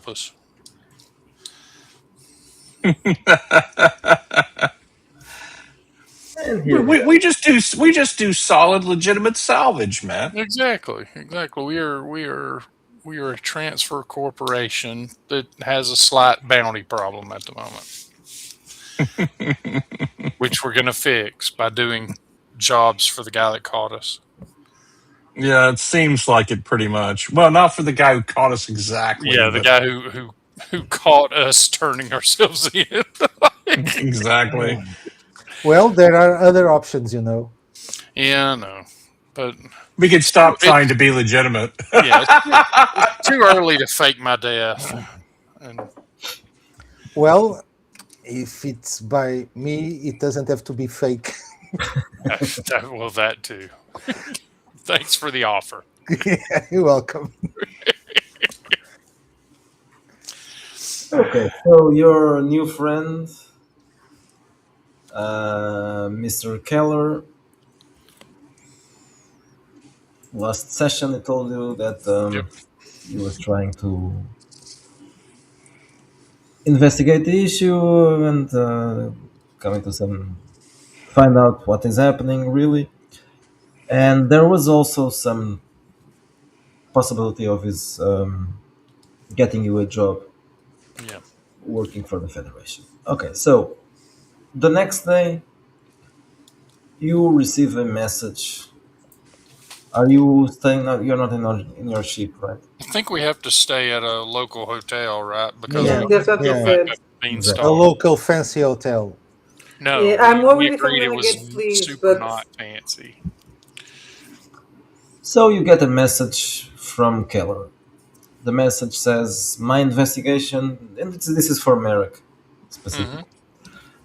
help us. And We, here we we, are. we just do solid, legitimate salvage, man. Exactly. We are a transfer corporation that has a slight bounty problem at the moment, which we're going to fix by doing jobs for the guy that caught us. Yeah, it seems like it pretty much. Well, not for the guy who caught us exactly, Yeah, the but guy who caught us turning ourselves in. exactly. Well, there are other options, you know. Yeah, I know, but We could it's too, stop trying to be legitimate. yeah, it's too early to fake my death. And Well, if it's by me, it doesn't have to be fake. well, that too. Thanks for the offer. Yeah, you're welcome. Okay, so your new friend, Mr. Keller, last session he told you that Yep. he was trying to investigate the issue and coming to some find out what is happening really. And there was also some possibility of his getting you a job Yeah. working for the Federation. Okay, so the next day you receive a message. Are you staying? You're not in your ship, right? I think we have to stay at a local hotel, right? Because Yeah, we That's what you go yeah. back said. up Exactly. A Beanstalk. local fancy hotel. No, Yeah, I'm we worried if I'm agreed it gonna was get fleas, super but not fancy. So you get a message from Keller. The message says, "My investigation," and this is for Merrick Hmm. specifically.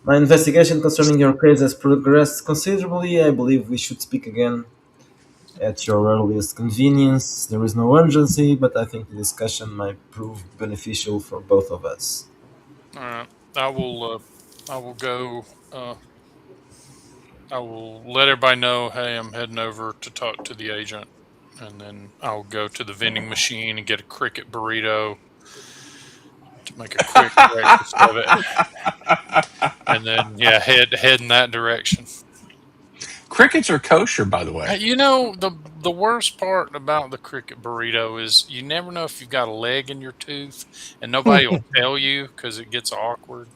"My investigation concerning your case has progressed considerably. I believe we should speak again at your earliest convenience. There is no urgency, but I think the discussion might prove beneficial for both of us." All right, I will. I will go. I will let everybody know. Hey, I'm heading over to talk to the agent, and then I'll go to the vending machine and get a cricket burrito to make a quick breakfast of it, and then yeah, head in that direction. Crickets are kosher, by the Hey, way. the worst part about the cricket burrito is you never know if you've got a leg in your tooth, and nobody will tell you because it gets awkward.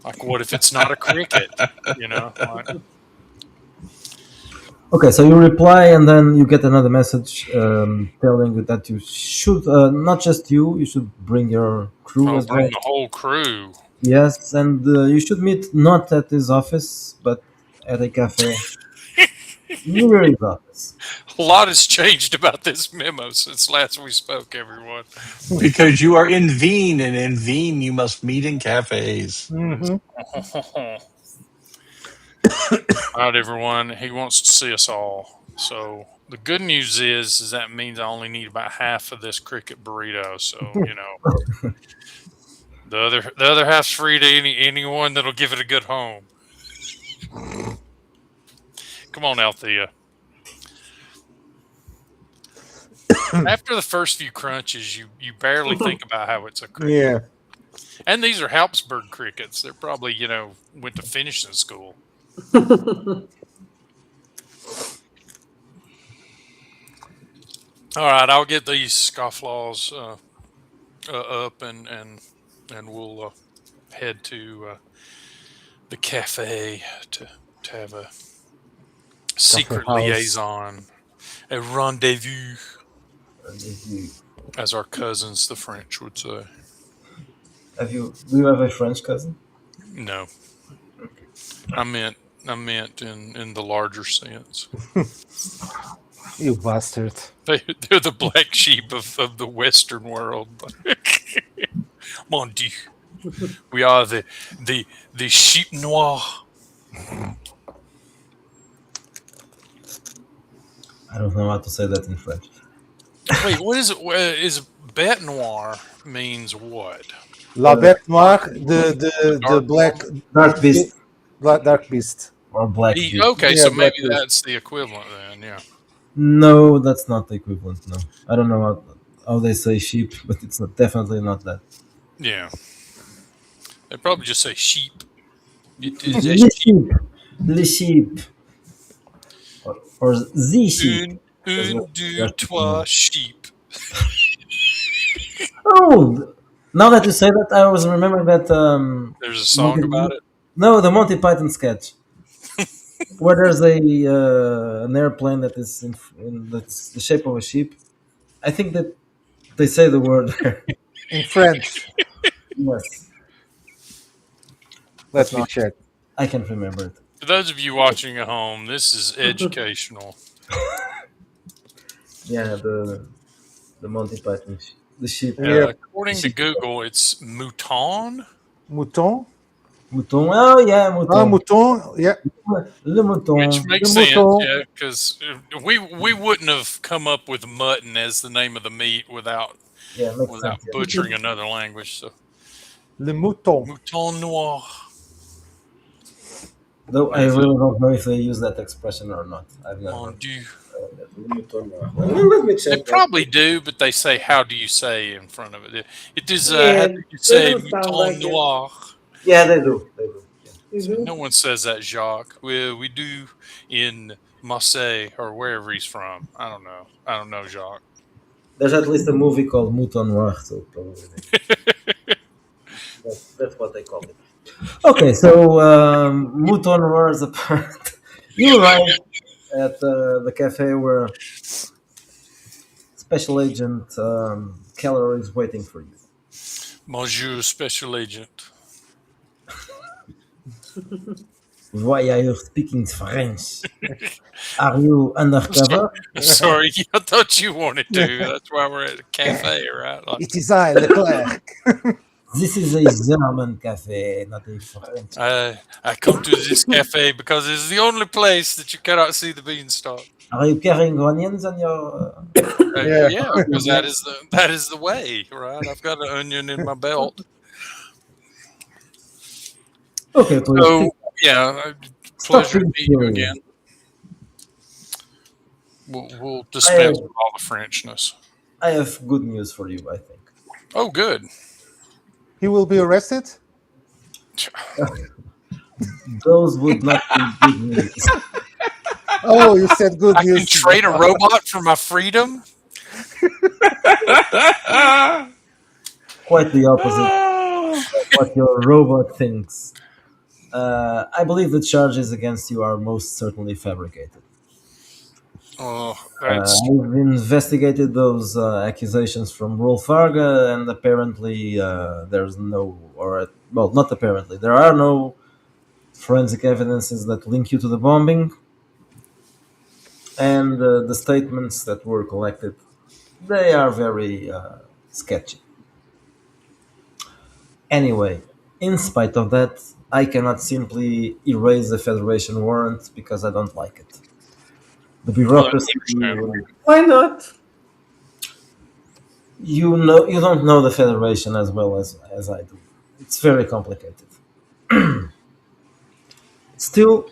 Like, what if it's not a cricket? Like, Okay, so you reply, and then you get another message telling you that you should not just you should bring your crew oh, as bring well. the whole crew. Yes, and you should meet not at his office, but at a cafe near his office. A lot has changed about this memo since last we spoke, everyone. Because you are in Veen, and in Veen you must meet in cafes. Hmm. All right, everyone. He wants to see us all. So the good news is that means I only need about half of this cricket burrito. So the other half's free to anyone that'll give it a good home. Come on, Althea. After the first few crunches, you barely think about how it's a cricket. Yeah. And these are Habsburg crickets. They're probably went to finishing school. All right, I'll get these scofflaws up and we'll head to the cafe to have a secret house. liaison, a rendezvous, And if you as our cousins, the French, would say. do you have a French cousin? No, I meant in the larger sense. You bastard. They're the black sheep of the Western world. Mon Dieu, we are the sheep noir. I don't know how to say that in French. Wait, what is it? Is bête noire means what? La Bête Noire, the Dark black Dark Beast dark beast. or Black Beast. Okay, Yeah, so Black maybe Beast. that's the equivalent then. Yeah. No, that's not the equivalent. No, I don't know. how they say sheep, but it's not, definitely not that. Yeah. They probably just say sheep. It is a Le sheep. sheep, le sheep, or the sheep. As Un, well. deux, trois, sheep. Oh, now that you say that, I was remembering that. There's a song about it. No, the Monty Python sketch where there's a an airplane that is that's the shape of a sheep. I think that they say the word there. In French. Yes, Let me check. I can't remember it. For those of you watching at home, this is educational. Yeah, the Monty Python, the sheep. We have According to Google, it's mouton. mouton. Mouton. Oh yeah, Ah, mouton. mouton. Yeah. Le mouton. Which makes The sense, mouton. yeah, because we wouldn't have come up with mutton as the name of the meat without Yeah, makes sense. Yeah. butchering another language. So Le mouton. mouton noir. Though I really don't know if they use that expression or not. I've never. Mon Dieu. Let me They check. probably do, but they say "How do you say" in front of it. It is Yeah, how do you say doesn't sound mouton like it. noir? Yeah, they do. They do. Yeah. So no one says that, Jacques. We do in Marseille or wherever he's from. I don't know. I don't know, Jacques. There's at least a movie called Mouton Noir, so probably that's what they call it. Okay, so Mouton Noir is a part. You arrive at the cafe where Special Agent Keller is waiting for you. Bonjour, special agent. Why are you speaking French? Are you undercover? Sorry, I thought you wanted to. That's why we're at a cafe, right? Like, It is I, Leclerc. This is a German cafe, not a French. I come to this cafe because it's the only place that you cannot see the beanstalk. Are you carrying onions on your? Yeah, because that is the way, right? I've got an onion in my belt. Okay, So yeah, pleasure to meet you being again. We'll dispense with all the Frenchness. I have good news for you, I think. Oh, good. He will be arrested. Those would not be good news. Oh, you said good I can news. trade a robot for my freedom. Quite the opposite of what your robot thinks. I believe the charges against you are most certainly fabricated. Oh, that's I've investigated those accusations from Rolf Farga, and apparently there's no, well, not apparently, there are no forensic evidences that link you to the bombing, and the statements that were collected, they are very sketchy. Anyway, in spite of that, I cannot simply erase the Federation warrant because I don't like it. The bureaucracy. understandable. Why not? You don't know the Federation as well as I do. It's very complicated. Still,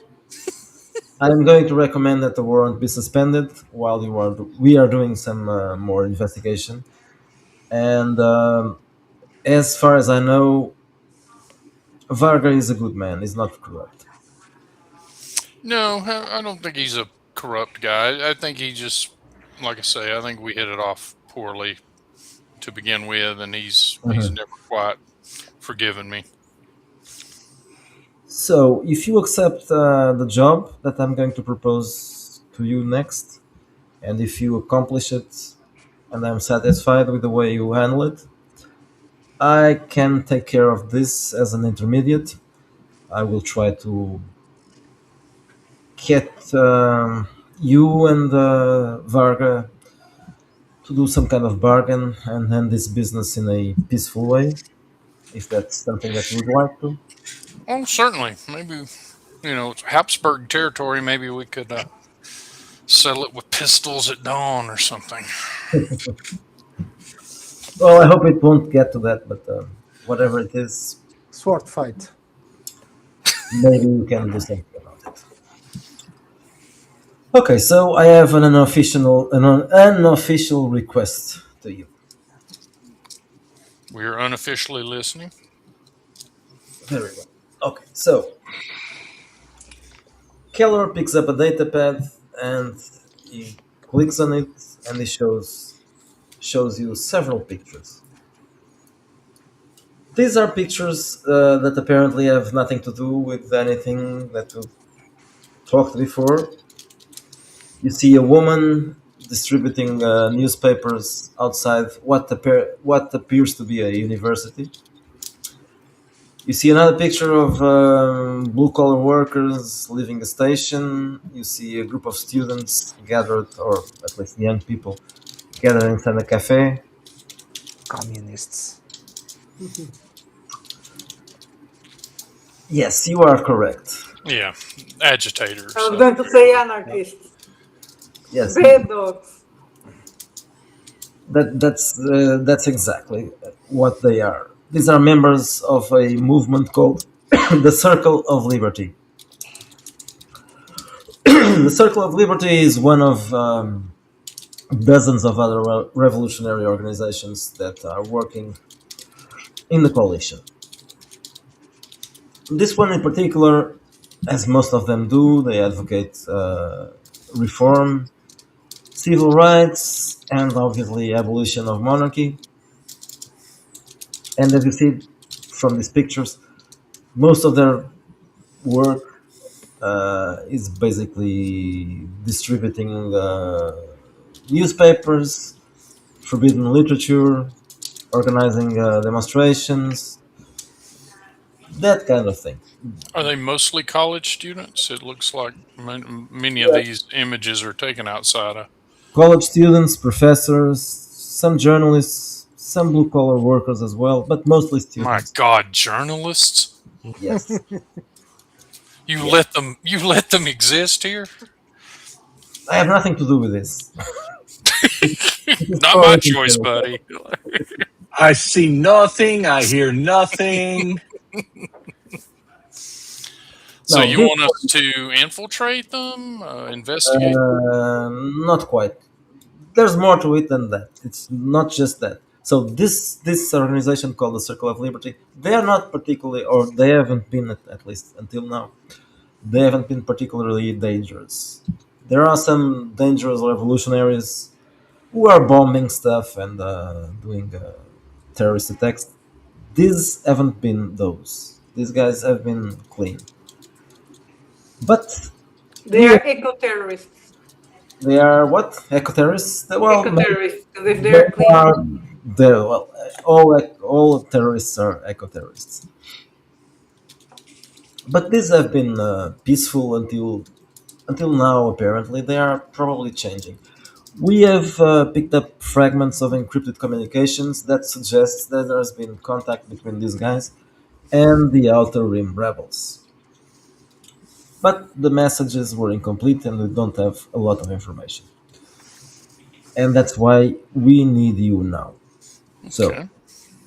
I'm going to recommend that the warrant be suspended while we are doing some more investigation. And as far as I know, Varga is a good man. He's not corrupt. No, I don't think he's a corrupt guy. I think he just, like I say, I think we hit it off poorly to begin with, and he's never quite forgiven me. So, if you accept the job that I'm going to propose to you next, and if you accomplish it, and I'm satisfied with the way you handle it, I can take care of this as an intermediate. I will try to get you and Varga to do some kind of bargain and end this business in a peaceful way, if that's something that you would like to. Oh, certainly. Maybe, it's Habsburg territory. Maybe we could settle it with pistols at dawn or something. Well, I hope it won't get to that, but whatever it is, Sword fight. maybe we can do something about it. Okay, so I have an unofficial request to you. We're unofficially listening. Very well. Okay, so Keller picks up a datapad and he clicks on it, and he shows you several pictures. These are pictures that apparently have nothing to do with anything that we talked before. You see a woman distributing newspapers outside what appears to be a university. You see another picture of blue collar workers leaving a station. You see a group of students gathered, or at least young people, gathered inside a cafe. Communists. Yes, you are correct. Yeah, agitators. I was going to say anarchists. Yes, Bad dogs. that's exactly what they are. These are members of a movement called the Circle of Liberty. The Circle of Liberty is one of dozens of other revolutionary organizations that are working in the coalition. This one in particular, as most of them do, they advocate reform, civil rights, and obviously abolition of monarchy. And as you see from these pictures, most of their work is basically distributing newspapers, forbidden literature, organizing demonstrations, that kind of thing. Are they mostly college students? It looks like many of these images are taken outside of. College students, professors, some journalists, some blue collar workers as well, but mostly My students. God, journalists! Yes. You let them exist here? I have nothing to do with this. Not my choice, buddy. I see nothing. I hear nothing. So No, you this want us to infiltrate them, investigate? Not quite. There's more to it than that. It's not just that. So this organization called the Circle of Liberty, they are not particularly, or they haven't been at least until now, they haven't been particularly dangerous. There are some dangerous revolutionaries who are bombing stuff and doing terrorist attacks. These haven't been those. These guys have been clean. But They are eco-terrorists. they are what? Eco-terrorists? Well, Eco-terrorists. Because if they they're clean, are, well, all terrorists are eco-terrorists. But these have been peaceful until now. Apparently, they are probably changing. We have picked up fragments of encrypted communications that suggests that there has been contact between these guys and the Outer Rim rebels. But the messages were incomplete and we don't have a lot of information. And that's why we need you now. So, Okay.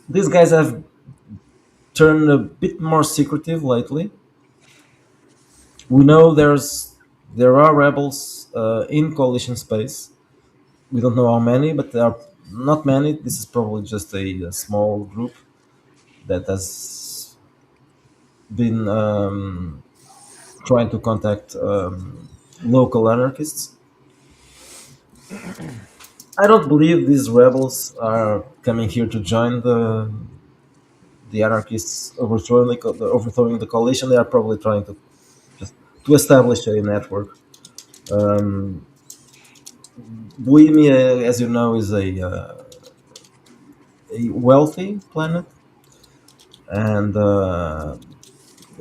these guys have turned a bit more secretive lately. We know there are rebels in coalition space. We don't know how many, but there are not many. This is probably just a small group that has been trying to contact local anarchists. I don't believe these rebels are coming here to join the anarchists overthrowing the coalition. They are probably trying to just to establish a network. Um, Bohemia, as you know, is a wealthy planet, and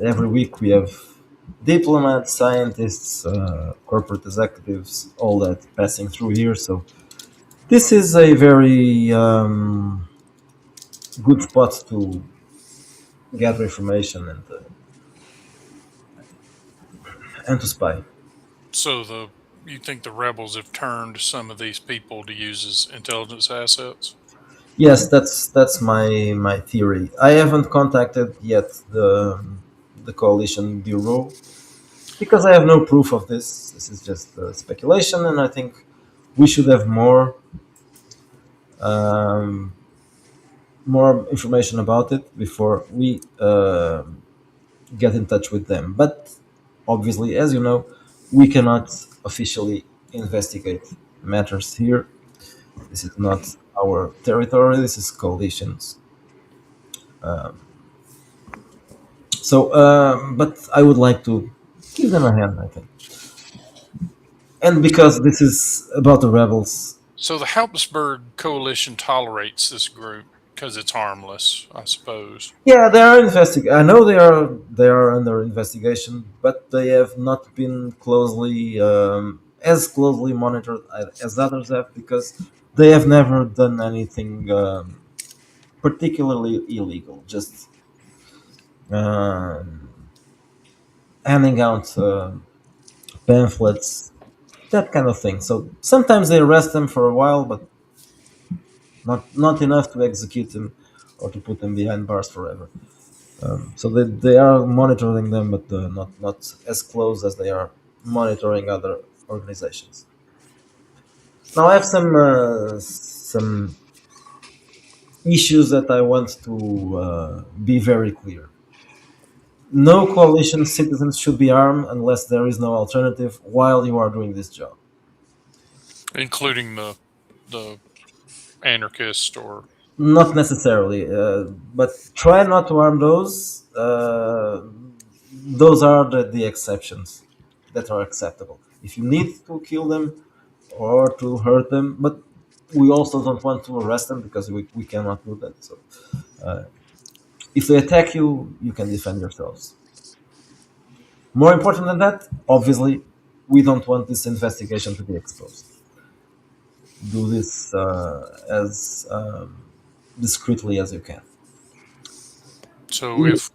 every week we have diplomats, scientists, corporate executives, all that passing through here. So this is a very good spot to gather information and to spy. So you think the rebels have turned some of these people to use as intelligence assets? Yes, that's my theory. I haven't contacted yet the coalition bureau because I have no proof of this. This is just speculation, and I think we should have more. Um, more information about it before we get in touch with them. But obviously, as you know, we cannot officially investigate matters here. This is not our territory. This is coalitions. But I would like to give them a hand, I think. And because this is about the rebels, So the Habsburg coalition tolerates this group because it's harmless, I suppose. yeah, they are I know they are under investigation, but they have not been closely as closely monitored as others have because they have never done anything particularly illegal. Just um handing out pamphlets, that kind of thing. So sometimes they arrest them for a while, but not enough to execute them or to put them behind bars forever. So they are monitoring them, but not as close as they are monitoring other organizations. Now I have some issues that I want to be very clear. No coalition citizens should be armed unless there is no alternative while you are doing this job. Including the anarchist or Not necessarily, but try not to harm those. Those are the exceptions that are acceptable. If you need to kill them or to hurt them, but we also don't want to arrest them because we cannot do that. So, if they attack you, you can defend yourselves. More important than that, obviously, we don't want this investigation to be exposed. Do this as discreetly as you can. so if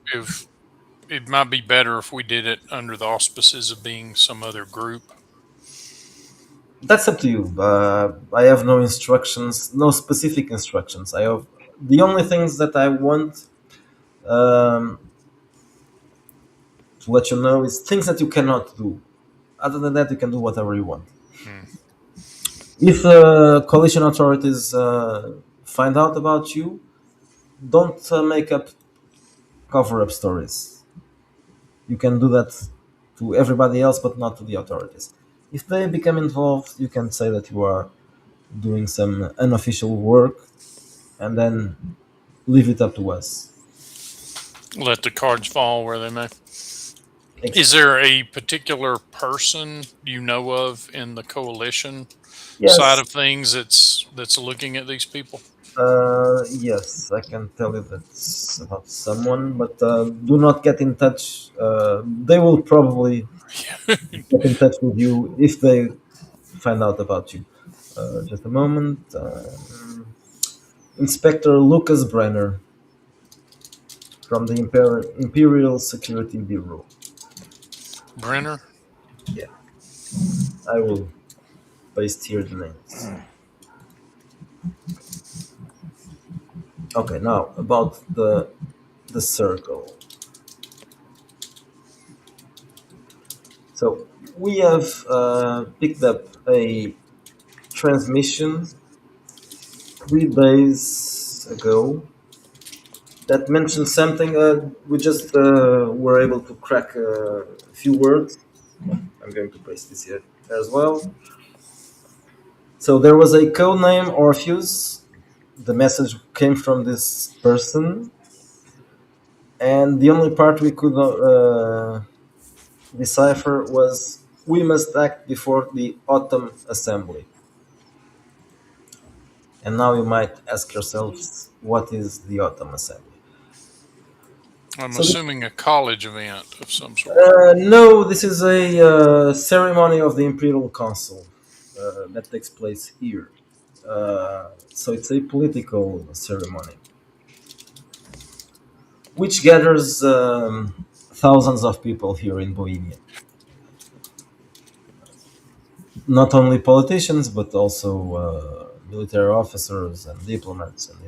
it might be better if we did it under the auspices of being some other group. That's up to you. I have no instructions, no specific instructions. I have the only things that I want um, to let you know is things that you cannot do. Other than that, you can do whatever you want. If coalition authorities find out about you, don't make up cover-up stories. You can do that to everybody else, but not to the authorities. If they become involved, you can say that you are doing some unofficial work, and then leave it up to us. Let the cards fall where they may. Ex- Is there a particular person you know of in the coalition side Yes, of things that's looking at these people? yes, I can tell you that's about someone, but do not get in touch. They will probably get in touch with you if they find out about you. Just a moment. Inspector Lucas Brenner from the Imperial Security Bureau. Brenner? Yeah, I will paste here the names. Okay, now about the circle. So we have picked up a transmission 3 days ago that mentioned something. We just were able to crack a few words. I'm going to paste this here as well. So there was a code name Orpheus. The message came from this person, and the only part we could decipher was "We must act before the autumn assembly." And now you might ask yourselves, what is the autumn assembly? I'm So assuming a college event of some sort. no, this is a ceremony of the Imperial Council that takes place here. So it's a political ceremony, which gathers thousands of people here in Bohemia. Not only politicians, but also military officers and diplomats and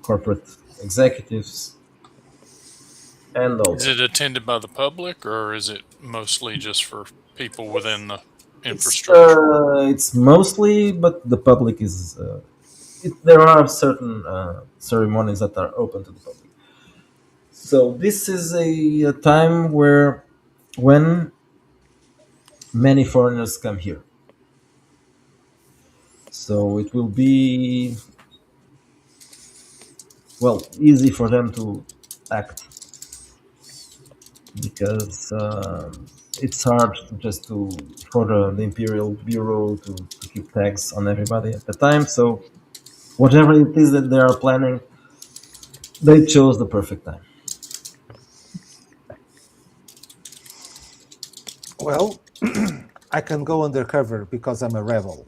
corporate executives and all Is that. it attended by the public or is it mostly just for people within the infrastructure? It's mostly, but the public there are certain ceremonies that are open to the public. So this is a time when many foreigners come here. So it will be easy for them to act because it's hard just for the Imperial Bureau to keep tags on everybody at the time. So whatever it is that they are planning, they chose the perfect time. Well, I can go undercover because I'm a rebel.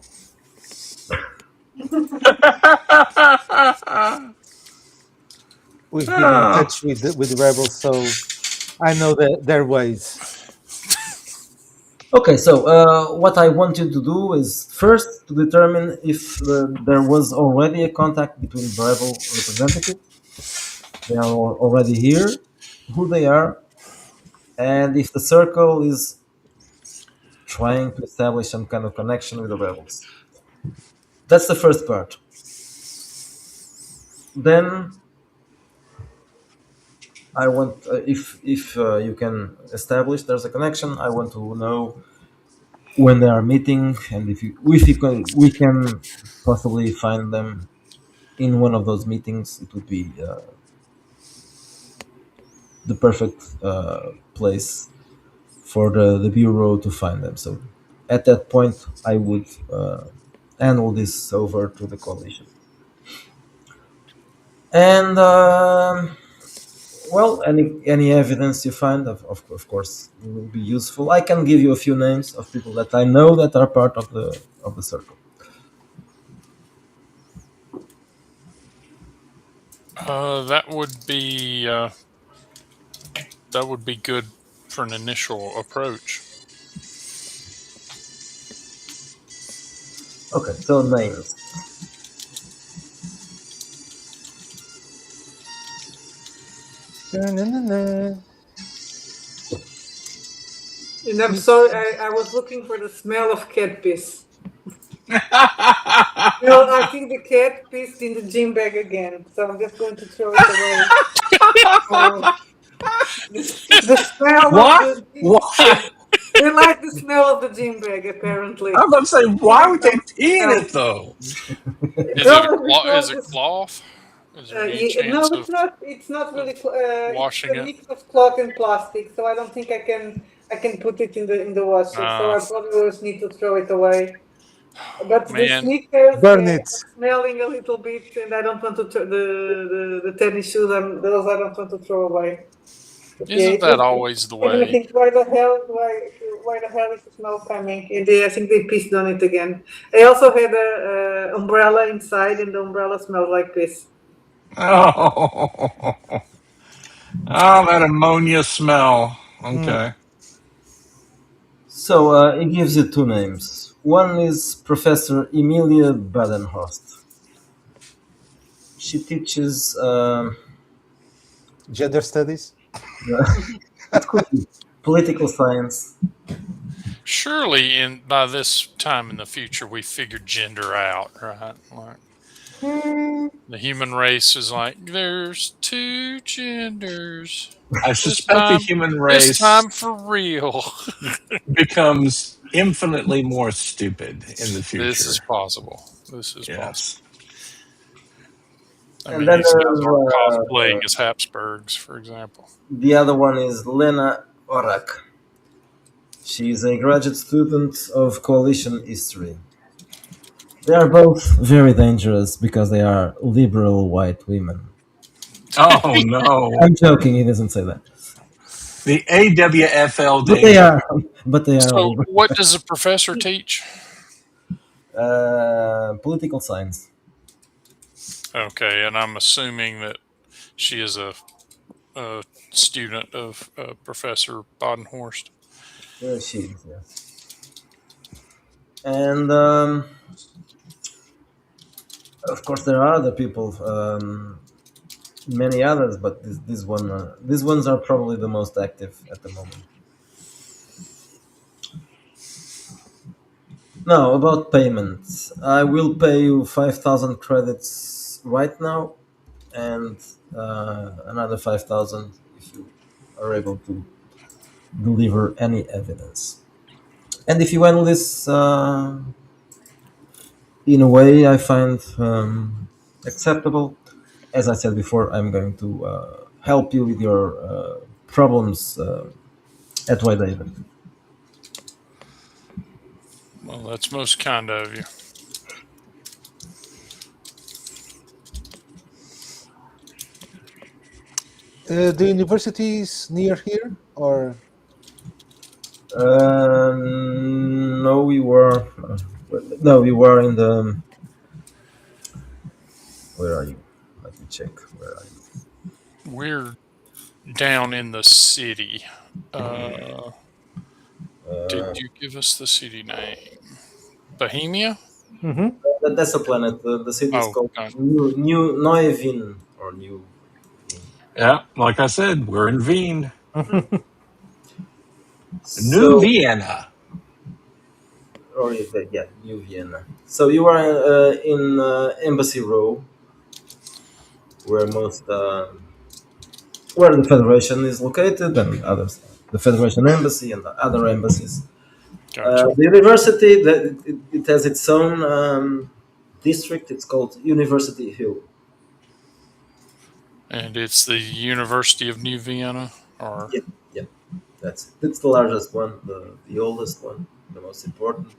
We've been in touch with rebels, so I know their ways. Okay, so what I want you to do is first to determine if there was already a contact between Bravo representatives. They are already here, who they are, and if the circle is trying to establish some kind of connection with the rebels. That's the first part. Then I want, if you can establish there's a connection, I want to know when they are meeting and if we can possibly find them in one of those meetings. It would be the perfect place for the bureau to find them. So at that point, I would handle this over to the coalition. And any evidence you find, of course, will be useful. I can give you a few names of people that I know that are part of the circle. That would be good for an initial approach. Okay, so names. Na-na-na-na. And I'm sorry, I was looking for the smell of cat piss. I think the cat pissed in the gym bag again, so I'm just going to throw it away. The smell What? of the gym What? bag. They like the smell of the gym bag, apparently. I'm about to say, why would they pee in it though? Is it cloth? Is there any chance No, of it's not really. washing It's a it? mix of cloth and plastic, so I don't think I can put it in the washer. So I probably will just need to throw it away. But the Man. sneakers Burn are it. smelling a little bit, and I don't want to the tennis shoes. Those I don't want to throw away. But Isn't that always the I'm gonna way? think, why the hell is the smell coming? And I think they pissed on it again. I also had a umbrella inside, and the umbrella smelled like piss. Oh, that ammonia smell. Okay. So it gives you two names. One is Professor Emilia Badenhorst. She teaches Gender studies. it could be political science. Surely, by this time in the future, we figured gender out, right? Like the human race is like there's two genders. I suspect the human This race time for real. becomes infinitely more stupid in the future. This is possible. This is possible. Yes. I And mean, then these guys are there's, cosplaying as Habsburgs, for example. The other one is Lena Orak. She is a graduate student of coalition history. They are both very dangerous because they are liberal white women. Oh no. I'm joking. He doesn't say that. The AWFL But danger. they are. So, what does the professor teach? Political science. Okay, and I'm assuming that she is a student of Professor Badenhorst. She is, yes. And of course, there are other people, many others, but these ones are probably the most active at the moment. Now, about payments. I will pay you 5,000 credits right now, and another 5,000 if you are able to deliver any evidence. And if you handle this in a way I find acceptable, as I said before, I'm going to help you with your problems at Whitehaven. Well, that's most kind of you. The university is near here, or No, we were. No, we were in the. Where are you? Let me check. Where are you? We're down in the city. Did you give us the city name? Bohemia? That's a planet. The city is Oh, called God. New Neuwien or New. Yeah, like I said, we're in Wien. New So, Vienna. or yeah, New Vienna. So you are in Embassy Row, where most where the Federation is located, and others, the Federation Embassy and the other embassies. Gotcha. The university that it has its own district. It's called University Hill. And it's the University of New Vienna? Or Yeah, yeah, that's the largest one, the oldest one, the most important.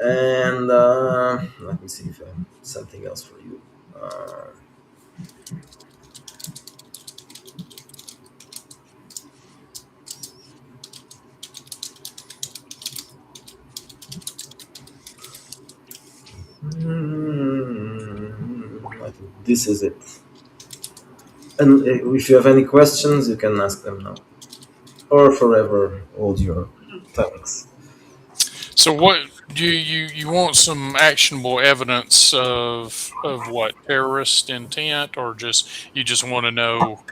And let me see if I have something else for you. I think this is it. And if you have any questions, you can ask them now, or forever hold your tongues. so what you want some actionable evidence of what, terrorist intent, or you just want to know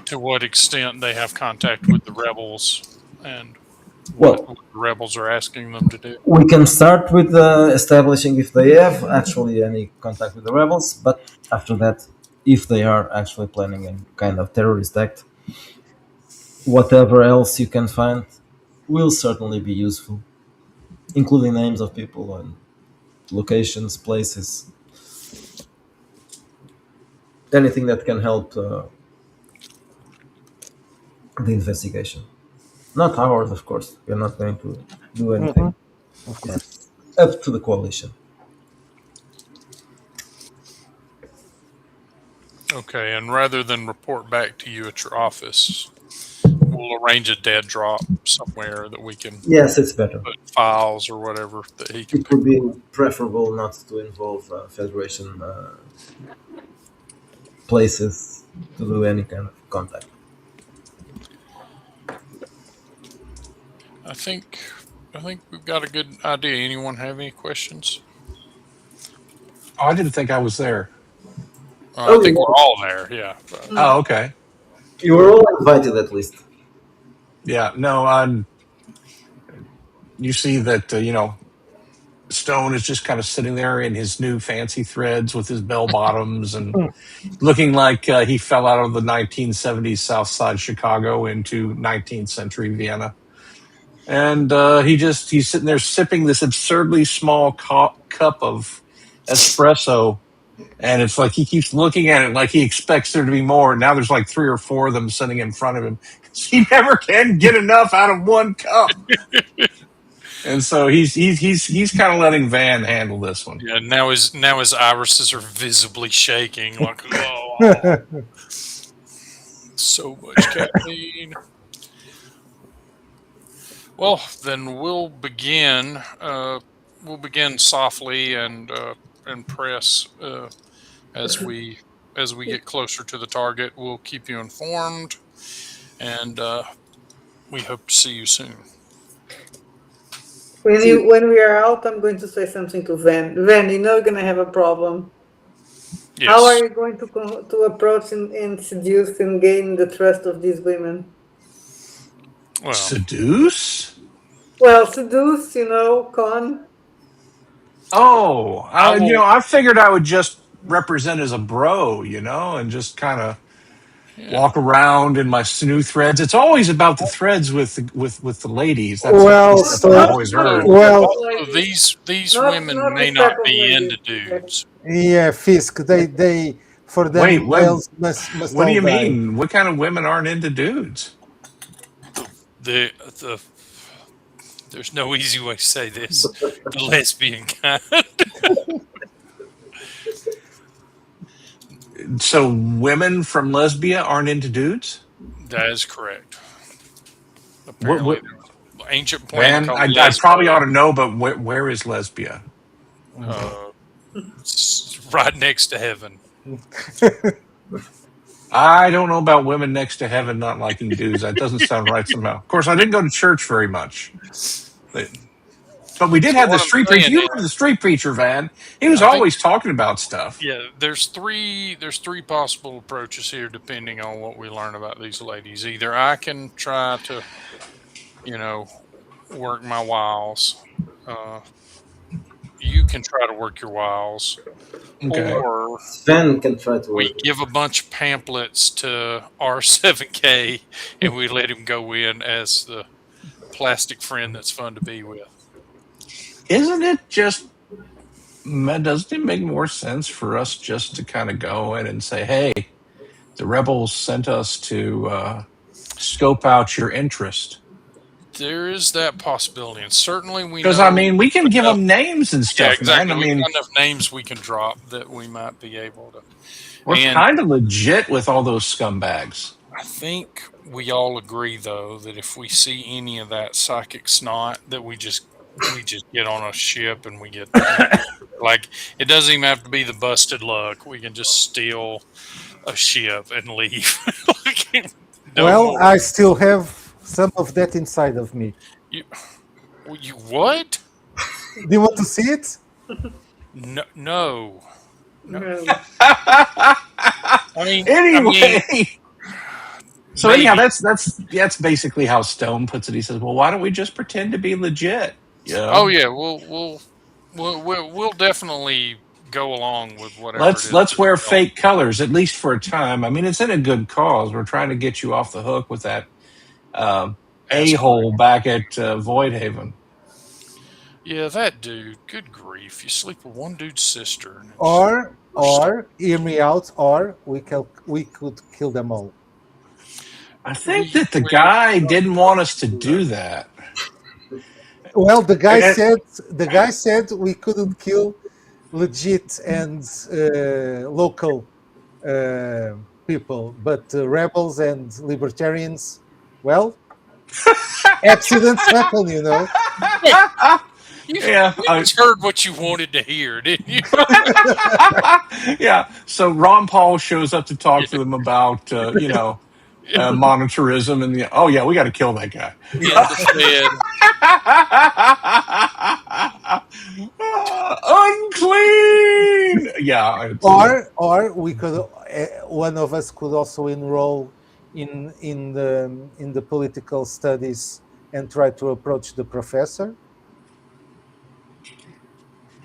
to what extent they have contact with the rebels and what Well, the rebels are asking them to do? we can start with establishing if they have actually any contact with the rebels, but after that, if they are actually planning a kind of terrorist act, whatever else you can find will certainly be useful, including names of people and locations, places, anything that can help the investigation. Not ours, of course. We're not going to do anything. of This course. is up to the coalition. Okay, and rather than report back to you at your office, we'll arrange a dead drop somewhere that we can Yes, it's better. put files or whatever that he can It pick would be up. preferable not to involve Federation places to do any kind of contact. I think we've got a good idea. Anyone have any questions? Oh, I didn't think I was there. I think we're all there. Yeah. But Oh, okay. You were all invited, at least. Yeah, no, you see that, Stone is just kind of sitting there in his new fancy threads with his bell bottoms and looking like he fell out of the 1970s South Side Chicago into 19th century Vienna. And he's sitting there sipping this absurdly small cup of espresso. And it's like he keeps looking at it like he expects there to be more. Now there's like 3 or 4 of them sitting in front of him. He never can get enough out of one cup. And so he's kind of letting Van handle this one. yeah, now his irises are visibly shaking. Like, oh, so much caffeine. Well, then we'll begin. We'll begin softly and press as we get closer to the target. We'll keep you informed, and we hope to see you soon. When we are out, I'm going to say something to Van. Van, you know you're going to have a problem. Yes. How are you going to approach and seduce and gain the trust of these women? Well, Seduce? Well, seduce, con. Oh, I will. I figured I would just represent as a bro, and just kind of Yeah. walk around in my snoo threads. It's always about the threads with the ladies. That's the Well, stuff I've so always Not heard. this type well, of Also, lady. these Not women not may this type not of be lady. into dudes. yeah, Fisk. They for Wait, them what? males must What do all you die. mean? What kind of women aren't into dudes? The there's no easy way to say this. The lesbian kind. So women from Lesbia aren't into dudes? That is correct. What? Apparently, What? there's an ancient planet Man, called I probably ought Lesbo. to know, but where is Lesbia? Uh, it's right next to heaven. I don't know about women next to heaven not liking dudes. That doesn't sound right somehow. Of course, I didn't go to church very much, but we did So have the what I'm street preacher. saying You is, remember the street preacher, Van? He was I think, always talking about stuff. yeah, there's three possible approaches here, depending on what we learn about these ladies. Either I can try to, you know, work my wiles. Uh, you can try to work your wiles, Okay. or Sven can try to we work. give a bunch of pamphlets to R7K and we let him go in as the plastic friend that's fun to be with. Isn't it just? Doesn't it make more sense for us just to kind of go in and say, "Hey, the rebels sent us to scope out your interest"? There is that possibility, and certainly we Because I know mean, we can give enough. them names and Yeah, stuff, man. I exactly. We've mean, got enough names we can drop that we might be able to. we're And kind of legit with all those scumbags. I think we all agree, though, that if we see any of that psychic snot, that we just get on a ship and we get like it doesn't even have to be the busted luck. We can just steal a ship and leave. Like, no Well, more. I still have some of that inside of me. You, you what? Do you want to see it? No, no. No. Anyway, so anyhow, Maybe. that's basically how Stone puts it. He says, "Well, why don't we just pretend to be legit?" Oh yeah, we'll definitely go along with whatever it is Let's that wear we're going. fake colors at least for a time. I mean, it's in a good cause. We're trying to get you off the hook with that a Asshole. hole back at Void Haven. Yeah, that dude. Good grief! You sleep with one dude's sister. And Or hear me out. Or we could kill them all. I think that the guy didn't want us to do that. Well, the guy And- said we couldn't kill legit and local people, but rebels and libertarians. Well, accidents happen, you know. Yeah, you just heard what you wanted to hear, didn't you? yeah. So Ron Paul shows up to talk Yeah. to them about monetarism, and oh yeah, we got to kill that guy. Instead, Unclean. Yeah. Or we could one of us could also enroll in the political studies and try to approach the professor.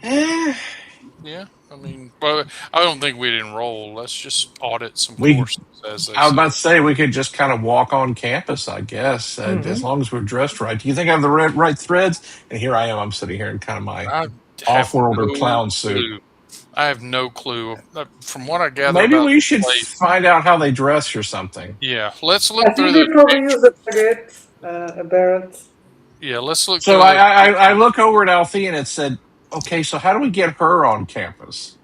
yeah. I mean, well, I don't think we'd enroll. Let's just audit some We. courses, as they I was about say. to say we could just kind of walk on campus, I guess, as long as we're dressed right. Do you think I have the right threads? And here I am. I'm sitting here in kind of my I have off-worlder no clown suit. clue. I have no clue. From what I gather Maybe about we the should place, find out how they dress or something. yeah. Let's I look through think they the probably picture. use a baguette, a Barrett. Yeah, let's look So through the. I look over at Althea and it said, "Okay, so how do we get her on campus?"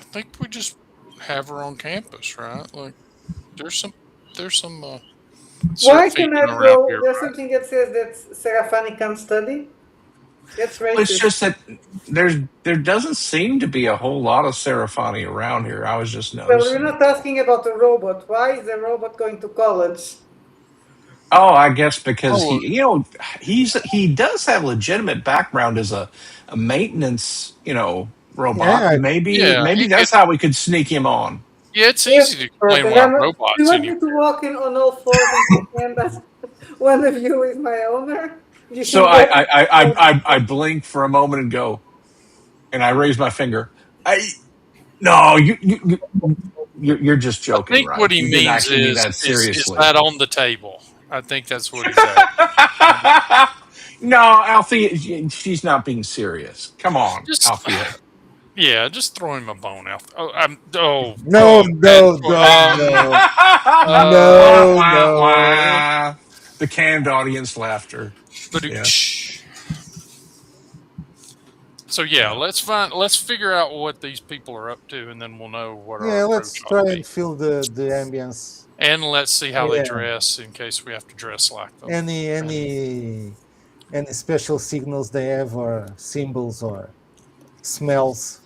I think we just have her on campus, right? Like, there's some Why Seraphine can I around go? here, There's right? something that says that Serafani can't study. That's Well, it's racist. just that there doesn't seem to be a whole lot of Seraphani around here. I was just Well, we're noticing. not asking about the robot. Why is the robot going to college? Oh, I guess because Oh, he does have legitimate background as a maintenance, robot. Yeah, Maybe yeah, he could. that's how we could sneak him on. Yeah, it's Yes, easy to explain perfect. why Do you robots want me to anywhere. walk in on all fours and pretend that one of you is my owner. You So can I blink for a moment and go, and I raise my finger. No, you're just I joking, think what right? he You didn't means actually mean that is seriously. that on the table. I think that's what he's at. No, Alfie, she's not being serious. Come on, Just Alfie. yeah, just throw him a bone out. Oh, No, bad no, choice. no, no, Wah, no, wah, no. wah. The canned audience laughter. But Yeah. so yeah, let's figure out what these people are up to, and then we'll know what our Yeah, approach let's ought try to and be. feel the ambience. And let's see how they Yeah. dress in case we have to dress like them. Any special signals they have, or symbols, or smells.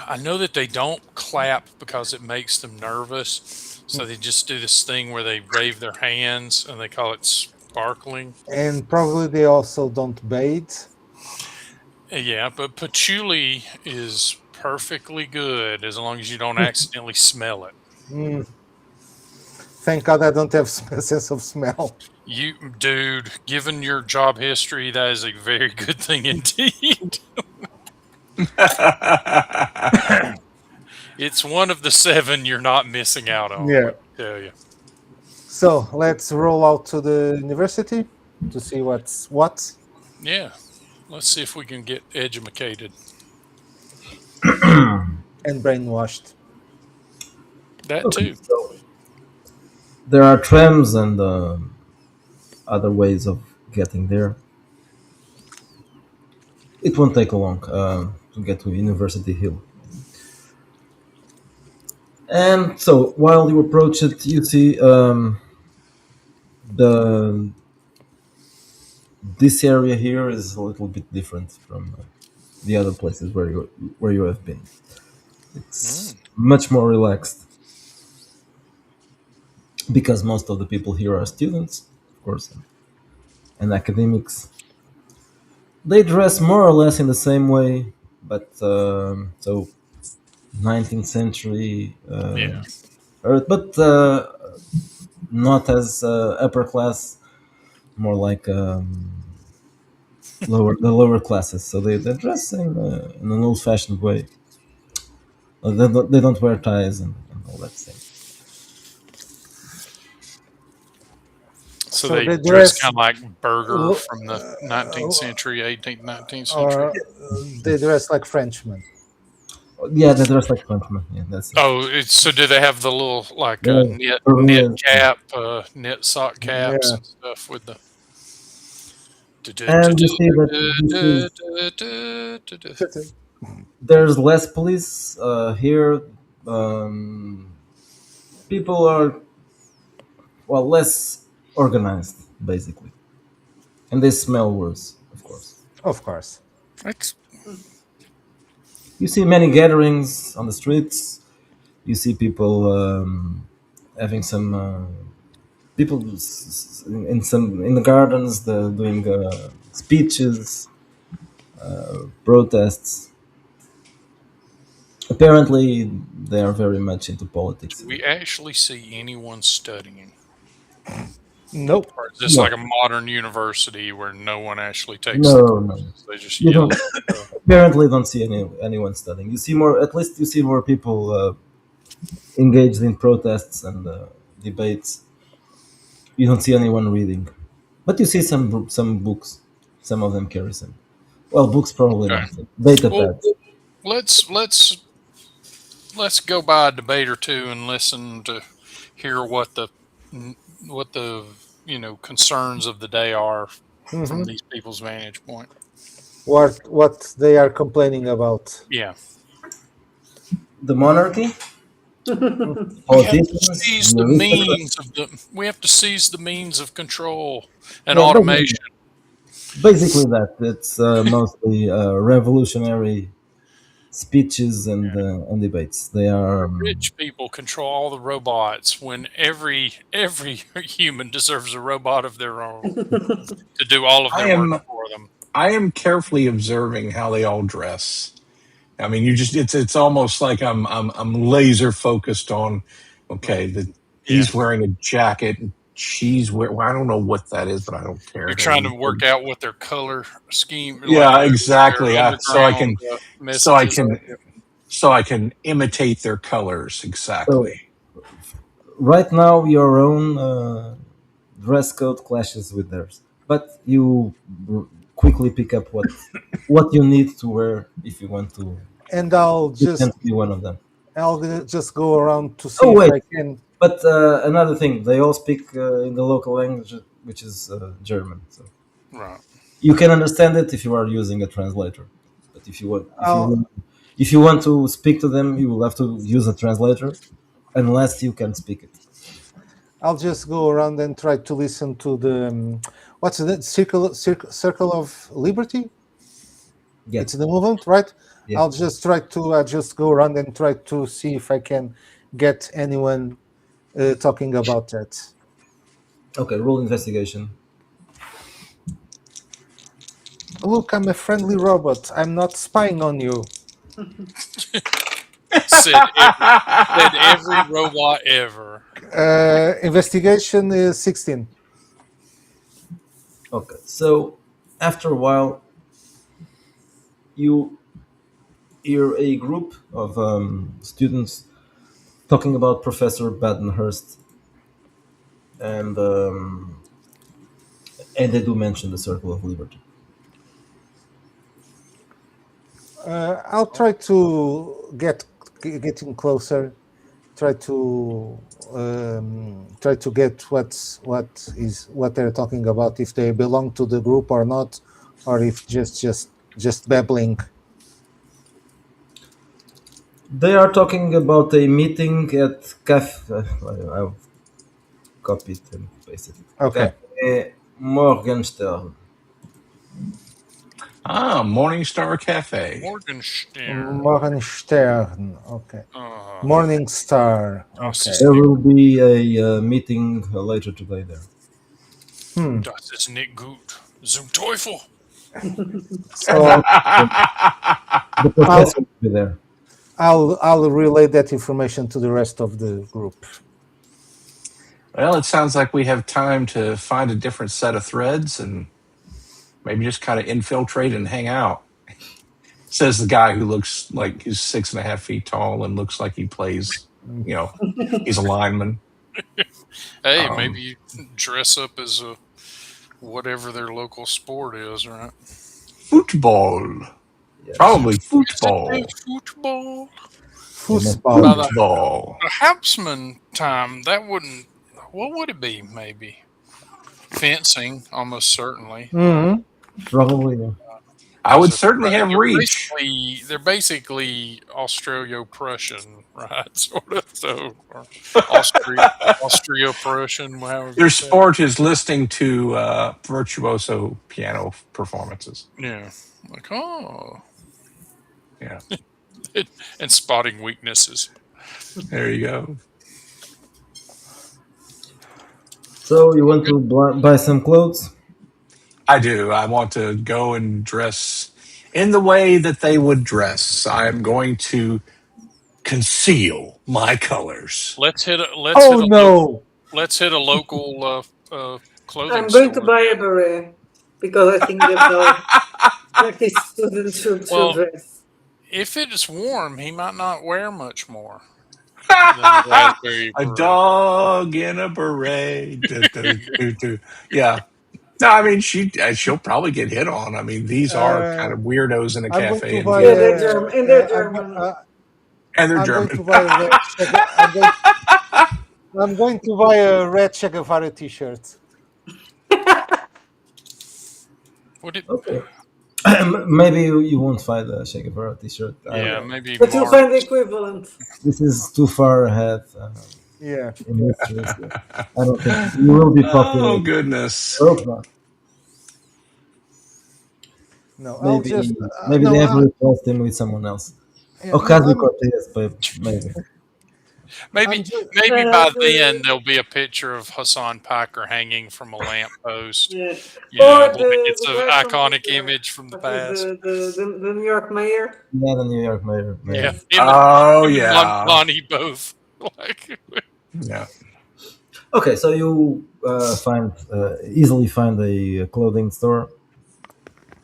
I know that they don't clap because it makes them nervous. So they just do this thing where they wave their hands and they call it sparkling. And probably they also don't bathe. Yeah, but patchouli is perfectly good as long as you don't accidentally smell it. Thank God I don't have a sense of smell. You, dude, given your job history, that is a very good thing indeed. It's one of the 7 you're not missing out on. Yeah. Let me tell you. So let's roll out to the university to see what's what. Yeah, let's see if we can get educated. And brainwashed. That too. So there are trams and other ways of getting there. It won't take long to get to University Hill. And so while you approach it, you see the this area here is a little bit different from the other places where you have been. It's much more relaxed because most of the people here are students, of course, and academics. They dress more or less in the same way, but so 19th century, Yeah. but not as upper class, more like the lower classes. So they dress in an old fashioned way. They don't wear ties and all that thing. So So they they dress dress- kind of like Burger from the 19th century, 18th, 19th century. Or they dress like Frenchmen. Yeah, they dress like Frenchmen. Yeah, that's it. Oh, so do they have the little like Yeah, knit yeah. cap, knit sock caps Yeah. and stuff with the? And you see that there's less police here. People are less organized basically, and they smell worse, of course. Of course. You see many gatherings on the streets. You see people having some people in the gardens, doing speeches, protests. Apparently, they are very much into politics. We actually see anyone studying. Nope. Or is this No. like a modern university where no one actually takes No, the no. classes? They just You yell. don't, apparently, don't see anyone studying. You see more. At least you see more people engaged in protests and debates. You don't see anyone reading, but you see some books. Some of them carry some. Well, books probably Okay. not. Data Well, pads. let's go by a debate or two and listen to hear what the concerns of the day are from these people's vantage point. What they are complaining about. Yeah. The monarchy. We have to Politicians. seize the we have to seize the means of control and Yeah, automation. Basically, that it's mostly revolutionary speeches and debates. They are Rich people control all the robots when every human deserves a robot of their own to do all of their work for them. I am carefully observing how they all dress. I mean, it's almost like I'm laser focused on. Okay, he's wearing a jacket. cheese. Well, I don't know what that is, but I don't care. You're trying to work out what their color scheme, like Yeah, their exactly. underground So I messages are. can, so I can imitate their colors So exactly. right now, your own dress code clashes with theirs, but you quickly pick up what you need to wear if you want to And pretend to be one of them. I'll just go around to see Oh if wait, I can. but another thing, they all speak in the local language, which is German. So Right. you can understand it if you are using a translator. But I'll if you want to speak to them, you will have to use a translator, unless you can speak it. I'll just go around and try to listen to the what's that circle of liberty? Yeah, It's the movement, right? yeah. I'll just try to just go around and try to see if I can get anyone talking about that. Okay, roll investigation. Look, I'm a friendly robot. I'm not spying on you. Said every robot ever. Investigation is 16. Okay, so after a while, you hear a group of students talking about Professor Badenhurst, and they do mention the Circle of Liberty. I'll try to getting closer. Try to get what they're talking about. If they belong to the group or not, or if just babbling. They are talking about a meeting at Cafe. I'll copy it and paste it. Okay. Cafe Morgenstern. Morningstar Cafe. Morgenstern. Morgenstern. Okay. Morning Star. Okay. There will be a meeting later today there. Das ist nicht gut. Zum Teufel. So The professor will be there. I'll relay that information to the rest of the group. Well, it sounds like we have time to find a different set of threads and maybe just kind of infiltrate and hang out. Says the guy who looks like he's 6.5 feet tall and looks like he plays, he's a lineman. Hey, maybe you dress up as a whatever their local sport is, right? Football. Yes. Probably football. Football. Football. Football. A Hapsman time, that wouldn't. What would it be? Maybe fencing, almost certainly. Mm-hmm. Probably. Yeah. I would certainly have reach. They're basically Austro-Prussian, right? Sort of. So, or Austro-Prussian. Their sport is listening to virtuoso piano performances. Yeah. Like, Yeah. and spotting weaknesses. There you go. So you want to buy some clothes? I do. I want to go and dress in the way that they would dress. I am going to conceal my colors. Let's hit a local clothing I'm going to store. buy a beret because I think that's how every student should dress. If it's warm, he might not wear much more. than a raspberry A beret. dog in a beret. Yeah. No, I mean she'll probably get hit on. I mean, these are kind of weirdos in a I'm going cafe. to buy Yeah, they're German. And they're German. And they're I'm German. going to buy a red I'm going to buy a red Che Guevara t-shirt. Okay. Maybe you won't find a Che Guevara t-shirt. Yeah, maybe. But you'll find the equivalent. This is too far ahead. Yeah. In history, so I don't think you will be popular. Oh goodness. I hope not. No, Maybe I'll just they have replaced him with someone else. Yeah, Ocasio-Cortez, maybe. Maybe by then there'll be a picture of Hassan Piker hanging from a lamppost. Yeah. It's an iconic image from the past. The New York mayor. Yeah, the New York mayor. Yeah. Oh yeah. Lonnie both. Yeah. Okay, so you easily find a clothing store,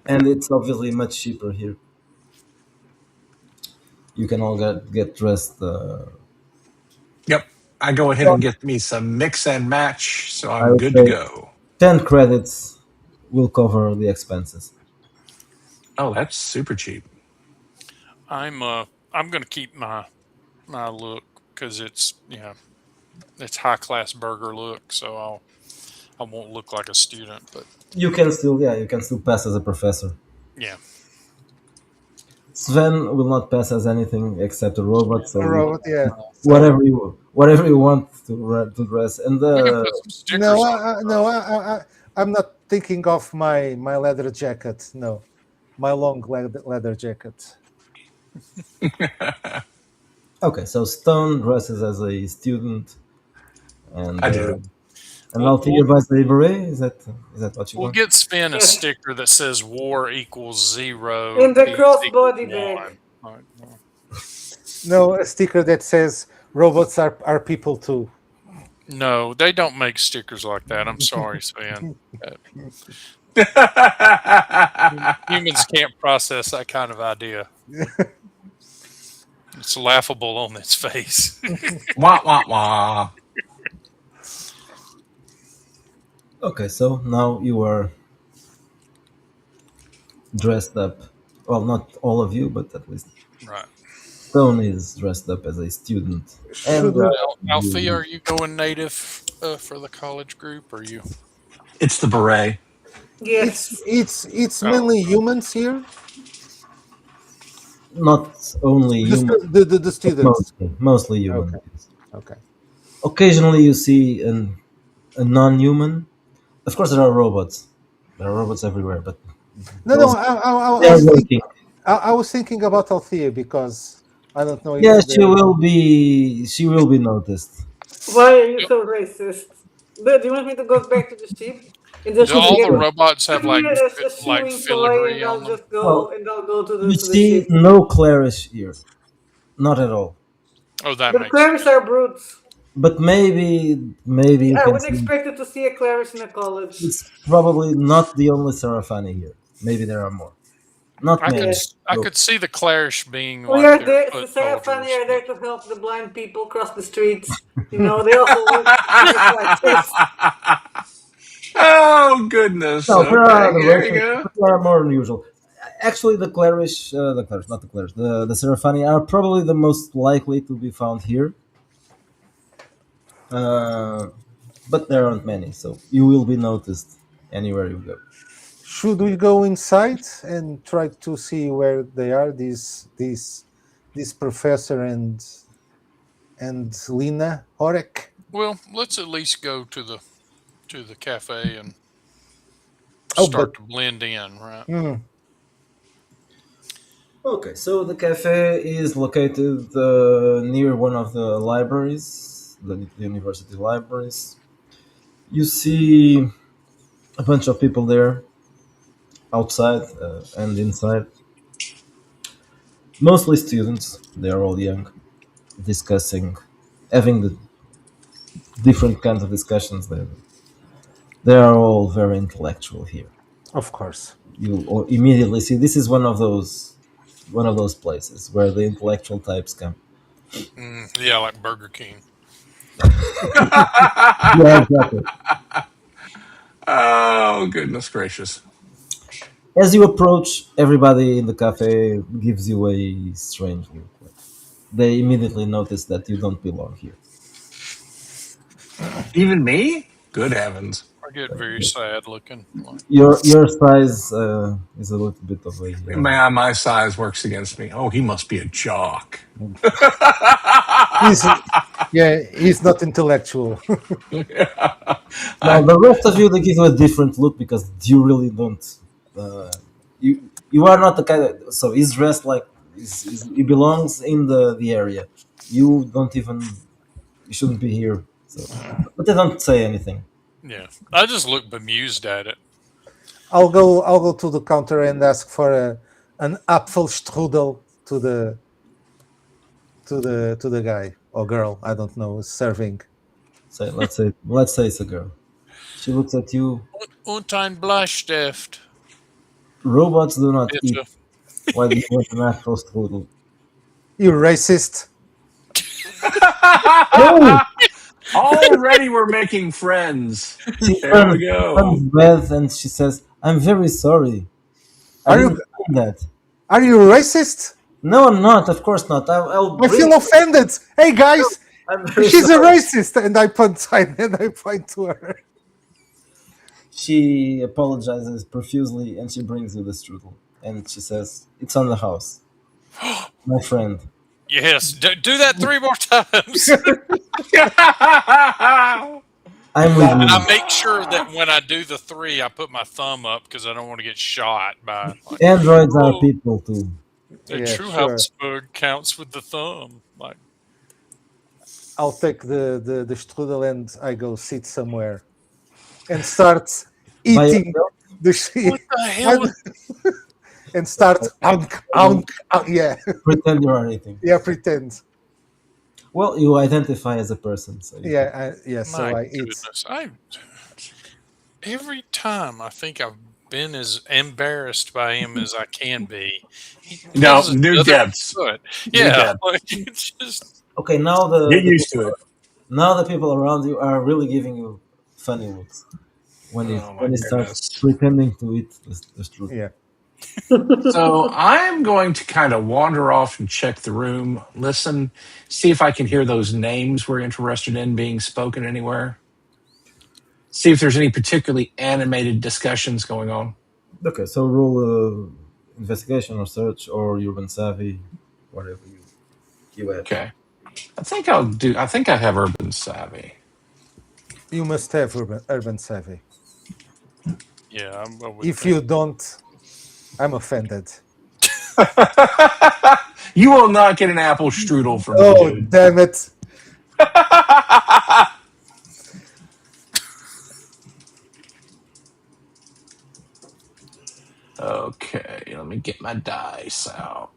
and it's obviously much cheaper here. You can all get dressed. Yep. I go ahead and get me some mix and match, so I I'm would good to say go. 10 credits will cover the expenses. Oh, that's super cheap. I'm gonna keep my look because it's high class burger look, so I won't look like a student. But You can still pass as a professor. yeah, Sven will not pass as anything except a robot, so A robot, yeah. So whatever you want to dress. And we can put some no, stickers on. no, I'm not thinking of my leather jacket. No, my long leather jacket. okay, so Stone dresses as a student, and I do. We'll, Althea buys a beret. Is that what you we'll want? get Sven a Yes. sticker that says "War equals 0, In the peace crossbody equals bag. 1." Like, well, No, a sticker that says robots are people too. no, they don't make stickers like that. I'm sorry, Sven. Humans can't process that kind of idea. It's laughable on its face. Wah, wah, wah. Okay, so now you are dressed up. Well, not all of you, but at least Right. Stone is dressed up as a student. Should And we? Althea, are you going native for the college group? Or you? It's the beret. Yes. It's Oh, mainly humans here. not only human, The but students. mostly human. Okay. Okay. Occasionally, you see a non-human. Of course, there are robots. There are robots everywhere, but No, those I they are was working. I was thinking about Althea because I don't know if Yeah, she the will be. She will be noticed. Why are you so racist? Do you want me to go back to the ship and just do all the get robots have give me a like sewing toy and filigree on I'll them? just go Well, and I'll go to you the see ship. no Clarish here, not at all. Oh, that But makes Clarice sense. are brutes. But maybe you I can wouldn't see. expect to see a Clarice in a college. It's probably not the only Serafani here. Maybe there are more. Not I could many. Yeah. s- I So could see the Clarish being We like are their there. foot Sarah Fanny soldiers. are there to help the blind people cross the streets. You know, they also look just like this. Oh, goodness. no, there are Okay, the there you Russians. go. There are more unusual. Actually, not the Clarish, the Serafani are probably the most likely to be found here. Uh, but there aren't many, so you will be noticed anywhere you go. should we go inside and try to see where they are? This professor and Lina Horek. Well, let's at least go to the cafe and Oh, but start to blend in, right? Okay, so the cafe is located near one of the libraries, the university libraries. You see a bunch of people there, outside and inside. Mostly students. They are all young, discussing, having the different kinds of discussions. They are all very intellectual here. of course. You immediately see this is one of those places where the intellectual types come. Yeah, like Burger King. Yeah, exactly. Oh, goodness gracious. As you approach, everybody in the cafe gives you a strange look. They immediately notice that you don't belong here. Even me? Good heavens. I get very sad looking. Like, Your size is a little bit of a My size works against me. Oh, he must be a jock. He's he's not intellectual. now I, the rest of you they give you a different look because you really don't. You are not the kind of so he's dressed like he belongs in the area. You don't even you shouldn't be here. So, but they don't say anything. yeah, I just look bemused at it. I'll go to the counter and ask for an Apfelstrudel to the guy or girl, I don't know, serving. Let's say it's a girl. She looks at you. Und ein Bleistift. Robots do not eat. Bitte. Why do you want an actual strudel? You racist. No! Already we're making friends. She There we go. turns red and she says, "I'm very sorry. I Are you didn't mean that." are you racist? No, I'm not. Of course not. I'll I bring. feel offended. Hey guys, I'm very she's a sorry. racist, and I point to her. She apologizes profusely and she brings you the strudel. And she says, "It's on the house, my friend." Yes, do that 3 more times. I'm with And I you. make sure that when I do the 3, I put my thumb up because I don't want to get shot by. Like, Androids are oh, people too. the Yeah, true sure. Habsburg counts with the thumb. Like, I'll take the strudel and I go sit somewhere and start By eating yourself? the shit what the hell? and start yeah, Pretend you are eating. yeah, pretend. Well, you identify as a person, so you Yeah, so My I eat. goodness, every time I think I've been as embarrassed by him as I can be, he No, pulls new another depths. foot. New Yeah, depths. like it's just Okay, now Get used to it. now the people around you are really giving you funny looks when you Oh my start goodness. pretending to eat the strudel. Yeah. So I'm going to kind of wander off and check the room, listen, see if I can hear those names we're interested in being spoken anywhere. See if there's any particularly animated discussions going on. Okay, so roll investigation or search or urban savvy, whatever you have. Okay. I think I have urban savvy. You must have urban savvy. yeah. I would If think. you don't, I'm offended. You will not get an apple strudel from me, Oh, dude. damn it. Okay, let me get my dice out.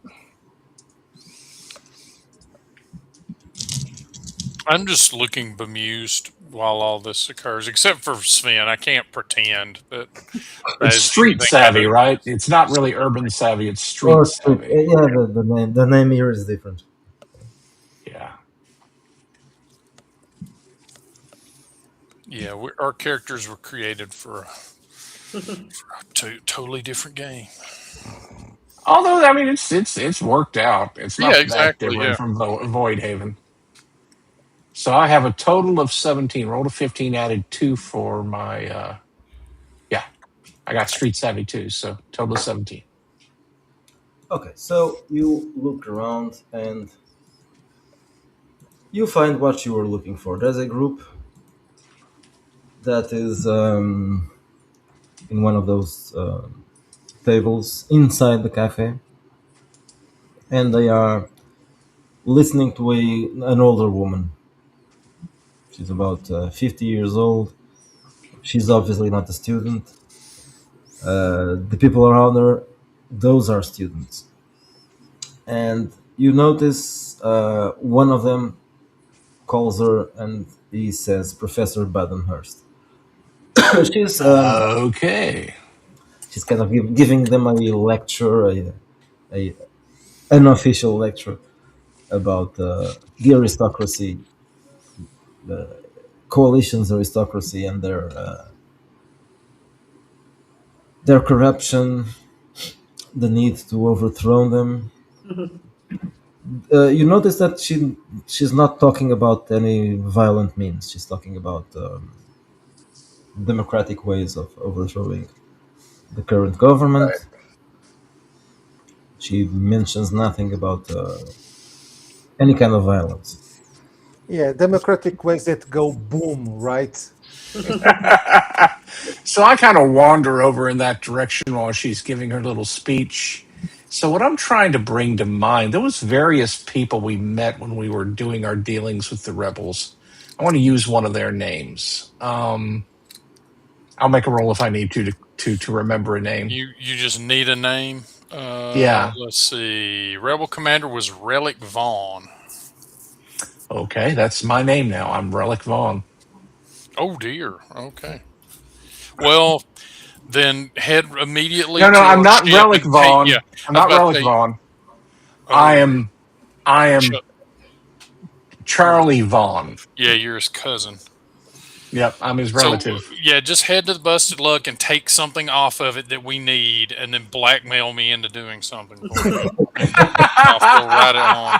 I'm just looking bemused while all this occurs, except for Sven. I can't pretend that It's is street anything savvy, other. right? It's not really urban savvy, it's street Or savvy. yeah, the name here is different. Yeah. Yeah, our characters were created for a totally different game. Although I mean it's worked out. It's not Yeah, that exactly. different Yeah. from Void Haven. So I have a total of 17. Rolled a 15, added 2 for my yeah. I got street savvy too, so total of 17. Okay, so you look around and you find what you were looking for. There's a group that is in one of those tables inside the cafe, and they are listening to an older woman. She's about 50 years old. She's obviously not a student. The people around her, those are students. And you notice one of them calls her and he says, Professor Badenhurst. she's Okay. she's kind of giving them a lecture, a unofficial lecture about the aristocracy, the coalition's aristocracy, and their corruption, the need to overthrow them. You notice that she's not talking about any violent means. She's talking about democratic ways of overthrowing the current government. She mentions nothing about any kind of violence. Yeah, democratic ways that go boom, right? So I kind of wander over in that direction while she's giving her little speech. So what I'm trying to bring to mind, there was various people we met when we were doing our dealings with the rebels. I want to use one of their names. I'll make a roll if I need to remember a name. You just need a name. Yeah. Let's see. Rebel commander was Relic Vaughn. Okay, that's my name now. I'm Relic Vaughn. Oh dear. Okay. Well, then head immediately No, to I'm our not ship Relic and take. Yeah, Vaughn. I'm I was not about to Relic say. Vaughn. I Oh, am I am Chuck, you're Charlie Vaughn. yeah, you're his cousin. Yep, I'm his So relative. yeah, just head to the Busted Luck and take something off of it that we need, and then blackmail me into doing something for you. I'll feel right at home.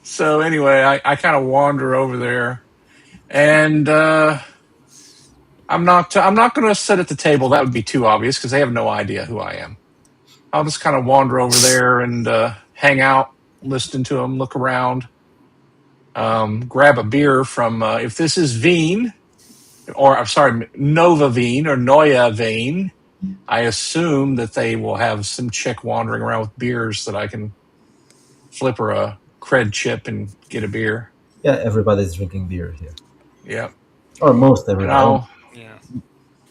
So anyway, I kind of wander over there, and I'm not going to sit at the table. That would be too obvious because they have no idea who I am. I'll just kind of wander over there and hang out, listen to them, look around, grab a beer from if this is Veen, or I'm sorry, Nova Veen or Neue Veen. I assume that they will have some chick wandering around with beers that I can flip her a cred chip and get a beer. Yeah, everybody's drinking beer here, Yeah, or most and everybody. I'll Yeah,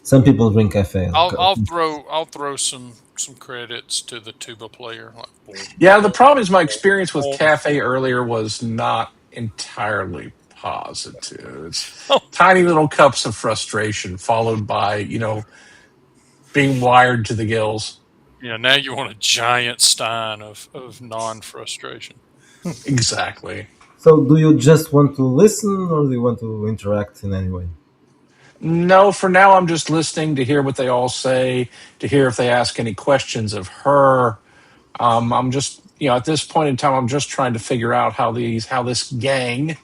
Some people drink cafe. I'll throw some credits to the tuba player. Like, boom, yeah. The boom, problem is my boom, experience with boom. cafe earlier was not entirely positive. It's Oh, tiny little cups of frustration followed by being wired to the gills. yeah. Now you want a giant stein of non frustration. Exactly. So, do you just want to listen, or do you want to interact in any way? No, for now I'm just listening to hear what they all say, to hear if they ask any questions of her. I'm just, at this point in time, I'm just trying to figure out how this gang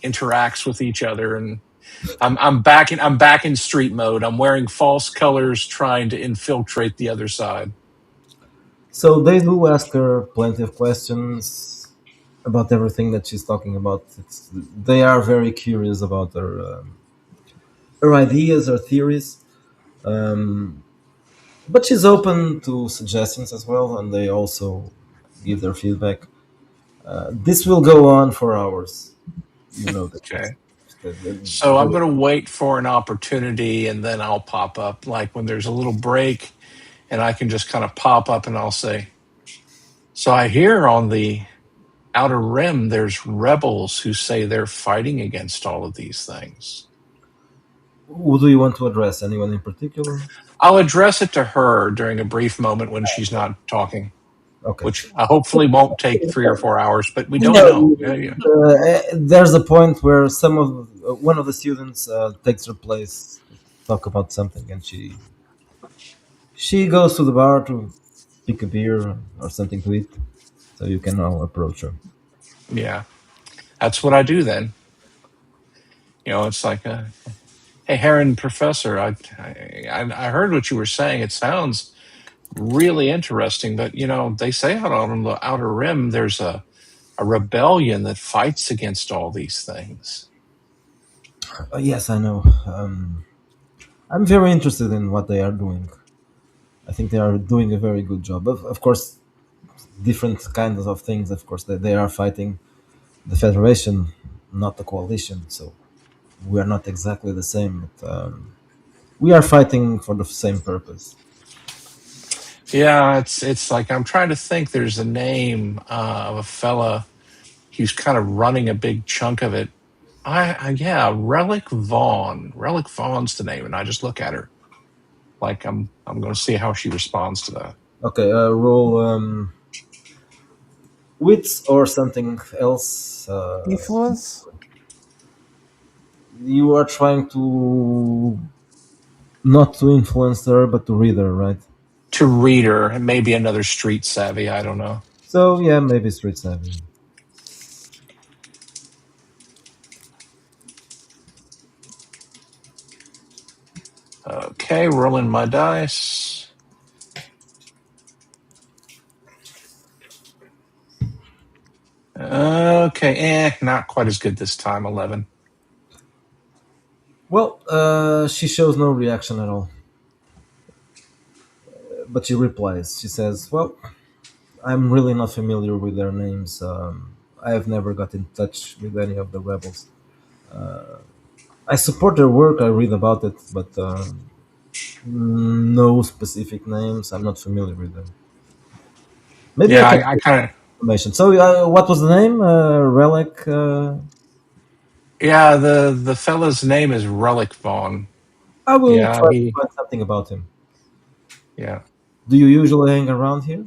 interacts with each other, and I'm back in street mode. I'm wearing false colors, trying to infiltrate the other side. So they do ask her plenty of questions about everything that she's talking about. They are very curious about her ideas, her theories. Um, but she's open to suggestions as well, and they also give their feedback. This will go on for hours. You know that. Okay. The- the- So I'm the- going to wait for an opportunity, and then I'll pop up, like when there's a little break, and I can just kind of pop up, and I'll say, "So I hear on the Outer Rim, there's rebels who say they're fighting against all of these things." Who do you want to address? Anyone in particular? I'll address it to her during a brief moment when she's not talking, Okay. which hopefully won't take 3 or 4 hours, but we don't Yeah, know. Yeah, yeah. there's a point where one of the students takes her place to talk about something, and she goes to the bar to pick a beer or something to eat. So you can now approach her. Yeah. That's what I do then. It's like, hey, Heron Professor, I heard what you were saying. It sounds really interesting, but, they say out on the Outer Rim, there's a rebellion that fights against all these things. Yes, I know. I'm very interested in what they are doing. I think they are doing a very good job. Of course, different kinds of things. Of course, they are fighting the Federation, not the coalition. So we are not exactly the same, but we are fighting for the same purpose. Yeah, it's like I'm trying to think. There's a name of a fella. He's kind of running a big chunk of it. Yeah, Relic Vaughn. Relic Vaughn's the name, and I just look at her like I'm going to see how she responds to that. Okay, roll wits or something else. Influence? You are trying to not to influence her, but to read her, right? To read her, and maybe another street savvy. I don't know. So yeah, maybe street savvy. Okay, rolling my dice. Okay, not quite as good this time. 11. Well, she shows no reaction at all, but she replies. She says, "Well, I'm really not familiar with their names. I have never got in touch with any of the rebels. I support their work. I read about it, but no specific names. I'm not familiar with them. Maybe I Yeah, can I kind of information. So, what was the name? Relic. Yeah, the fella's name is Relic Vaughn. I will Yeah, try to he. find something about him. Yeah. Do you usually hang around here?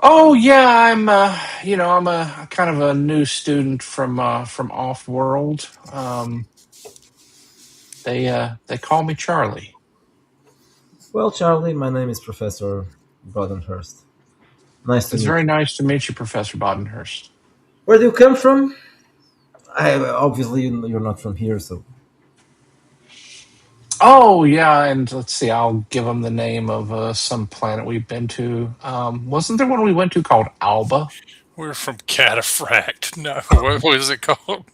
Oh yeah, I'm a kind of a new student from off world. They call me Charlie. Well, Charlie, my name is Professor Brodenhurst. Nice to It's meet very you. nice to meet you, Professor Bodenhurst. Where do you come from? I obviously you're not from here, so Oh yeah, and let's see, I'll give them the name of some planet we've been to. Wasn't there one we went to called Alba? We're from Cataphract. No, what was it called?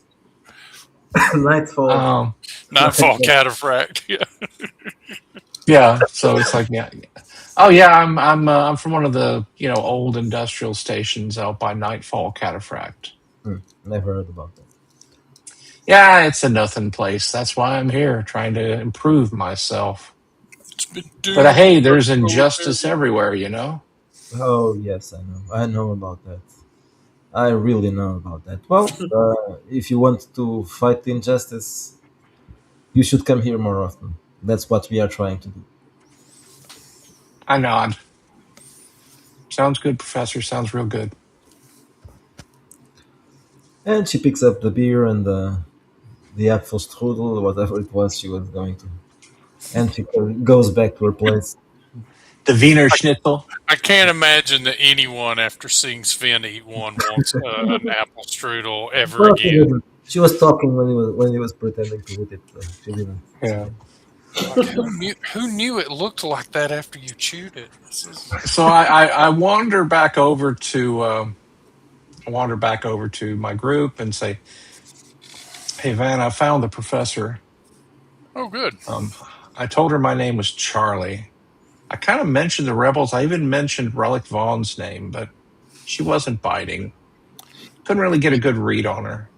Nightfall. Um, Nightfall Cataphract. Yeah. yeah, so it's like yeah. Oh yeah, I'm from one of the old industrial stations out by Nightfall Cataphract. Never heard about that. Yeah, it's a nothing place. That's why I'm here, trying to improve myself. It's been But doomed hey, for there's so injustice very long. everywhere. Oh yes, I know. I know about that. I really know about that. Well, if you want to fight injustice, you should come here more often. That's what we are trying to do. I nod. Sounds good, Professor. Sounds real good. And she picks up the beer and the apple strudel, whatever it was she was going to, and she goes back to her place. The Wiener Schnitzel. I can't imagine that anyone, after seeing Sven eat one, wants an apple strudel ever Well, she again. didn't. She was talking when he was pretending to eat it. So she didn't. Yeah. Like, who knew it looked like that after you chewed it? So I wander back over to my group and say, "Hey Van, I found the professor. Oh, good. I told her my name was Charlie. I kind of mentioned the rebels. I even mentioned Relic Vaughn's name, but she wasn't biting. Couldn't really get a good read on her.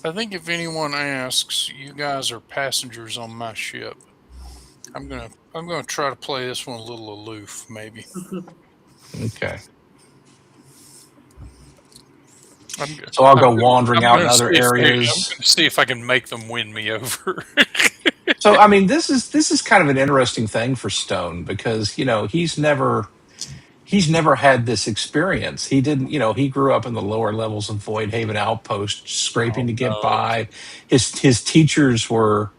I think if anyone asks, you guys are passengers on my ship. I'm gonna try to play this one a little aloof, maybe. Okay. I'm, go- So I'll I'm go gonna, wandering I'm out in gonna see other if areas. gonna see if I can make them win me over. So I mean, this is kind of an interesting thing for Stone because he's never had this experience. He didn't, he grew up in the lower levels of Void Haven Outpost, scraping Oh to get no. by. His teachers were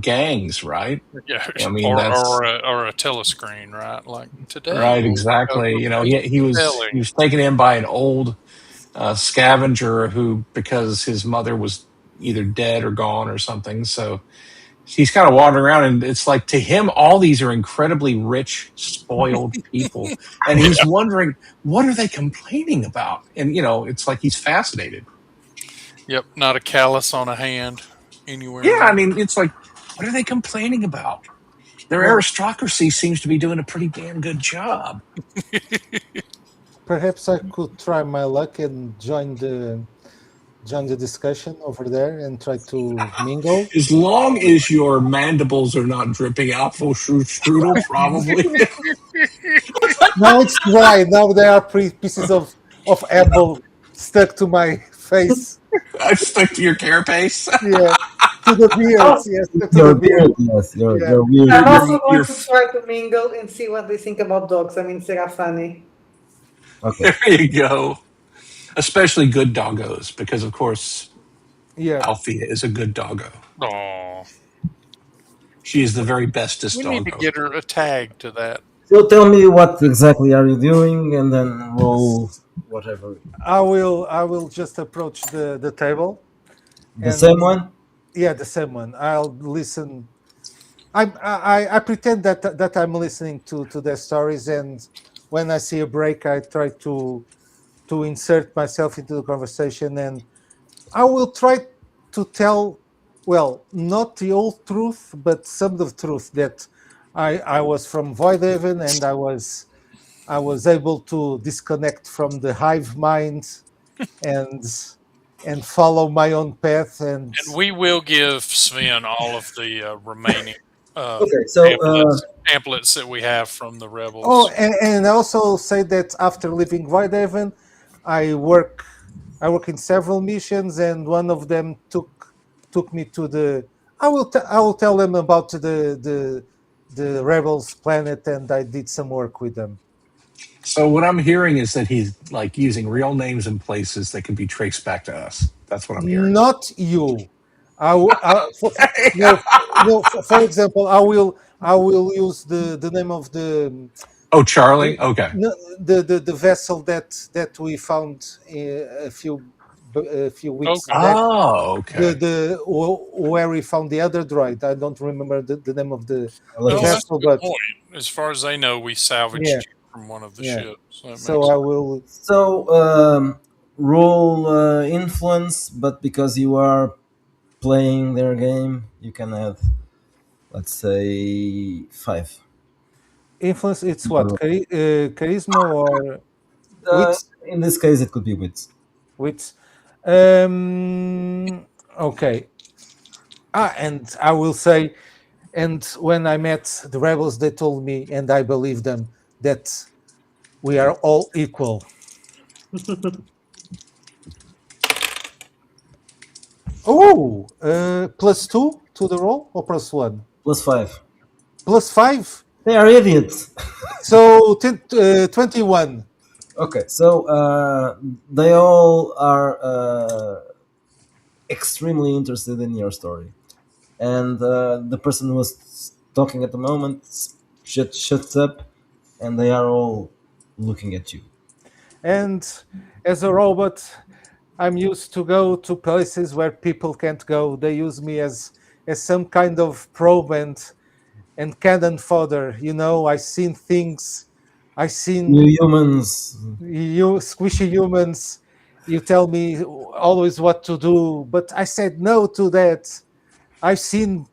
gangs, right? Yeah, I mean, or that's a telescreen, right? Like today right, we'll exactly. cover He basic was spelling. he was taken in by an old scavenger who, because his mother was either dead or gone or something, so he's kind of wandering around, and it's like to him all these are incredibly rich spoiled people, and he's Yeah. wondering what are they complaining about, and it's like he's fascinated. Yep. Not a callus on a hand anywhere Yeah, I around. mean, it's like, what are they complaining about? Their Well, aristocracy seems to be doing a pretty damn good job. perhaps I could try my luck and join the discussion over there and try to mingle. As long as your mandibles are not dripping apple strudel, probably. Now it's dry. Now there are pieces of apple stuck to my face. I stuck to your carapace. Yeah, to the beard. Oh, Yes, to Your the beard. beard, yes, Yeah. your beard. I'm You're, also you're, going to try to mingle and see what they think about dogs. I mean, Serafani. Okay. there you go. Especially good doggos, because of course Yeah. Althea is a good doggo. Oh, She is the very bestest we need to doggo. get her a tag to that. So tell me what exactly are you doing, and then roll whatever. I will just approach the table. The same one. Yeah, the same one. I'll listen. I pretend that I'm listening to their stories, and when I see a break, I try to insert myself into the conversation, and I will try to tell, well, not the whole truth, but some of the truth that I was from Voidhaven, and I was able to disconnect from the hive mind and follow my own path and And we will give Sven all of the remaining Okay. So pamphlets that we have from the oh, rebels. and I also say that after leaving Voidhaven, I work I work in several missions, and one of them took me to the. I will tell them about the rebels planet, and I did some work with them. So what I'm hearing is that he's like using real names and places that can be traced back to us. That's what I'm hearing. Not you. No, no. For example, I will use the name of Oh, Charlie. Okay. the vessel that we found a few weeks Okay. back. Oh, okay. Where we found the other droid. I don't remember the name of the Oh, that's vessel, a good but point. As far as they know, we salvaged yeah, you from one of the yeah. ships. That So makes I will. So roll influence, but because you are playing their game, you can add, let's say, 5. Influence, it's what? Charisma or wits? In this case, it could be wits. Wits. Okay. And I will say, and when I met the rebels, they told me, and I believe them, that we are all equal. Oh, +2 to the roll or +1? +5. +5. They are idiots. So 21. Okay, so they all are extremely interested in your story, and the person who was talking at the moment shuts up, and they are all looking at you. And as a robot, I'm used to go to places where people can't go. They use me as some kind of probe and cannon fodder. You know, I've seen things. I've seen You humans, you squishy humans. You tell me always what to do, but I said no to that. I've seen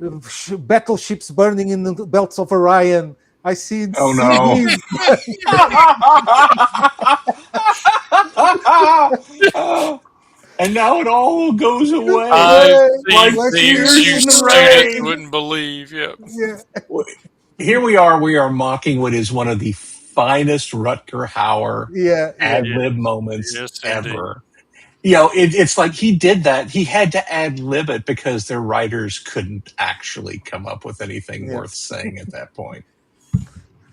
battleships burning in the belts of Orion. I've seen Oh no. cities. And now it all goes away. I've seen Like Like things tears you in the students rain. wouldn't believe. Yep. Yeah. Here we are mocking what is one of the finest Rutger Hauer Yeah, yeah. ad Yes, lib moments yes, indeed. ever. You know, it's like he did that. He had to ad lib it because their writers couldn't actually come up with anything worth Yes. saying at that point.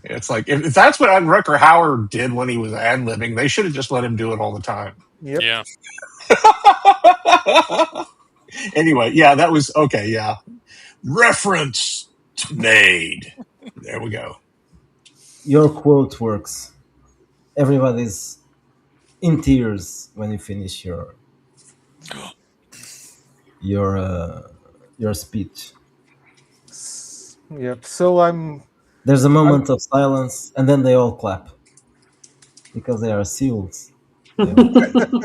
It's like if that's what Rutger Hauer did when he was ad libbing, they should have just let him do it all the time. Yep. Yeah. Anyway, yeah, that was okay. Yeah, reference made. There we go. your quote works. Everybody's in tears when you finish your your speech. Yep. So There's a moment of silence, and then they all clap because they are seals. You know?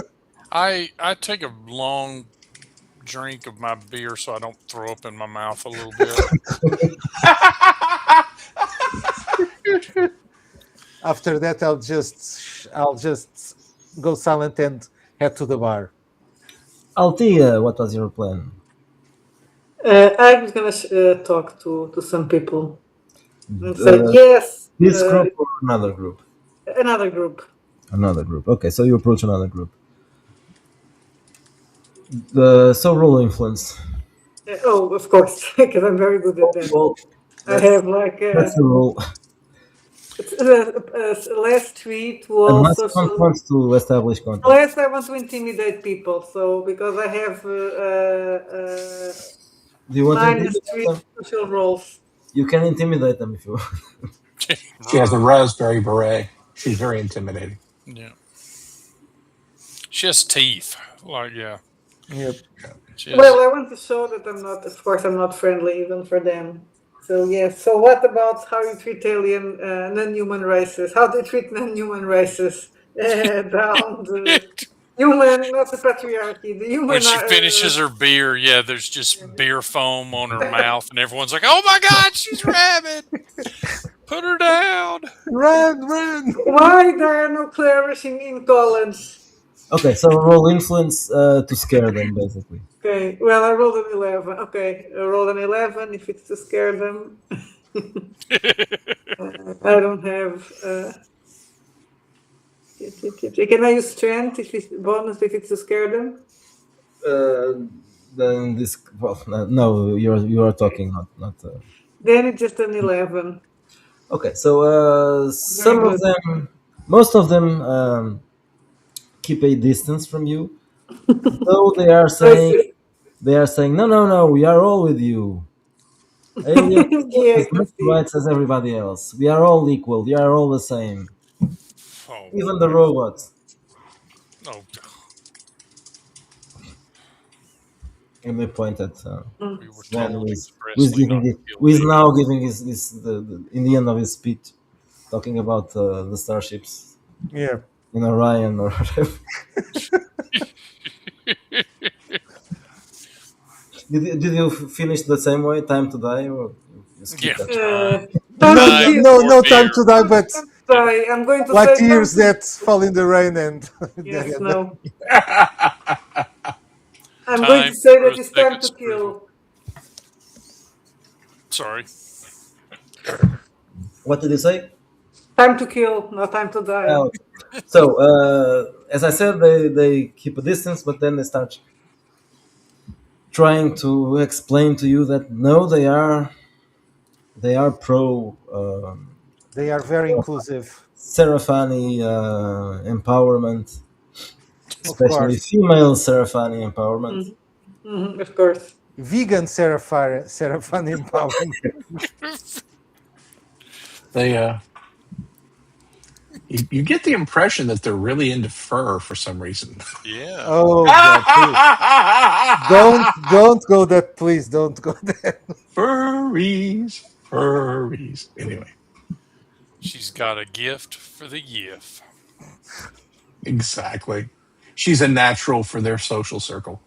I take a long drink of my beer so I don't throw up in my mouth a little bit. after that I'll just go silent and head to the bar. Altia, what was your plan? I was gonna talk to some people and say Uh, yes. this group or another group? Another group. Another group. Okay, so you approach another group. So roll influence. Oh, of course, because I'm very good at that. Well, I have like that's the roll. last tweet And was Mascon social. wants to establish contact. Last, I want to intimidate people. So because I have Do you want to minus intimidate 3 them? social roles. You can intimidate them if you want. She has a raspberry beret. She's very intimidating. Yeah. She has teeth. Like, yeah. Yep. She has, Well, I want to show that I'm not. Of course, I'm not friendly even for them. So yes. So what about how you treat alien non-human races? How do you treat non-human races? Down the human, not the patriarchy. The human. when she finishes her beer, yeah, there's just beer foam on her mouth, and everyone's like, "Oh my God, she's rabid! Put her down!" Run! Why there are no clerics in college? Okay, so roll influence to scare them, basically. Okay, well, I rolled an 11. Okay, I rolled an 11 if it's to scare them. I don't have. Can I use strength if it's bonus if it's to scare them? Then this, well, no, you are talking, not. Then it's just an 11. Okay, so Very some of good. them, most of them, keep a distance from you, though Racist. they are saying, no, no, no, we are all with you. Alien Yeah, I has can much see. rights as everybody else. We are all equal. We are all the same. Oh, Even the robots. oh, And they point at Mm. we were Sven, told who is expressly not to kill who is aliens. now giving in the end of his speech, talking about the starships Yeah. in Orion or whatever. Did you finish the same way, Time to Die, or you skip Yeah, that? Uh, to time No, to die kill. no, or no time beer. to die, but Sorry, I'm going to like say time tears to. that fall in the rain and Yes, no. yeah, I'm going to Time say for a that it's time second to spoon. kill. Sorry. What did you say? Time to kill, not time to die. Okay. So, as I said, they keep a distance, but then they start trying to explain to you that no, they are pro they are very inclusive, Seraphani empowerment, of especially course. female Seraphani empowerment. Of course. Vegan Seraphim empowerment. they you get the impression that they're really into fur for some reason. Yeah. Oh God, please don't go that. Please don't go there. Furries, furries. Anyway, She's got a gift for the yiff. exactly. She's a natural for their social circle.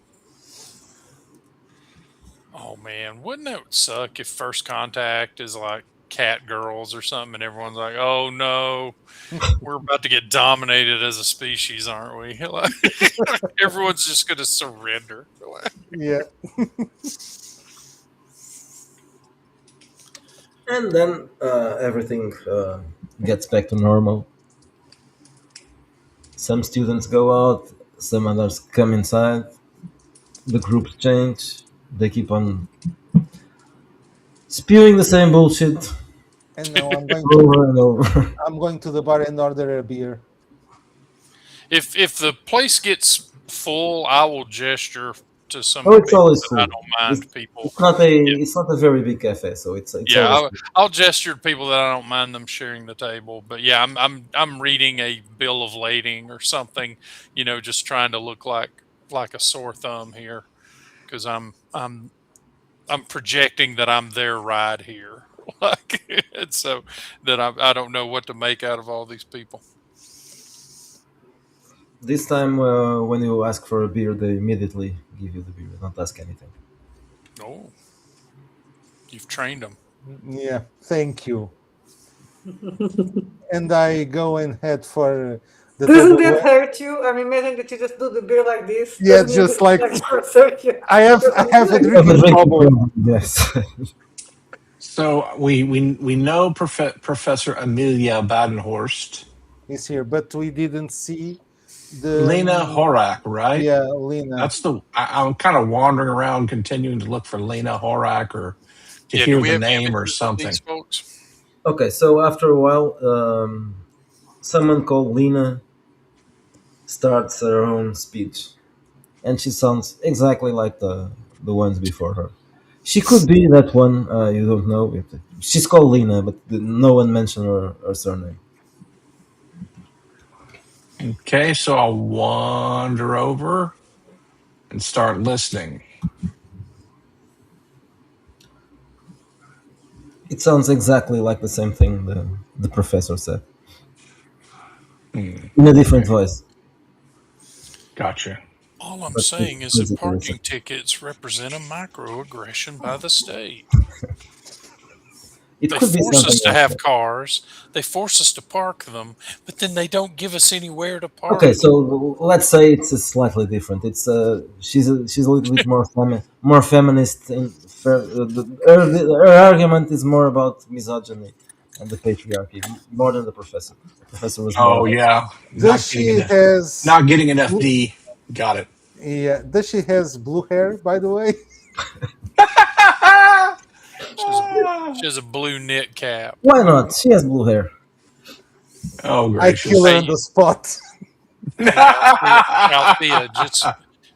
Oh man, wouldn't that suck if first contact is like cat girls or something and everyone's like, "Oh no, we're about to get dominated as a species, aren't we?" Like, everyone's just going to surrender. Yeah, And then everything gets back to normal. Some students go out, some others come inside. The groups change. They keep on spewing the same bullshit and now over and over. I'm going to the bar and order a beer. If the place gets full, I will gesture to some Oh, of the it's people always that I full. don't It's, mind people. Yeah, it's not a very big cafe, so it's yeah, always full. I'll gesture to people that I don't mind them sharing the table. But yeah, I'm reading a bill of lading or something, just trying to look like a sore thumb here because I'm projecting that I'm their ride here, like, and so that I don't know what to make out of all these people. This time, when you ask for a beer, they immediately give you the beer, don't ask anything. Oh, you've trained them. Yeah, thank you. And I go and head for the Doesn't table. that hurt you? I'm imagining that you just do the beer like this. Yeah, Doesn't just it like hurt you? I have a You have a drinking drinking problem. problem, yes. So we know Professor Amelia Badenhorst, Is here, but we didn't see the Lena Horak, right? yeah, Lena. I'm kind of wandering around, continuing to look for Lena Horak or to Yeah. Do hear we the have name or images of these something. folks? Okay, so after a while, someone called Lena starts her own speech, and she sounds exactly like the ones before her. She could be that one, you don't know. She's called Lena, but no one mentioned her surname. Okay, so I'll wander over and start listening. It sounds exactly like the same thing the professor said, Hmm, in a different voice. gotcha. All I'm But saying is that basically the parking same. tickets represent a microaggression by the state. It They could be force something us to like have that. cars. They force us to park them, but then they don't give us anywhere to Okay, park them. so let's say it's slightly different. It's she's a little bit more feminist. Her argument is more about misogyny and the patriarchy more than the professor. The professor was more Oh like, yeah, Does she has not getting enough blue, D. Got it. yeah, does she has blue hair, by the way? She has a she has a blue knit cap. why not? She has blue hair. Oh I kill her gracious. on the spot. Hey, Althea,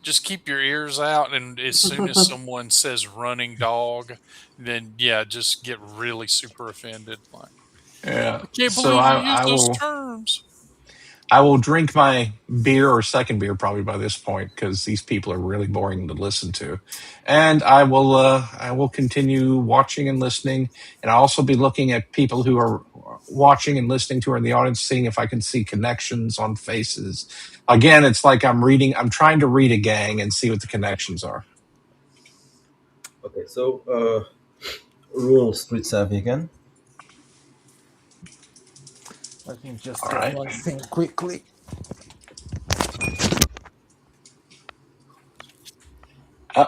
just keep your ears out, and as soon as someone says "running dog," then yeah, just get really super offended. Like, Yeah. I can't So believe you I, use I those will terms. I will drink my beer or second beer probably by this point because these people are really boring to listen to, and I will continue watching and listening, and I'll also be looking at people who are watching and listening to her in the audience, seeing if I can see connections on faces. Again, it's like I'm trying to read a gang and see what the connections are. Okay, so rule street savvy again. Let me just All check right. one thing quickly. Uh,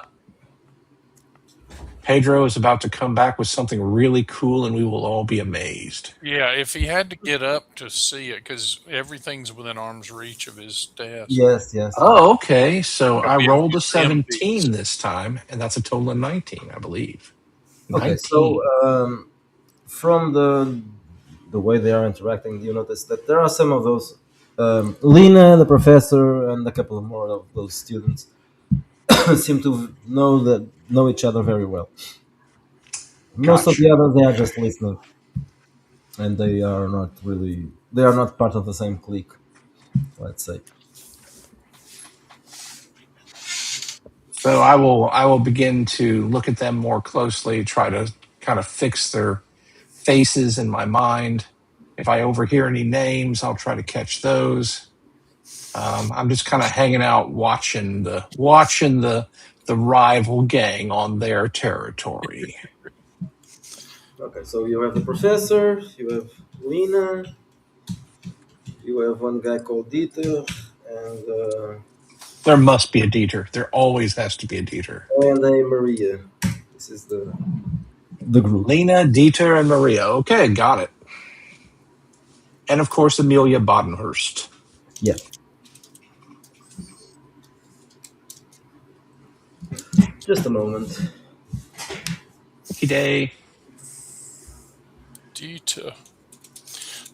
Pedro is about to come back with something really cool, and we will all be amazed. Yeah, if he had to get up to see it, because everything's within arm's reach of his desk. Yes, yes, yes. Oh, okay. So It'll I be rolled a empty. 17 this time, and that's a total of 19, I believe. Okay, so 19. from the way they are interacting, you notice that there are some of those Lena, the professor, and a couple of more of those students seem to know each other very well. Most of Gotcha. the others they are just listening, and they are not part of the same clique. Let's say. So I will begin to look at them more closely, try to kind of fix their faces in my mind. If I overhear any names, I'll try to catch those. I'm just kind of hanging out, watching the rival gang on their territory. Okay, so you have the professor, you have Lena, you have one guy called Dieter, and There must be a Dieter. There always has to be a Dieter. a Maria. This is the group. Lena, Dieter, and Maria. Okay, got it. And of course, Amelia Badenhurst. Yeah. Just a moment. Day. Dita.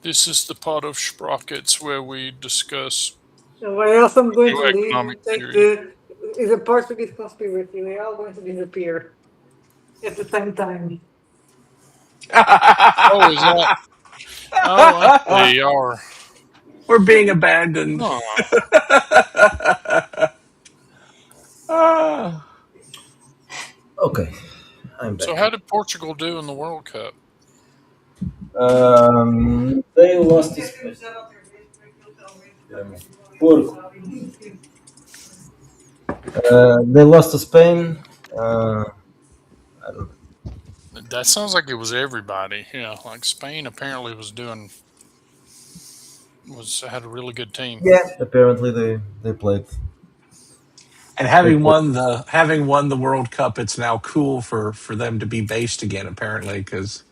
This is the pot of sprockets where we discuss So where else I'm going to leave economic and take theory. is a Portuguese conspiracy. We're all going to disappear at the same time. Oh, is that? Oh, I see. Are We're being abandoned. oh, Ah. Okay, I'm so back. how did Portugal do in the World Cup? They lost this. Porco. They lost to Spain. I don't. That sounds like it was everybody. Yeah, like Spain apparently had a really good team. Yeah. Apparently, they played. And They played. having won the World Cup, it's now cool for them to be based again. Apparently, because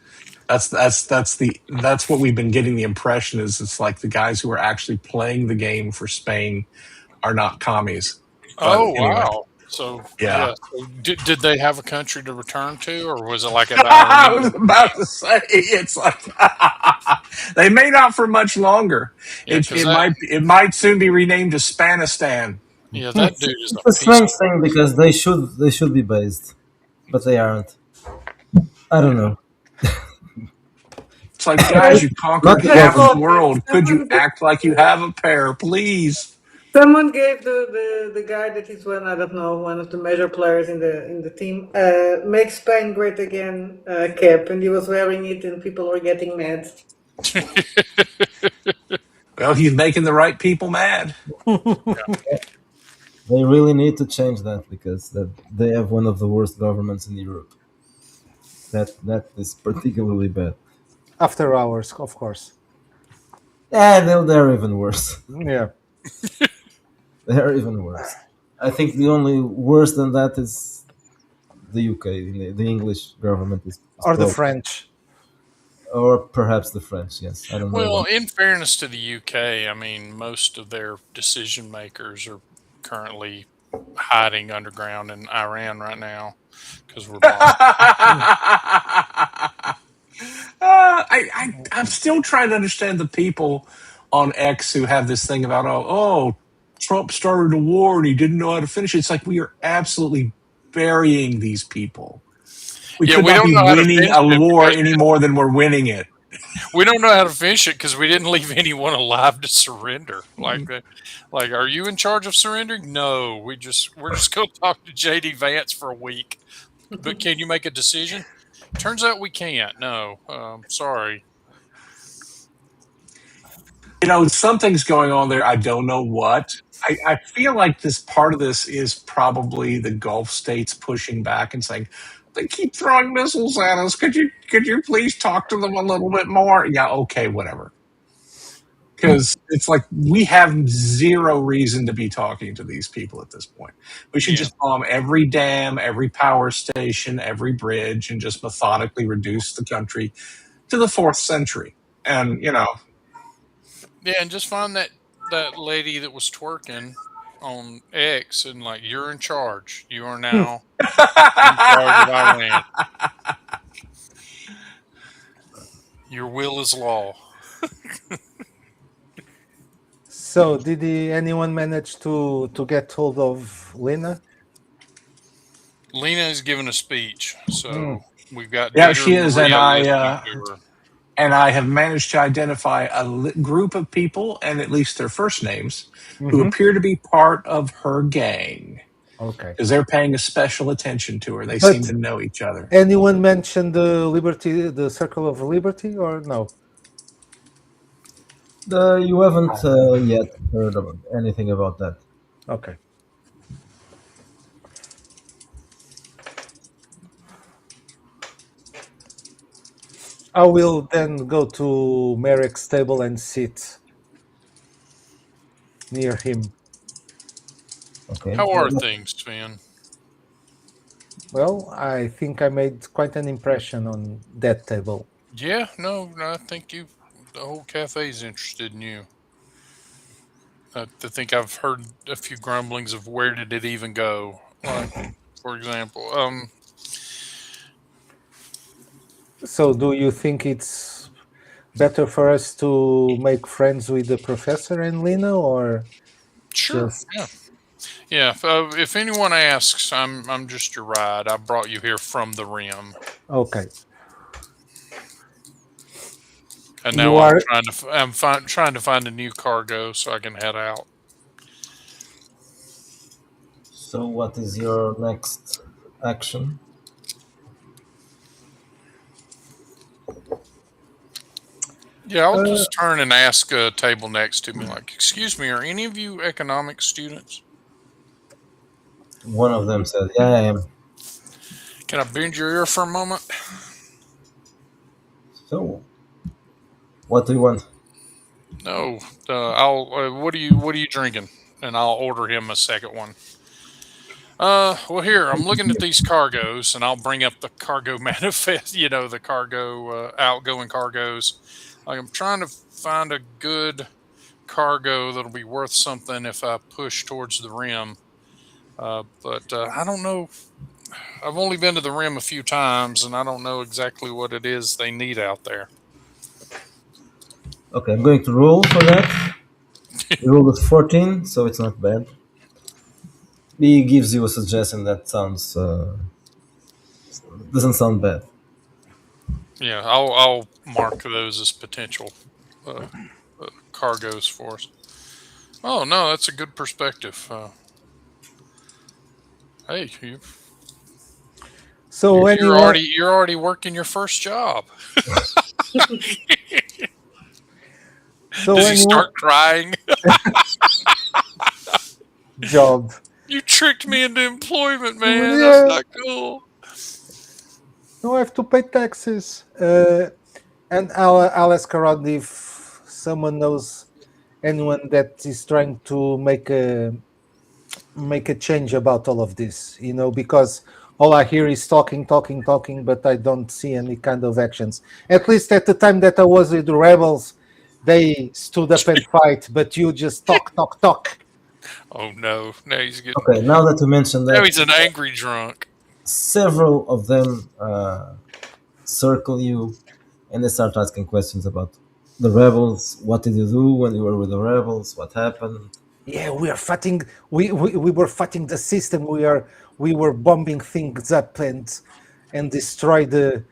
that's what we've been getting the impression is it's like the guys who are actually playing the game for Spain are not commies. But Oh anyway, wow! So yeah. yeah, so did they have a country to return to, or was it like at the I was Iron? about to say it's like they may not for much longer. Yeah, because It might soon be renamed to Spanistan. that dude is It's a a piece of strange thing work. because they should be based, but they aren't. I don't Yeah. know. It's like, guys, you Not conquered the half the government. world. Could you act like you have a pair, please? Someone gave the guy that is I don't know, one of the major players in the team, make Spain great again cap, and he was wearing it, and people were getting mad. Well, he's making the right people mad. They really need to change that because they have one of the worst governments in Europe. That is particularly bad. After hours, of course. They're even worse. Yeah. They're even worse. I think the only worse than that is the UK. The English government is Or the probably. French. or perhaps the French. Yes, I don't know. Well, in fairness to the UK, I mean, most of their decision makers are currently hiding underground in Iran right now because we're bombing. I'm still trying to understand the people on X who have this thing about Trump started a war and he didn't know how to finish it. It's like we are absolutely burying these people. We Yeah, could we not don't be know how to winning finish a it war because any more than we're winning it. we don't know how to finish it because we didn't leave anyone alive to surrender. Like, are you in charge of surrendering? No, we're just going to talk to JD Vance for a week. But can you make a decision? Turns out we can't. No, sorry. Something's going on there. I don't know what. I feel like this part of this is probably the Gulf states pushing back and saying, they keep throwing missiles at us. Could you please talk to them a little bit more? Yeah, okay, whatever. Because it's like we have zero reason to be talking to these people at this point. We should Yeah. just bomb every dam, every power station, every bridge, and just methodically reduce the country to the 4th century. And, Yeah, and just find that lady that was twerking on X and like you're in charge. You are now in charge of Iran. Your will is law. So, did anyone manage to get hold of Lena? Lena is giving a speech, so we've got Yeah, Dieter she and is, and Maria listening to her. I have managed to identify a group of people, and at least their first names, who appear to be part of her gang Okay. because they're paying a special attention to her. They But- seem to know each other. Anyone mentioned the Circle of Liberty, or no? You haven't yet heard about anything about that. Okay. I will then go to Marek's table and sit near him. Okay. How are things, Sven? Well, I think I made quite an impression on that table. Yeah, no, I think the whole cafe's interested in you. I think I've heard a few grumblings of where did it even go. Like, for example, So, do you think it's better for us to make friends with the professor and Lena, or sure, just- yeah. If anyone asks, I'm just your ride. I brought you here from the rim, okay? and You now are- I'm trying to find a new cargo so I can head out. So, what is your next action? Yeah, I'll just turn and ask a table next to me, like, "Excuse me, are any of you economics students? One of them says, "Yeah, I am." Can I bend your ear for a moment?" So, what do you want? No, I'll. What are you drinking? And I'll order him a second one. Well, here I'm looking at these cargoes, and I'll bring up the cargo manifest. The cargo outgoing cargoes. Like I'm trying to find a good cargo that'll be worth something if I push towards the rim. But I don't know. I've only been to the rim a few times, and I don't know exactly what it is they need out there. Okay, I'm going to roll for that. You rolled with 14, so it's not bad. He gives you a suggestion that sounds doesn't sound bad. Yeah, I'll mark those as potential cargoes for us. Oh no, that's a good perspective. Hey, So anyone, you're already working your first job. so Does he anyone, start crying? job. You tricked me into employment, man. Yeah. That's not cool. No, I have to pay taxes. And I'll ask around if someone knows anyone that is trying to make a change about all of this. Because all I hear is talking, talking, talking, but I don't see any kind of actions. At least at the time that I was with the rebels, they stood up and fight, but you just talk, talk, talk. Oh no! Okay, now that you mentioned Now that, he's an angry drunk. several of them circle you and they start asking questions about the rebels. What did you do when you were with the rebels? What happened? Yeah, we are fighting. We were fighting the system. We were bombing things up and destroy the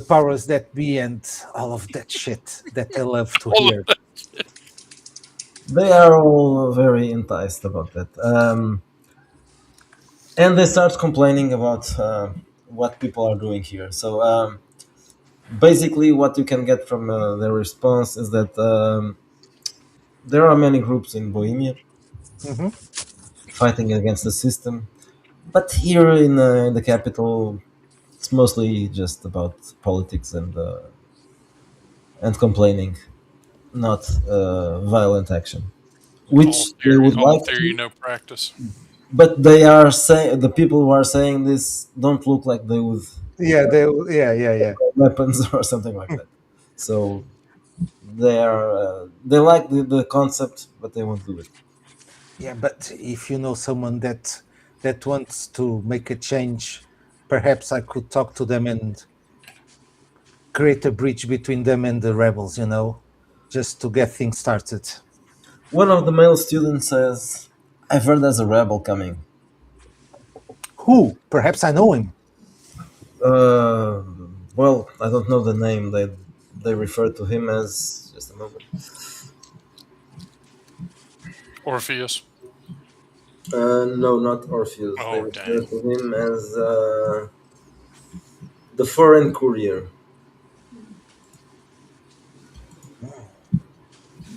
powers that be and all of that shit that I love to All hear. They are all very enticed about that. And they start complaining about what people are doing here. So basically, what you can get from their response is that there are many groups in Bohemia Mhm. fighting against the system, but here in the capital, it's mostly just about politics and complaining, not violent action, which they would all like theory, to. no practice. But they are saying the people who are saying this don't look like they would Yeah, yeah. weapons or something like that. So they like the concept, but they won't do it. Yeah, but if you know someone that wants to make a change, perhaps I could talk to them and create a bridge between them and the rebels, just to get things started. One of the male students says, "I've heard there's a rebel coming." Who? Perhaps I know him. Uh, well, I don't know the name. They refer to him as just a moment. Orpheus. No, not Orpheus. They Oh refer dang! to him as the foreign courier.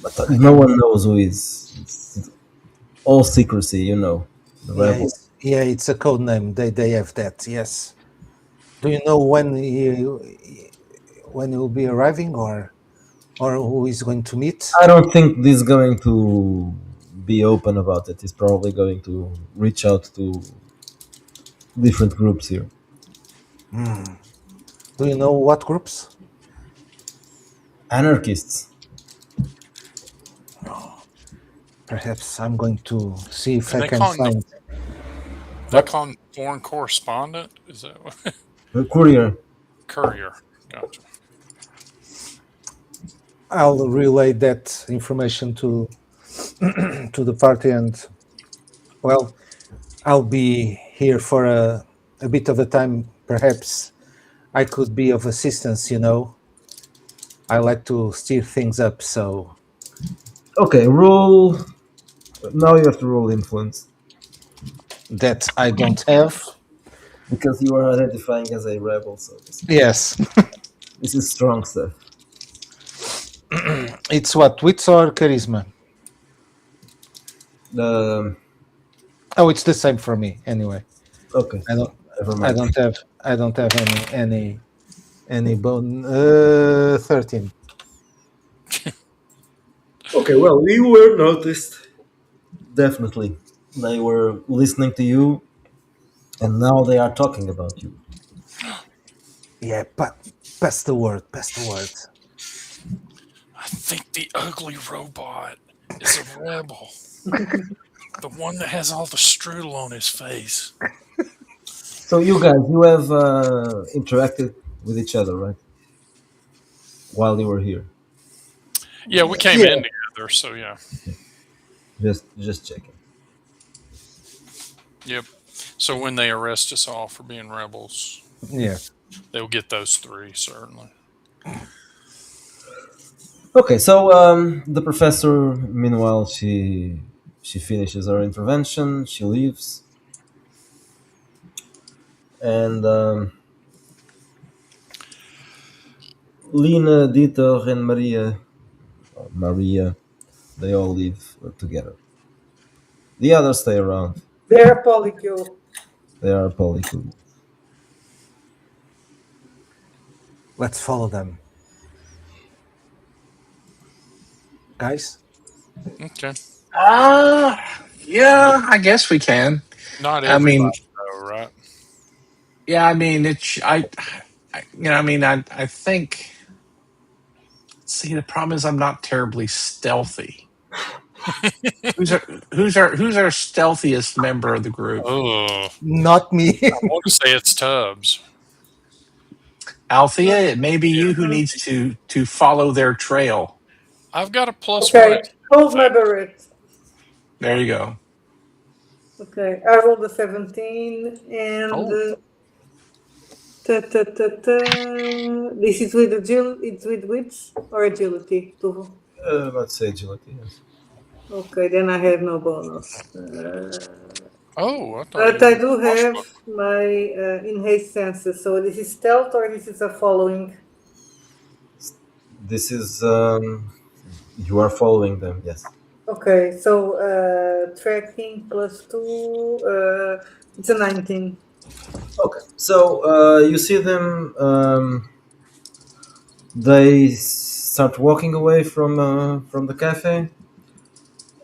But I no don't one know. knows who is. It's all secrecy, The Yeah, rebel. it's a code name. They have that. Yes. Do you know when he will be arriving or who is going to meet? I don't think this is going to be open about it. He's probably going to reach out to different groups here. Do you know what groups? Anarchists. Perhaps I'm going to see if And I they can call him find they what. call him foreign correspondent. Is that what? The courier. Courier? Gotcha. I'll relay that information to the party, and well, I'll be here for a bit of a time. Perhaps I could be of assistance. I like to steer things up, so Okay, roll. Now you have to roll influence that I don't have. because you are identifying as a rebel. So Yes, this is strong stuff. it's what wits or charisma. Um, Oh, it's the same for me anyway. okay, I don't. never I mind. don't have. I don't have any bone. 13. Okay, well, you were noticed. Definitely, they were listening to you, and now they are talking about you. Yeah, pass the word. Pass the word. I think the ugly robot is a rebel. The one that has all the strudel on his face. So you guys, you have interacted with each other, right? While you were here, Yeah, we came Yeah, in together, so yeah. just checking. Yep. So when they arrest us all for being rebels, yeah. they'll get those three, certainly. Okay, so the professor, meanwhile, she finishes her intervention. She leaves, and Lina, Dieter, and Maria, they all leave together. The others stay around. They're polycule. They are polycool. Let's follow them, guys. Okay. Yeah, I guess we can. Not I mean, everybody, though, right? Yeah, I mean, I think. See, the problem is I'm not terribly stealthy. Who's our who's our stealthiest member of the group? Oh, Not me. I want to say it's Tubbs. Althea, it may be you who Mhm. needs to follow their trail. I've got a plus one Okay, attack, in hold my fact. beret. There you go. Okay, I rolled a 17 and Oh, this is with it's with wits or agility. Let's say agility. Yes. Okay, then I have no bonus. oh, I thought But you I were do plus have one. my in haste senses. So this is stealth or this is a following. This is you are following them. Yes. Okay, so tracking plus 2, it's a 19. Okay. So you see them. They start walking away from the cafe,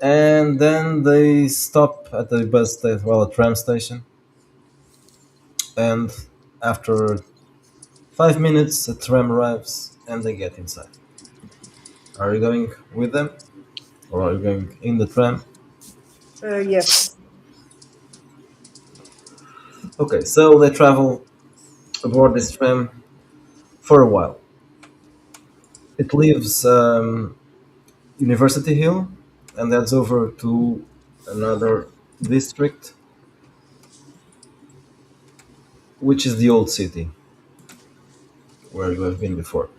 and then they stop at the bus station, well, a tram station. And after 5 minutes, a tram arrives, and they get inside. Are you going with them, or are you going in the tram? Yes. Okay. So they travel aboard this tram for a while. It leaves University Hill and heads over to another district, which is the old city where you have been before.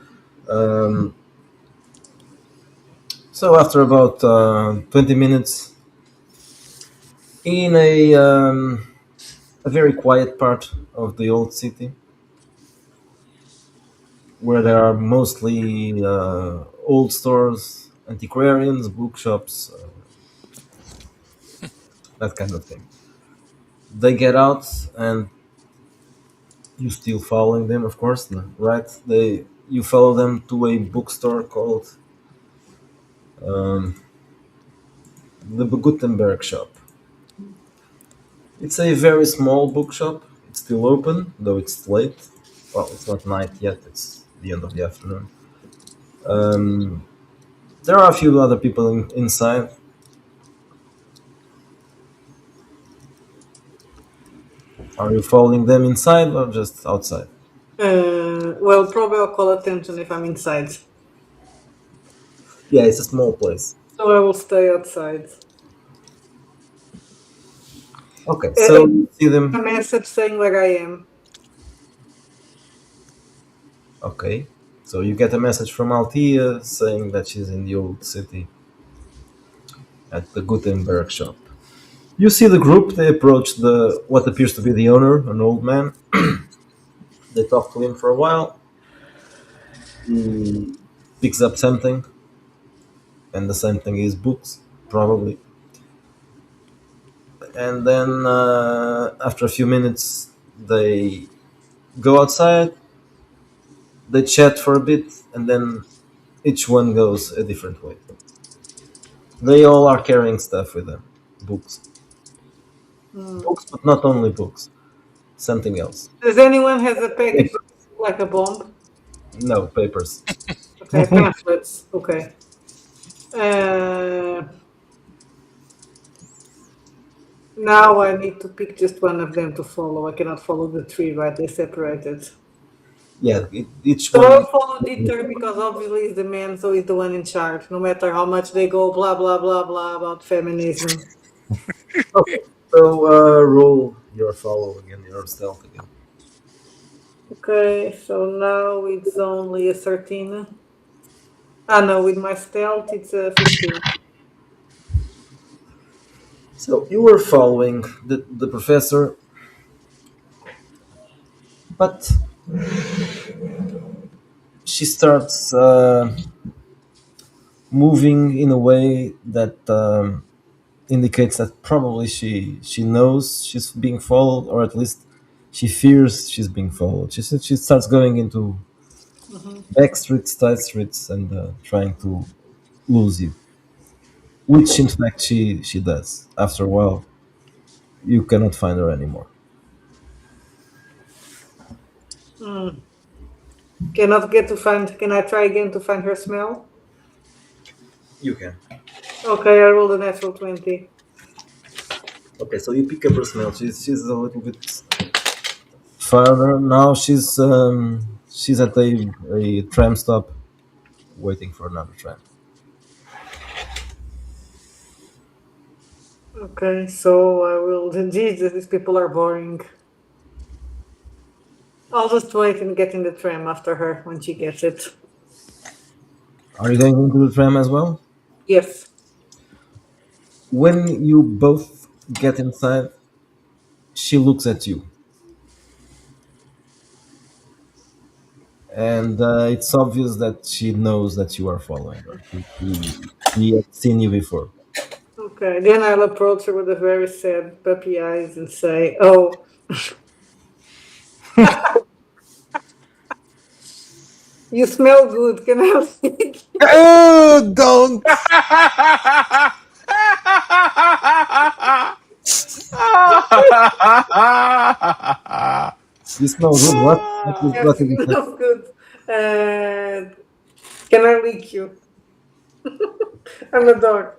Um, so after about 20 minutes, in a very quiet part of the old city, where there are mostly old stores, antiquarians, bookshops, that kind of thing. They get out, and you still following them, of course, no, right? They You follow them to a bookstore called um, the Gutenberg Shop. It's a very small bookshop. It's still open, though it's late. Well, it's not night yet. It's the end of the afternoon. Um, there are a few other people inside. Are you following them inside or just outside? Well, probably I'll call attention if I'm inside. Yeah, it's a small place. So I will stay outside. Okay, so A you see them. message saying where I am. Okay, so you get a message from Altia saying that she's in the old city at the Gutenberg shop. You see the group. They approach the what appears to be the owner, an old man. They talk to him for a while. He picks up something, and the same thing is books, probably. And then after a few minutes, they go outside. They chat for a bit, and then each one goes a different way. They all are carrying stuff with them, books, Hmm. books, but not only books, something else. Does anyone has a package Paper. like a bomb? No, papers. Okay, pamphlets. Okay. Uh, Now I need to pick just one of them to follow. I cannot follow the three, right? They're separated. Yeah, each So I'll one. follow Dieter because obviously he's the man, so he's the one in charge. No matter how much they go blah blah blah blah about feminism. Okay, so roll your follow again, your stealth again. Okay, so now it's only a 13. Ah no, with my stealth it's a 15. So you were following the professor, but she starts moving in a way that indicates that probably she knows she's being followed, or at least she fears she's being followed. She starts going into Mhm. back streets, side streets, and trying to lose you. Which in fact she does. After a while, you cannot find her anymore. Cannot get to find. Can I try again to find her smell? You can. Okay, I rolled a natural 20. Okay, so you pick up her smell. She's a little bit farther now. She's at a tram stop, waiting for another tram. Okay, so I will. Jesus, these people are boring. I'll just wait and get in the tram after her when she gets it. Are you going into the tram as well? Yes. When you both get inside, she looks at you, and it's obvious that she knows that you are following her. She has seen you before. Okay, then I'll approach her with a very sad puppy eyes and say, "Oh, you smell good. Can I lick you?" Oh, don't! You smell good. What? Yes, What you did you say? smell good. Can I lick you? I'm a dog.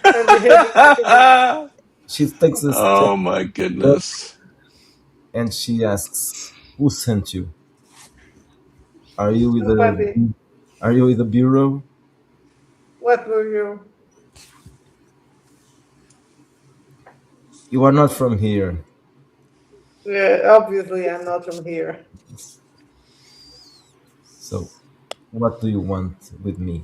I'm behaving. She takes a step Oh my goodness. and she asks, "Who sent you? Are you with Nobody. the Are you with the bureau? What were you? You are not from here. Yeah, obviously, I'm not from here. So, what do you want with me?"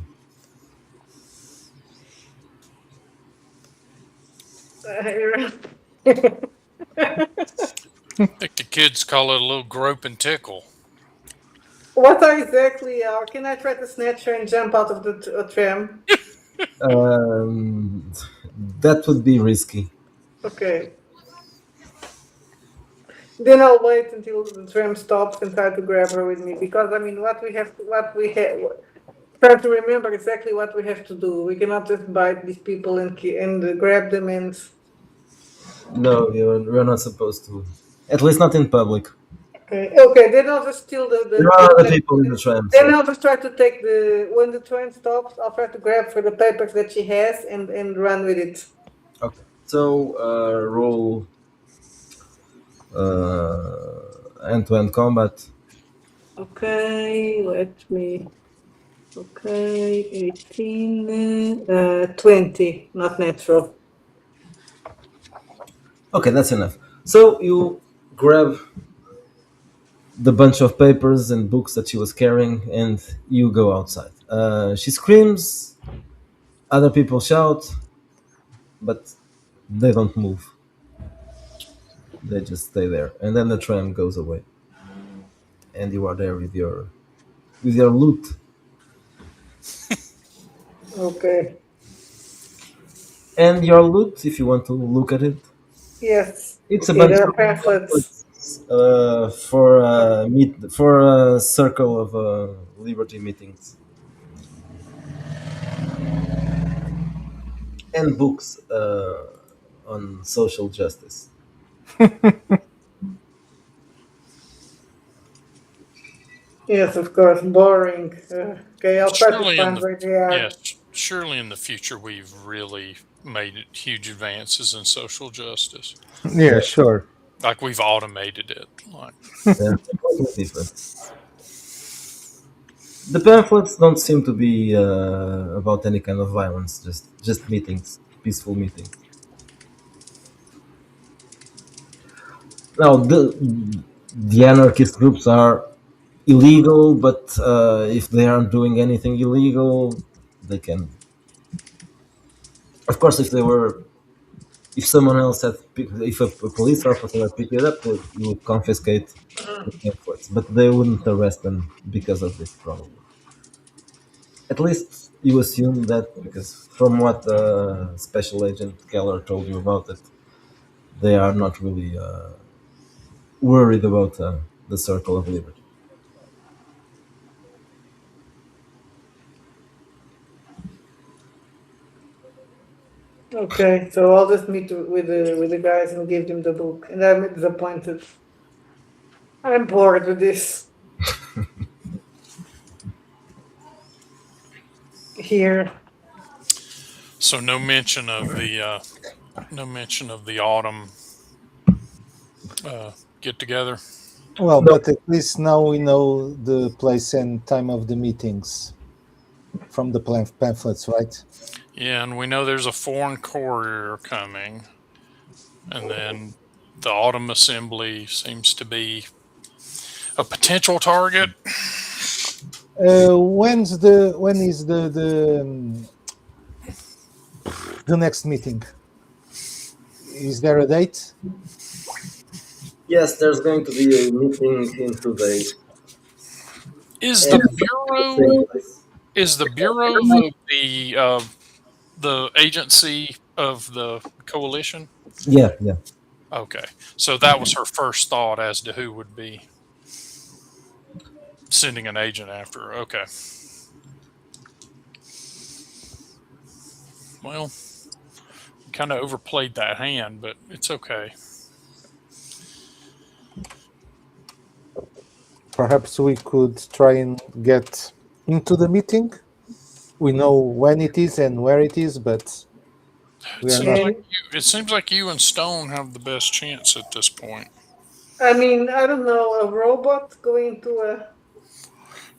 I think the kids call it a little grope and tickle. What are exactly? Can I try to snatch her and jump out of the tram? Um, that would be risky. Okay. Then I'll wait until the tram stops and try to grab her with me because I mean, what we have, try to remember exactly what we have to do. We cannot just bite these people and grab them and. No, you're not supposed to. At least not in public. Okay, okay. Then I'll just steal There are other people in the tram, Then so I'll just try to take when the train stops. I'll try to grab for the papers that she has and run with it. okay. So roll hand-to-hand combat. Okay, let me. Okay, 18, 20, not natural. Okay, that's enough. So you grab the bunch of papers and books that she was carrying, and you go outside. She screams. Other people shout, but they don't move. They just stay there, and then the tram goes away, and you are there with your loot. Okay. And your loot, if you want to look at it, Yes. it's a Okay, bunch there are of pamphlets. for a circle of liberty meetings and books on social justice. Yes, of course. Boring. Okay, I'll try to Surely in find the where they are. yes, surely in the future we've really made huge advances in social justice. Yeah, sure. Like we've automated it. Like They're completely different. The pamphlets don't seem to be about any kind of violence, just meetings, peaceful meetings. Now the anarchist groups are illegal, but if they aren't doing anything illegal, they can. Of course, if someone else if a police officer had picked it up, they would confiscate the pamphlets, but they wouldn't arrest them because of this, probably. At least you assume that because from what Special Agent Keller told you about it, they are not really worried about the Circle of Liberty. Okay, so I'll just meet with the guys and give them the book. And I'm disappointed. I'm bored with this here. So no mention of the autumn get together. Well, No. but at least now we know the place and time of the meetings from the pamphlets, right? Yeah, and we know there's a foreign courier coming, and then the autumn assembly seems to be a potential target. When is the next meeting? Is there a date? Yes, there's going to be a meeting in 2 days. Is And the it's the same bureau place. is the bureau the agency of the coalition? Yeah, yeah. Okay, so that was her first thought as to who would be sending an agent after her. Okay. Well, kind of overplayed that hand, but it's okay. Perhaps we could try and get into the meeting. We know when it is and where it is, but It we are seems not. like you and Stone have the best chance at this point. I mean, I don't know, a robot going to a.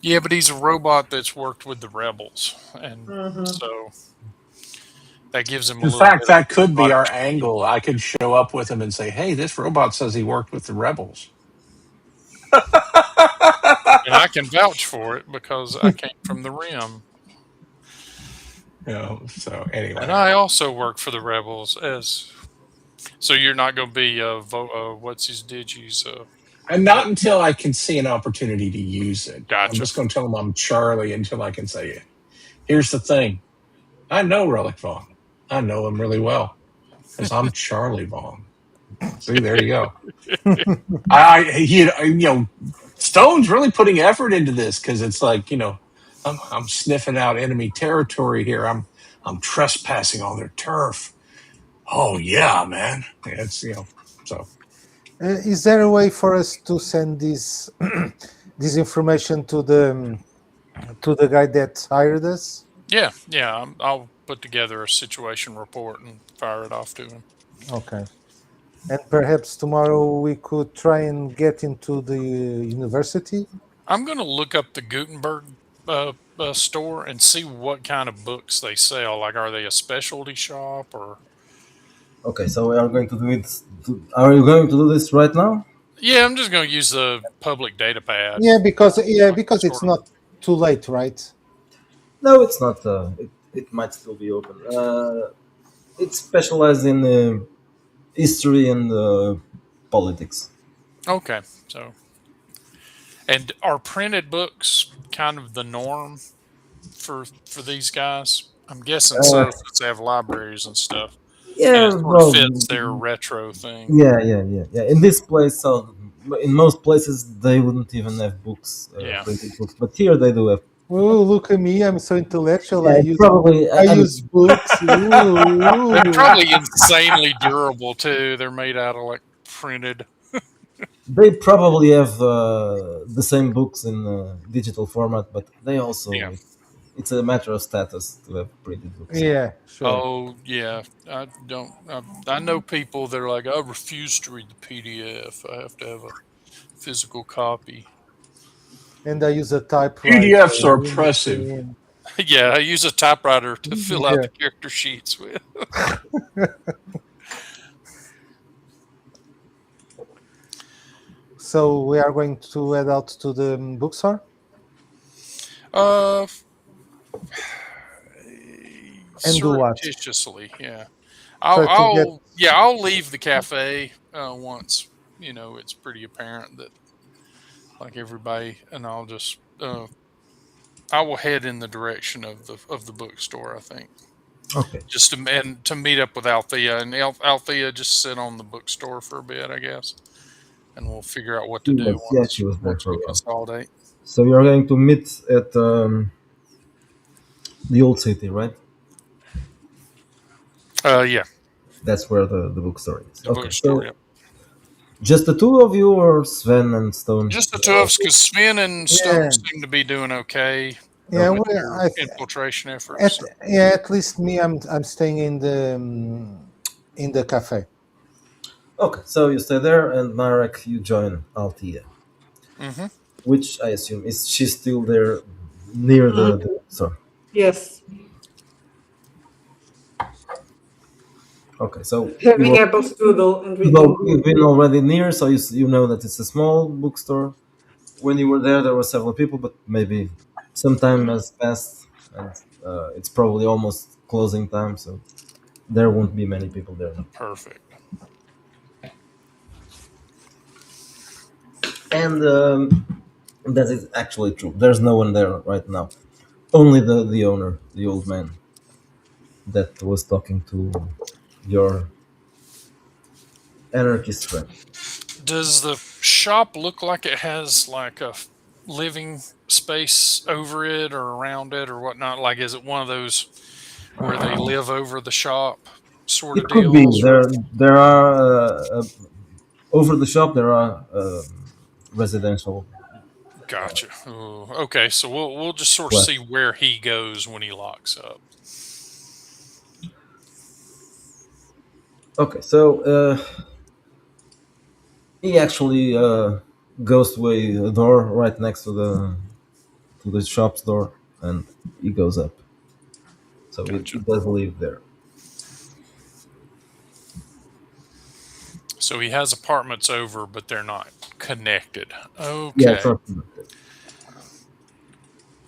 Yeah, but he's a robot that's worked with the rebels, and Mhm. so that gives him a In little fact, bit of that could be robot our expertise. angle. I could show up with him and say, "Hey, this robot says he worked with the rebels." And I can vouch for it because I came from the Rim, So and anyway, I also worked for the rebels. As so, you're not going to be what's his digis? and not until I can see an opportunity to use it. I'm Gotcha. just going to tell him I'm Charlie until I can say it. Here's the thing: I know Relic Vaughn. I know him really well because I'm Charlie Vaughn. See, there you go. Stone's really putting effort into this because it's like, I'm sniffing out enemy territory here. I'm trespassing on their turf. Oh yeah, man. It's so Is there a way for us to send this this information to the guy that hired us? Yeah, yeah. I'll put together a situation report and fire it off to him. Okay. And perhaps tomorrow we could try and get into the university. I'm going to look up the Gutenberg store and see what kind of books they sell. Like, are they a specialty shop or? Okay, so we are going to do it. Are you going to do this right now? Yeah, I'm just going to use the public data pad. Because it's Sort of. not too late, right? No, it's not. It might still be open. It's specialized in history and politics. Okay, so and are printed books kind of the norm for these guys? I'm guessing Uh, so, since they have libraries and stuff, and yeah, it sort of well, fits their retro thing. yeah. In this place, so in most places they wouldn't even have books, Yeah, printed books, but here they do have. Oh, look at me! I'm so intellectual. Yeah, probably. I use books. they're Ooh. probably insanely durable too. They're made out of like printed. They probably have the same books in digital format, but they also Yeah. it's a matter of status to have printed books. Yeah, sure. Oh yeah, I don't. I know people that are like, I refuse to read the PDF. I have to have a physical copy. And I use a typewriter. PDFs are in oppressive. between. Yeah, I use a typewriter to fill out Yeah. the character sheets with. So we are going to head out to the bookstore. Uh, And do what? surreptitiously, yeah. Try to I'll leave the cafe once it's pretty apparent that like everybody, and I'll just I will head in the direction of the bookstore. I think Okay. just to meet up with Althea, and Althea just sit on the bookstore for a bit, I guess, and we'll figure out what to do Yeah, she was there once for a we while. consolidate. So you're going to meet at the old city, right? Yeah, That's where the bookstore is. the Okay, bookstore. so Yep. Just the two of you, or Sven and Stone? Just the two of us, because Sven and Stone Yeah, seem to be doing okay yeah. with Okay. Well, their infiltration efforts. at yeah, at least me, I'm staying in the cafe. Okay, so you stay there, and Marek, you join Altia, Hmm. which I assume is she's still there near Mhm. the store. Yes, Okay, so having apple strudel and reading you've books. been already near, so you know that it's a small bookstore. When you were there were several people, but maybe some time has passed, and it's probably almost closing time, so there won't be many people there now. Perfect. And that is actually true. There's no one there right now. Only the owner, the old man that was talking to your anarchist friend. Does the shop look like it has like a living space over it or around it or whatnot? Like, is it one of those where they live over the shop sort of It could be deals, or? there. There are over the shop. There are residential Gotcha. Ooh, okay, so we'll just sort of see flats. where he goes when he locks up. Okay, so he actually goes to a door right next to the shop's door, and he goes up. So Gotcha. it does live there. So he has apartments over, but they're not connected. Yeah, it's Okay. not.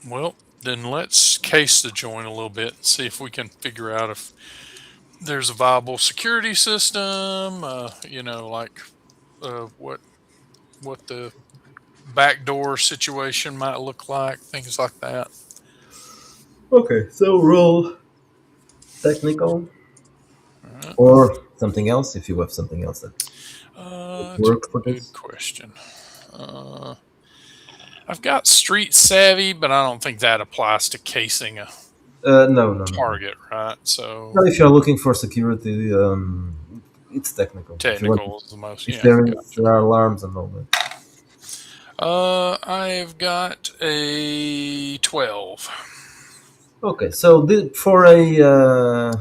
Well, then let's case the joint a little bit and see if we can figure out if there's a viable security system. Like what the backdoor situation might look like, things like that. Okay, so roll technical All right. or something else if you have something else that would That's a work for good this. question. Uh, I've got street savvy, but I don't think that applies to casing a No, no, no, no. target, right? So No, if you're looking for security, it's technical. If you want, technical is the most. if Yeah, gotcha. there are alarms and all that. I've got a 12. Okay, so for a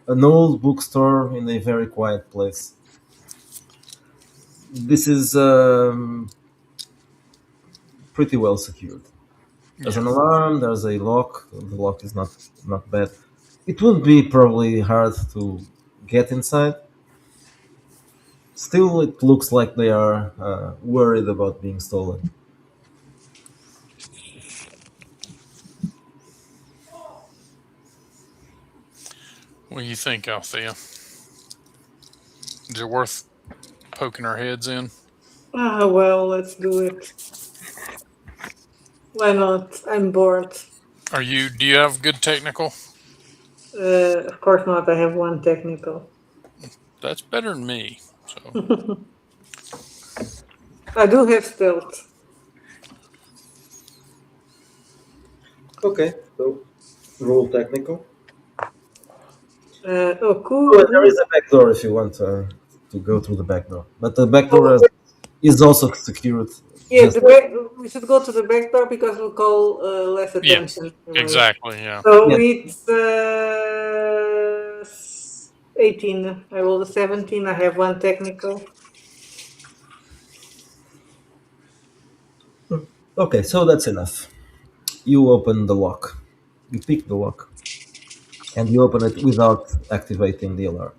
an old bookstore in a very quiet place, this is pretty well secured. There's Yeah. an alarm. There's a lock. The lock is not bad. It would be probably hard to get inside. Still, it looks like they are worried about being stolen. What do you think, Althea? Is it worth poking our heads in? Ah, well, let's do it. Why not? I'm bored. Do you have good technical? Of course not. I have one technical. That's better than me. So, I do have stealth. Okay, so roll technical. Oh, Oh, and there cool. is a back door if you want to go through the back door. But the back door Oh, is also secured. yeah, Just we should go to the back door because we'll call less yeah, attention. Right. exactly. Yeah. So yeah. it's 18. I rolled a 17. I have one technical. Okay, so that's enough. You open the lock. You pick the lock, and you open it without activating the alarm.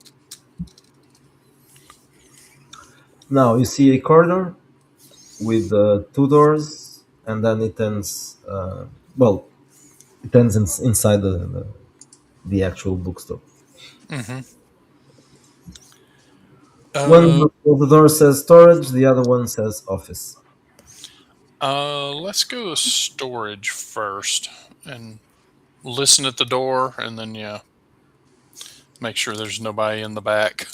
Now you see a corridor with two doors, and then it ends. Well, it ends inside the actual bookstore. Hmm. One Uh, of the doors says storage, the other one says office. let's go to storage first and listen at the door, and then yeah, make sure there's nobody in the back.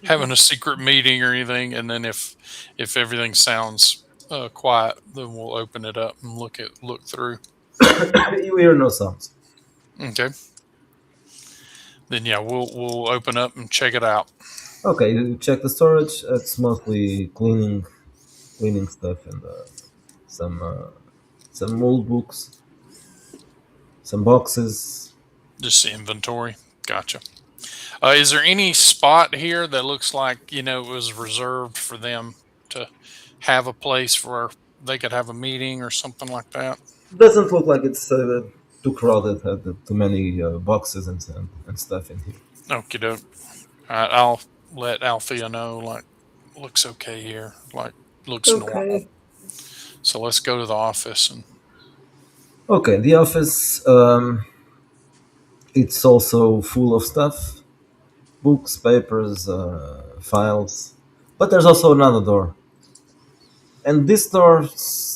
Having a secret meeting or anything, and then if everything sounds quiet, then we'll open it up and look through. You hear no sounds. Okay. then yeah, we'll open up and check it out. Okay, you check the storage. It's mostly cleaning stuff and some some old books, some boxes. Just inventory. Gotcha. Is there any spot here that looks like it was reserved for them to have a place where they could have a meeting or something like that? Doesn't look like it's too crowded. Too many boxes and stuff in here. Okie doke. I'll let Althea know. Like, looks okay here. Like, looks normal. Okay. So let's go to the office and Okay, the office. It's also full of stuff, books, papers, files. But there's also another door, and this door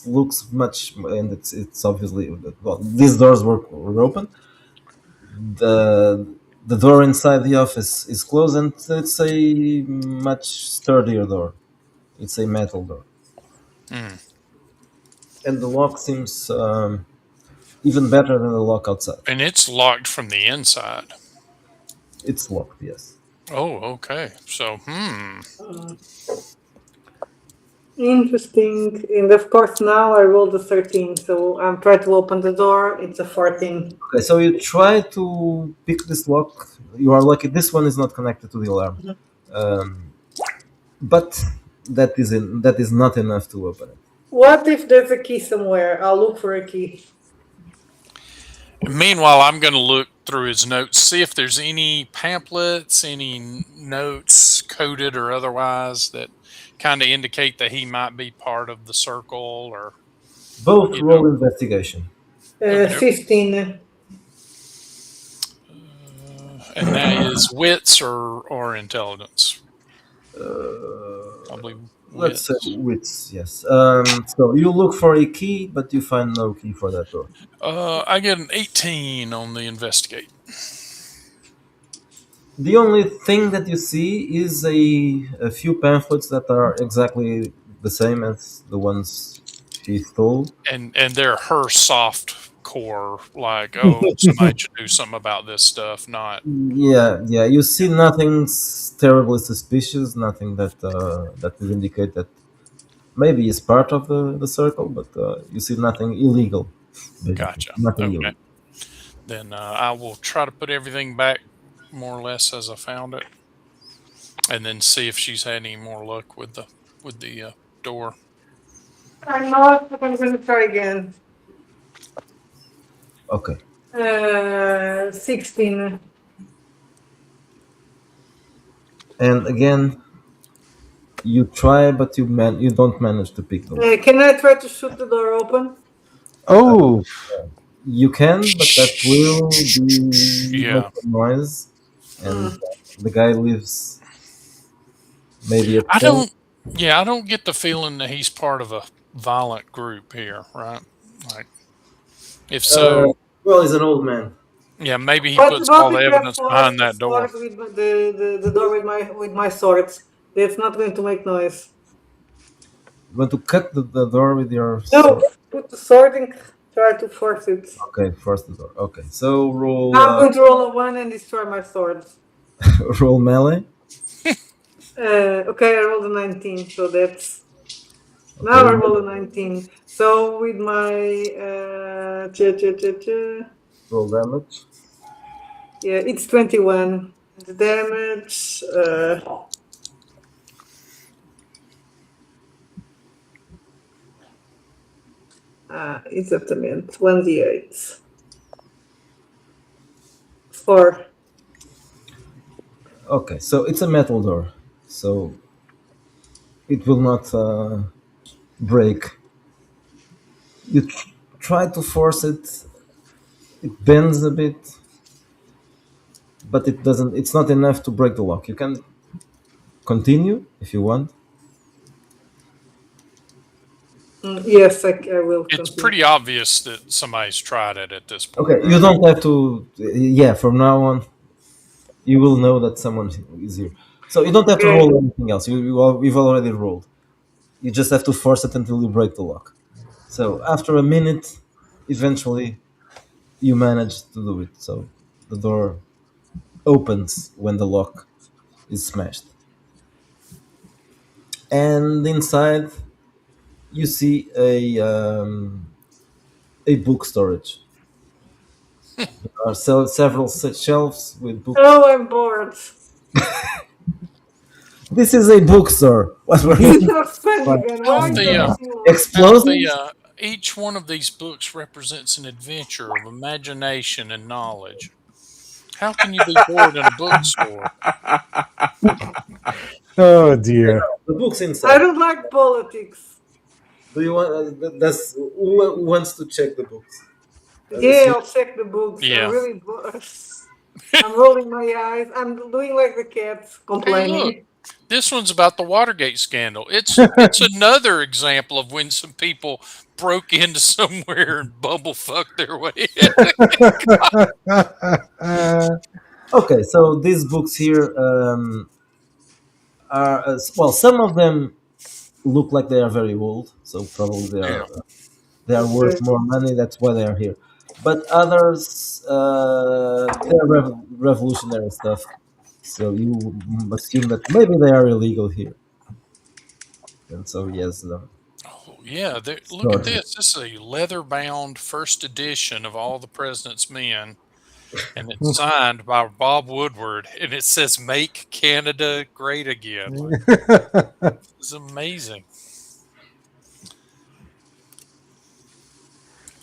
looks much, and it's obviously well, these doors were open. The door inside the office is closed, and it's a much sturdier door. It's a metal door, Mm. and the lock seems even better than the lock outside. And it's locked from the inside. It's locked, yes. Oh, okay. So, Interesting. And of course, now I rolled a 13, so I'm trying to open the door. It's a 14. Okay, so you try to pick this lock. You are lucky. This one is not connected to the alarm, but that is not enough to open it. What if there's a key somewhere? I'll look for a key. meanwhile, I'm going to look through his notes, see if there's any pamphlets, any notes, coded or otherwise, that kind of indicate that he might be part of the circle or. Both You roll investigation. Okay. 15. And that is wits or intelligence. Probably Let's say wits. wits, yes. So you look for a key, but you find no key for that door. I get an 18 on the investigate. The only thing that you see is a few pamphlets that are exactly the same as the ones she stole. And they're her soft core, like, oh, somebody should do something about this stuff, not. Yeah. You see nothing terribly suspicious, nothing that would indicate that maybe is part of the circle, but you see nothing illegal. Basically. Gotcha. Nothing Okay. illegal. Then I will try to put everything back more or less as I found it, and then see if she's had any more luck with the door. I'm not, but I'm going to try again. Okay. 16. And again, you try, but you don't manage to pick the lock. Can I try to shoot the door open? Oh, You can, but that will be Yeah. make a noise, and the guy lives maybe at I 10. don't. Yeah, I don't get the feeling that he's part of a violent group here, right? Like, if so, Well, he's an old man. yeah, maybe he What puts about all the if I evidence force behind the that door. sword with the door with my swords? That's not going to make noise. You want to cut the door with your No, sword? put the sword and try to force it. Okay, force the door. Okay, so roll Now I'm going to roll a 1 and destroy my sword. roll melee. Okay, I rolled a 19, so that's. Now I roll a 19. So with my. Roll damage. Yeah, it's 21. The damage. Exatamente. 1d8. 4. Okay, so it's a metal door, so it will not break. You try to force it. It bends a bit, but it doesn't. It's not enough to break the lock. You can continue if you want. Yes, I will. It's continue. pretty obvious that somebody's tried it at this point. Okay, you don't have to. Yeah, from now on, you will know that someone is here. So you don't have to Okay. roll anything else. You've already rolled. You just have to force it until you break the lock. So after a minute, eventually, you manage to do it. So the door opens when the lock is smashed. And inside, you see a book storage. There are several shelves with books. Oh, I'm bored. This is a bookstore. What were This is you not funny, man. Why are you Althea, talking more? explosives? Althea, each one of these books represents an adventure of imagination and knowledge. How can you be bored in a bookstore? Oh dear. The books I inside. don't like politics. Do you want? Does who wants to check the books? Yeah, I'll check the books. Yeah. I'm really bored. I'm rolling my eyes. I'm doing like the cats, Hey, look, complaining. this one's about the Watergate scandal. It's another example of when some people broke into somewhere and bumblefucked their way in. Okay, so these books here are well. Some of them look like they are very old, so probably they are worth Okay. more money. That's why they are here. But others, they are revolutionary stuff. So you assume that maybe they are illegal here, and so yes, Oh, yeah, look at stored here. this. This is a leather-bound first edition of All the President's Men, and it's signed by Bob Woodward, and it says "Make Canada Great Again." It's amazing.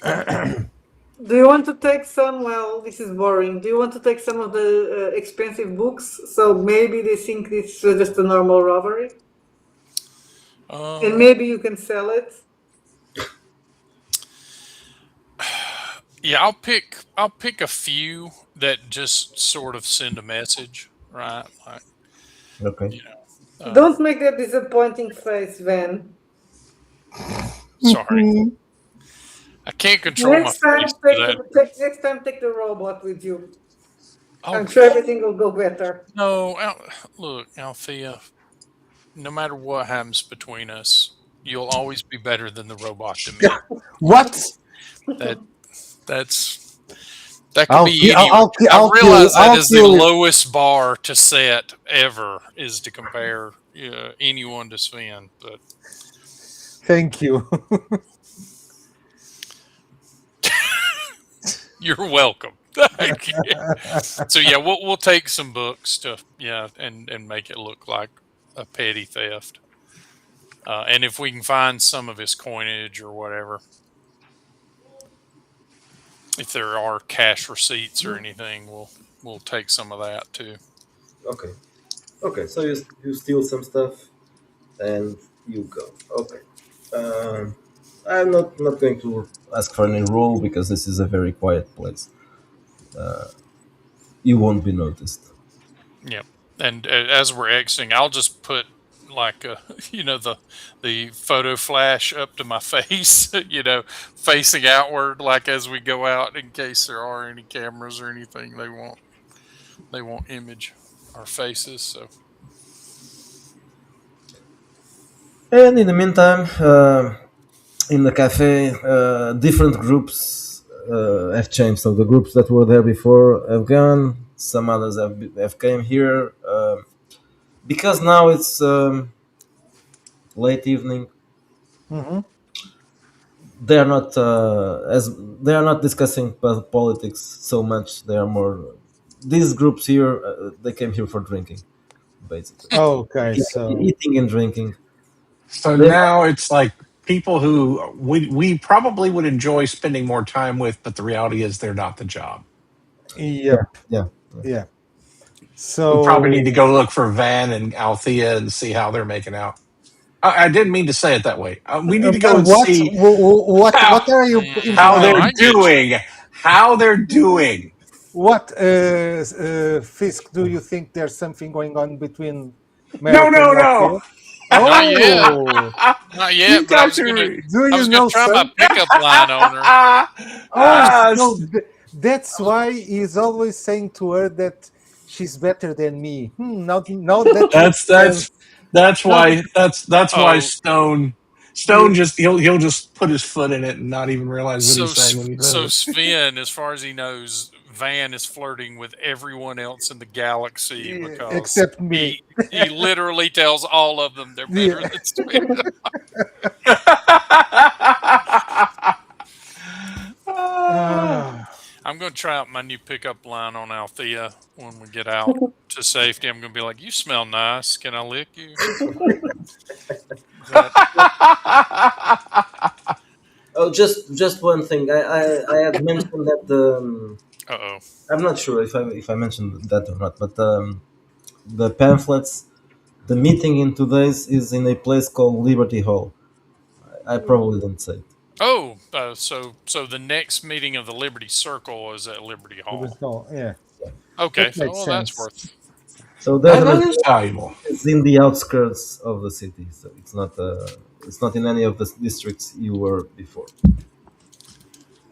Do you want to take some? Well, this is boring. Do you want to take some of the expensive books? So maybe they think this is just a normal robbery, and Um, maybe you can sell it. yeah, I'll pick a few that just sort of send a message, right? Like, Okay. you know, Don't make that disappointing face, Van. sorry, I can't control my Next time, face for that. take the robot with you. Oh I'm sure everything will go better. no, look, Althea. No matter what happens between us, you'll always be better than the robot to me. What? That's that could I'll be ki- any. I'll I realize that I'll is the kill it. lowest bar to set ever is to compare anyone to Sven. But Thank you. you're welcome. So yeah, we'll take some books to and make it look like a petty theft. And if we can find some of his coinage or whatever, if there are cash receipts or anything, we'll take some of that too. Okay. Okay. So you steal some stuff, and you go. Okay. I'm not going to ask for any roll because this is a very quiet place. You won't be noticed. Yep. And as we're exiting, I'll just put like the photo flash up to my face, facing outward, like as we go out, in case there are any cameras or anything they won't image our faces. So And in the meantime, in the cafe, different groups have changed. So the groups that were there before have gone. Some others have came here because now it's late evening. Mhm. They are not as they are not discussing politics so much. They are more these groups here. They came here for drinking, basically, Okay, so eating and drinking. So They, now it's like people who we probably would enjoy spending more time with, but the reality is they're not the job. yeah, yep, yeah. yeah. We probably need So to go look for Van and Althea and see how they're making out. I didn't mean to say it that way. We need to go and what see how, what are you how no, implying? they're I get you. doing. How they're doing. What Fisk? Do you think there's something going on between No, Merrick no, and no. Althea? Not yet. Oh, Not You yet, but got to. do I you was gonna know try my some? pickup line on her. Oh, Ah, so that's why he's always saying to her that she's better than me. Now that makes sense. that's Now, why Oh, Stone just he'll just put his foot in it and not even realize what so he's saying when he says it. Sven, as far as he knows, Van is flirting with everyone else in the galaxy because except me. he literally tells all of them they're better Yeah. than Sweet. Ah, I'm going to try out my new pickup line on Althea when we get out to safety. I'm going to be like, "You smell nice. Can I lick you?" But, Oh, just one thing. I had mentioned that uh-oh. I'm not sure if I mentioned that or not, but the pamphlets, the meeting in 2 days is in a place called Liberty Hall. I probably didn't say it. Oh, so the next meeting of the Liberty Circle is at Liberty it was Hall. no, yeah, Okay, that makes well that's sense. worth. So there's That an is valuable. it's in the outskirts of the city, so it's not in any of the districts you were before.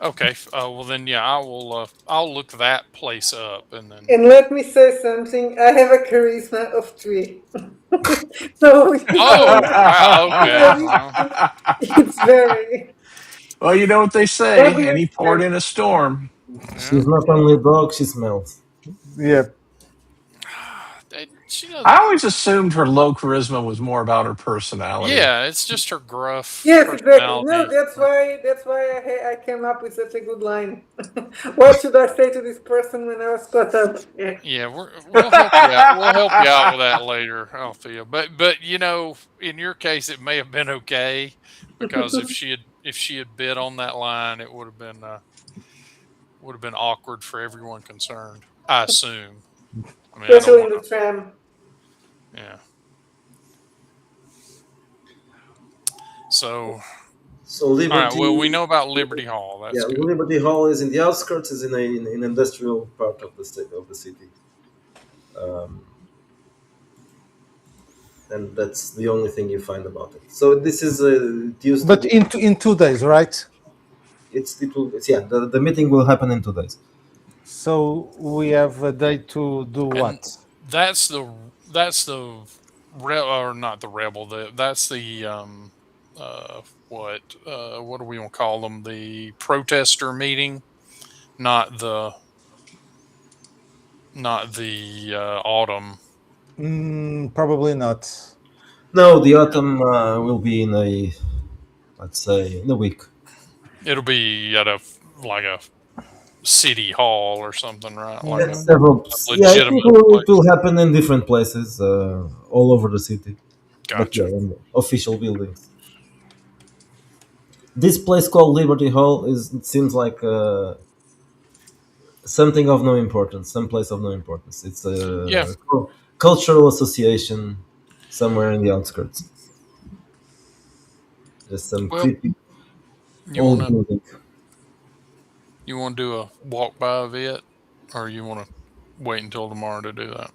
Okay, well then, yeah, I will. I'll look that place up and then. And let me say something. I have a charisma of 3. So Oh wow! Okay, it's very. Well, you know what they say, What do you any port expect? in a storm. yeah. She's not only a dog; she smells. Yeah, She I doesn't. always assumed her low charisma was more about her personality. Yeah, it's just her gruff Yes, exactly. No, personality. that's why I came up with such a good line. What should I say to this person when I was caught up? Yeah. Yeah, we'll help you out. We'll help you out with that later, Althea. But in your case, it may have been okay because if she had bid on that line, it would have been awkward for everyone concerned. I assume. I mean, I don't Especially in want the tram. to. Yeah. So, So all right. Liberty, Well, we know about Liberty Hall. That's yeah, good. Liberty Hall is in the outskirts, is in an industrial part of the state of the city, um, and that's the only thing you find about it. So this is it used to but be. in 2 days, right? The meeting will happen in 2 days. So we have a day to do And what? that's the or not the rebel. That's the what do we want to call them? The protester meeting, not the autumn. Probably not. No, the autumn will be in let's say, in a week. It'll be at a city hall or something, right? Like That's several. a Yeah, I think legitimate it will place. happen in different places all over the city. But Gotcha. yeah, in the official buildings. This place called Liberty Hall it seems like something of no importance, some place of no importance. It's Yeah. a cultural association somewhere in the outskirts. Just some Well, creepy you old wanna building. do a walk by of it, or you wanna wait until tomorrow to do that?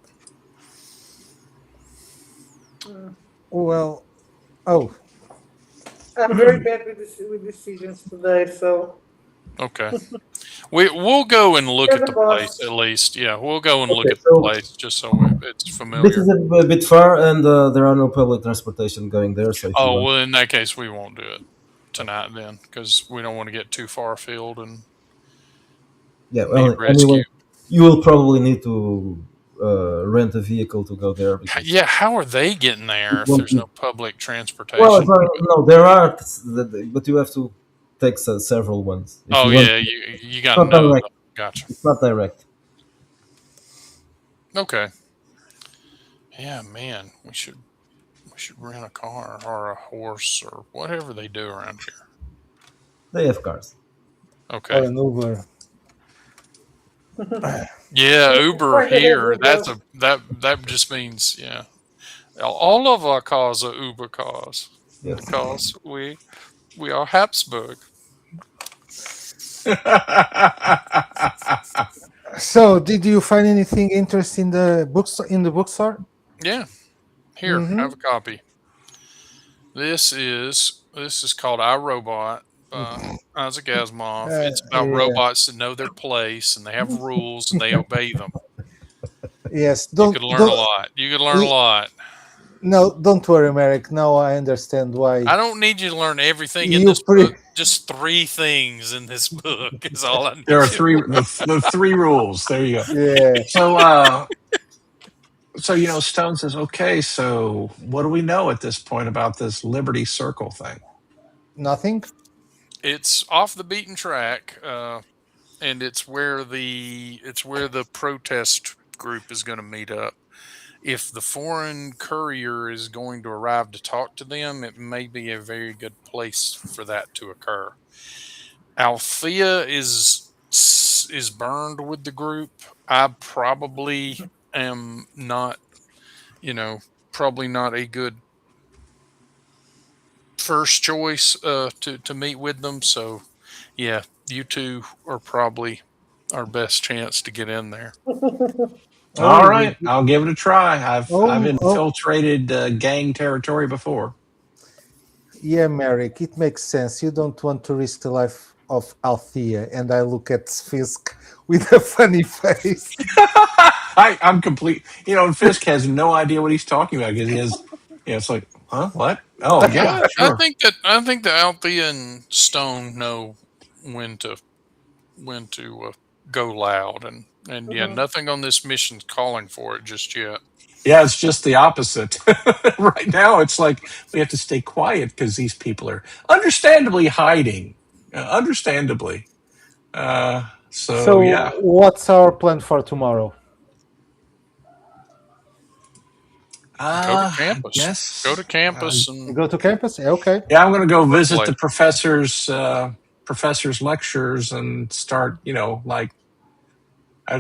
Well, oh, I'm very bad with decisions today, so Okay. We'll go and look you're at the the place boss. at least. Yeah, we'll go and look Okay, at the so place just so it's this familiar. is a bit far, and there are no public transportation going there. So if you Oh want, well, in that case, we won't do it tonight then, because we don't want to get too far afield and yeah, need well, rescue. anyway, you will probably need to rent a vehicle to go there because Yeah, how are they getting there it if won't there's be. no public Well, transportation? no, there are, but you have to take several ones if Oh you want. yeah, you got It's to not know. direct. Gotcha. It's not direct. Okay. Yeah, man, we should rent a car or a horse or whatever they do around here. They have cars. Okay. or an Uber. Yeah, Uber Find it here. everywhere. That just means yeah. All of our cars are Uber cars Yes. because we are Habsburg. So, did you find anything interesting in the bookstore? Yeah. Here, Mm-hmm. have a copy. This is called iRobot by Isaac Asimov. It's about Yeah. robots that know their place and they have rules and they obey them. Yes. You could learn a lot. You could learn a lot. No, don't worry, Merrick. Now I understand why I don't need you to learn everything in you this pre. book. Just 3 things in this book is all I need There are you to learn. the three rules. There you go. Yeah, So Stone says, okay, so what do we know at this point about this Liberty Circle thing? nothing. It's off the beaten track, and it's where the protest group is going to meet up. If the foreign courier is going to arrive to talk to them, it may be a very good place for that to occur. Althea is burned with the group. I probably am not, you know, probably not a good first choice to meet with them. So, yeah, you two are probably our best chance to get in there. Oh, All right, I'll give it a try. I've oh, infiltrated gang territory before. yeah, Merrick. It makes sense. You don't want to risk the life of Althea, and I look at Fisk with a funny face. I'm complete. And Fisk has no idea what he's talking about because he has. It's like, huh? What? Oh yeah, I sure. think that Althea and Stone know when to go loud, and yeah, Mhm. nothing on this mission's calling for it just yet. Yeah, it's just the opposite. Right now, it's like we have to stay quiet because these people are understandably hiding. Understandably. So So, yeah. what's our plan for tomorrow? Go to I campus. Go to guess. campus and Go to campus? Okay. Yeah, I'm going to go visit play. the professor's lectures and start. Like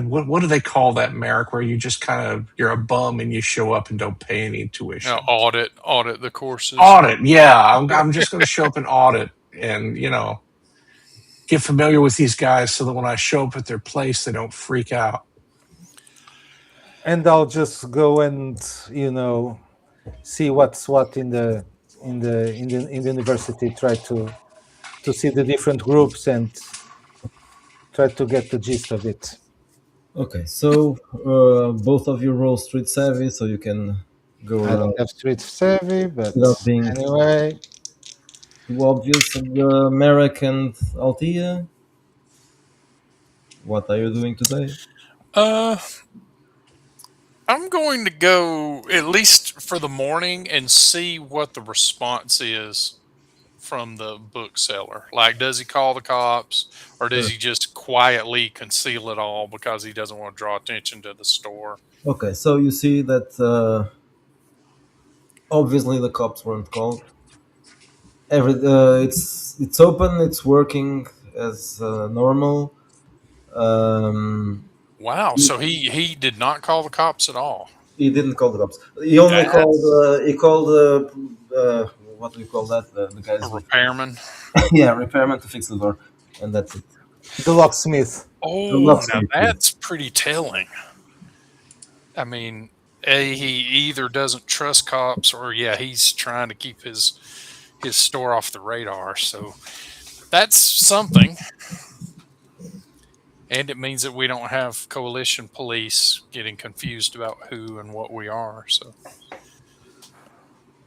what do they call that, Merrick? Where you just kind of you're a bum and you show up and don't pay any tuition. Audit the courses. Audit. Yeah, I'm just going to show up and audit and get familiar with these guys so that when I show up at their place, they don't freak out. And I'll just go and see what's what in the university. Try to see the different groups and try to get the gist of it. Okay, so both of you roll street savvy, so you can go I don't around have street savvy, but without being anyway, too obvious. Merrick and Altia, what are you doing today? Uh, I'm going to go at least for the morning and see what the response is from the bookseller. Like, does he call the cops or does Sure. he just quietly conceal it all because he doesn't want to draw attention to the store? Okay, so you see that obviously the cops weren't called. It's open, it's working as normal. Um, Wow. So he did not call the cops at all. he didn't call the cops. He only called. That's He called. What do you call that? The a guys with repairman. yeah, repairman to fix the door, and that's it. the locksmith. The Oh, now locksmith. that's pretty telling. I mean, he either doesn't trust cops or yeah, he's trying to keep his store off the radar. So that's something. And it means that we don't have coalition police getting confused about who and what we are. So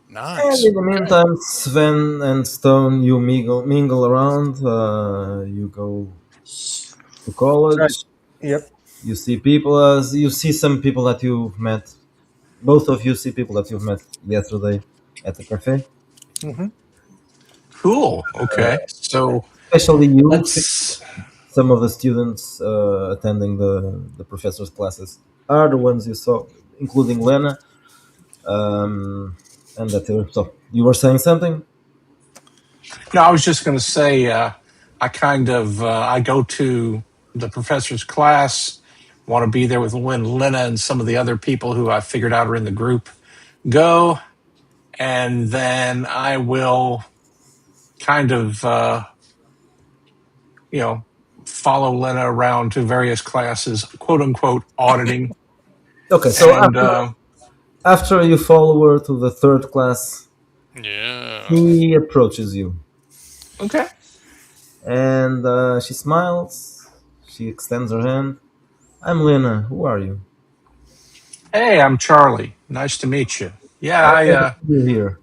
And nice. in the meantime, Sven and Stone, you mingle around. You go to Try, college. yep. You see people as you see some people that you've met. Both of you see people that you've met yesterday at the cafe. Hmm. Cool. Okay. So Especially you, let's. some of the students attending the professor's classes are the ones you saw, including Lena. And that's it. So you were saying something? No, I was just going to say, I go to the professor's class, want to be there with when Lena and some of the other people who I figured out are in the group go, and then I will kind of, follow Lena around to various classes, quote unquote, auditing. Okay, so And after you follow her to the third class, Yeah. he approaches you okay, and she smiles. She extends her hand. I'm Lena. Who are you? hey, I'm Charlie. Nice to meet you. Yeah, I I haven't seen you here.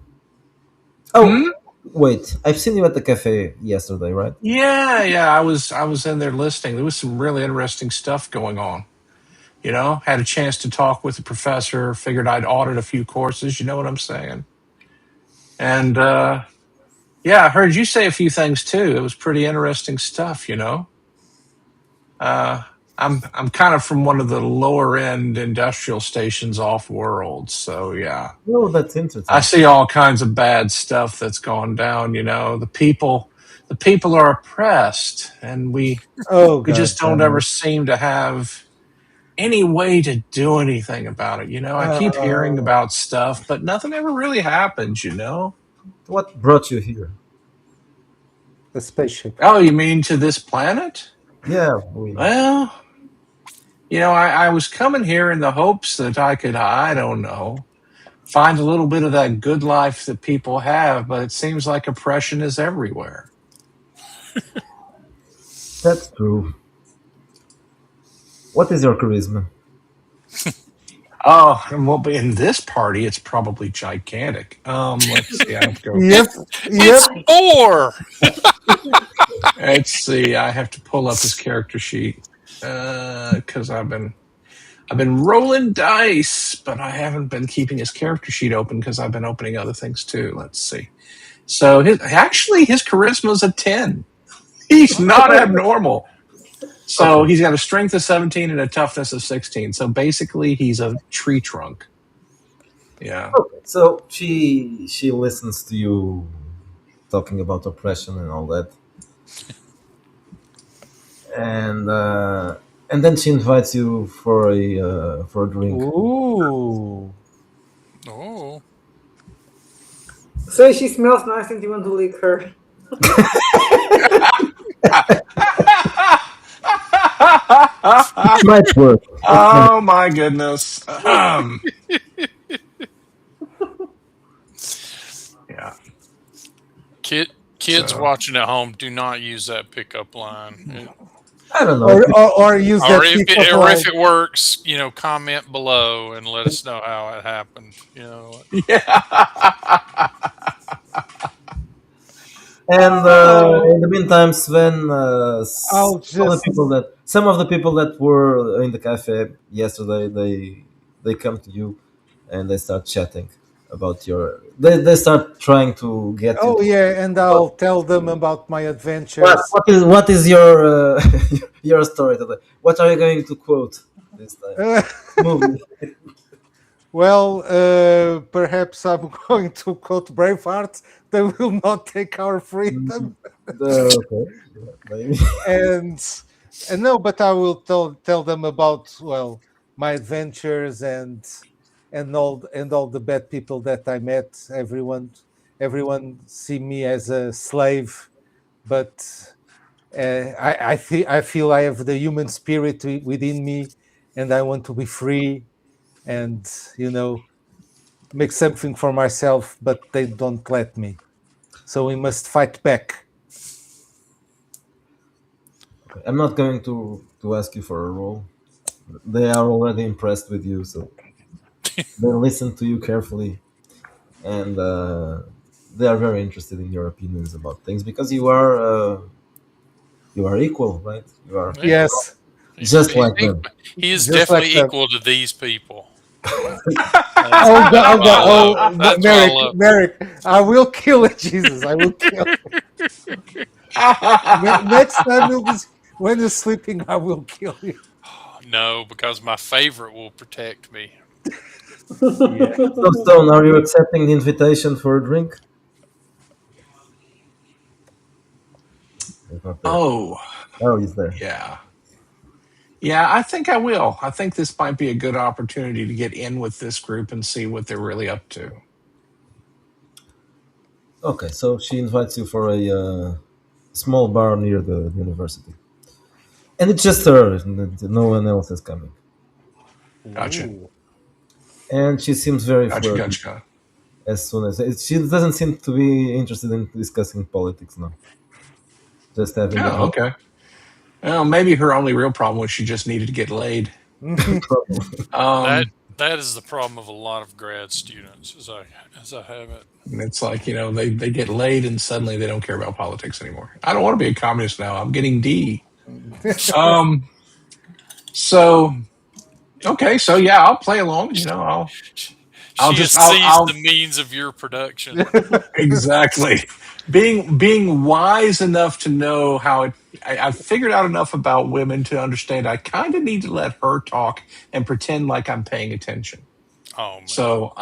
Oh, hmm? wait. I've seen you at the cafe yesterday, right? Yeah. I was in there listening. There was some really interesting stuff going on. Had a chance to talk with the professor. Figured I'd audit a few courses. You know what I'm saying? And yeah, I heard you say a few things too. It was pretty interesting stuff. Uh, I'm kind of from one of the lower end industrial stations off world, so yeah, Oh, that's I interesting. see all kinds of bad stuff that's gone down. The people are oppressed, and we Oh we God just don't Uh, ever seem to have any way to do anything about it. I keep hearing uh, about stuff, but nothing ever really happens. what brought you here? the spaceship. Oh, you mean to this planet? Yeah, Well, I was coming here in the hopes that I could, I don't know, find a little bit of that good life that people have, but it seems like oppression is everywhere. that's true. What is your charisma? Oh, and well, but in this party, it's probably gigantic. Let's see. I have to go. Yep, yep. It's 4. Let's see. I have to pull up his character sheet because I've been rolling dice, but I haven't been keeping his character sheet open because I've been opening other things too. Let's see. So his charisma is a 10. He's not abnormal. So Okay. he's got a strength of 17 and a toughness of 16. So basically, he's a tree trunk. Yeah. Okay. So she listens to you talking about oppression and all that, and uh, and then she invites you for a drink. Ooh. Oh. So she smells nice and you want to lick her. Might work. Oh my goodness. Yeah. Kids So watching at home, do not use that pickup line. I don't know. Or use Or that if pickup it, or line. if it works, comment below and let us know how it happened. yeah. And in the meantime, Sven, I'll just some of the people that were in the cafe yesterday, they come to you and they start chatting about they start trying to get you. Oh yeah, and What I'll tell them about my adventures. what is your your story today? What are you going to quote this time? Movie. Well, perhaps I'm going to quote Braveheart. They will not take our freedom, Okay. Yeah, maybe. and no, but I will tell them about my adventures and all the bad people that I met. Everyone see me as a slave, but I feel I have the human spirit within me, and I want to be free, and make something for myself, but they don't let me. So we must fight back. I'm not going to ask you for a role. They are already impressed with you, so they listen to you carefully, and they are very interested in your opinions about things because you are equal, right? You are Yeah, Yes, just like them. he is just like definitely that. equal to these people. Oh God! Oh That's what I love. God! Oh, That's what I Merrick, love. Merrick! I will kill it, Jesus! I will kill. Next time when you're sleeping, I will kill you. No, because my favorite will protect me. Yeah. So, Stone, are you accepting the invitation for a drink? He's not there. Oh, Oh, he's there. yeah. Yeah, I think I will. I think this might be a good opportunity to get in with this group and see what they're really up to. Okay, so she invites you for a small bar near the university, and it's just her. No one else is coming, Gotcha. Ooh. and she seems very Gotcha. flirty. Gotcha. As soon as she doesn't seem to be interested in discussing politics now, just having a Oh, okay. Well, maybe her only real problem was she just needed to get laid. problem. That Um, That is the problem of a lot of grad students, as I have it. And it's like, they get laid and suddenly they don't care about politics anymore. I don't want to be a communist now. I'm getting D. Um, so, okay. So yeah, I'll play along. I'll She has just, seized the means of your production. exactly. Being wise enough to know how I've figured out enough about women to understand I kind of need to let her talk and pretend like I'm paying attention. Oh man. So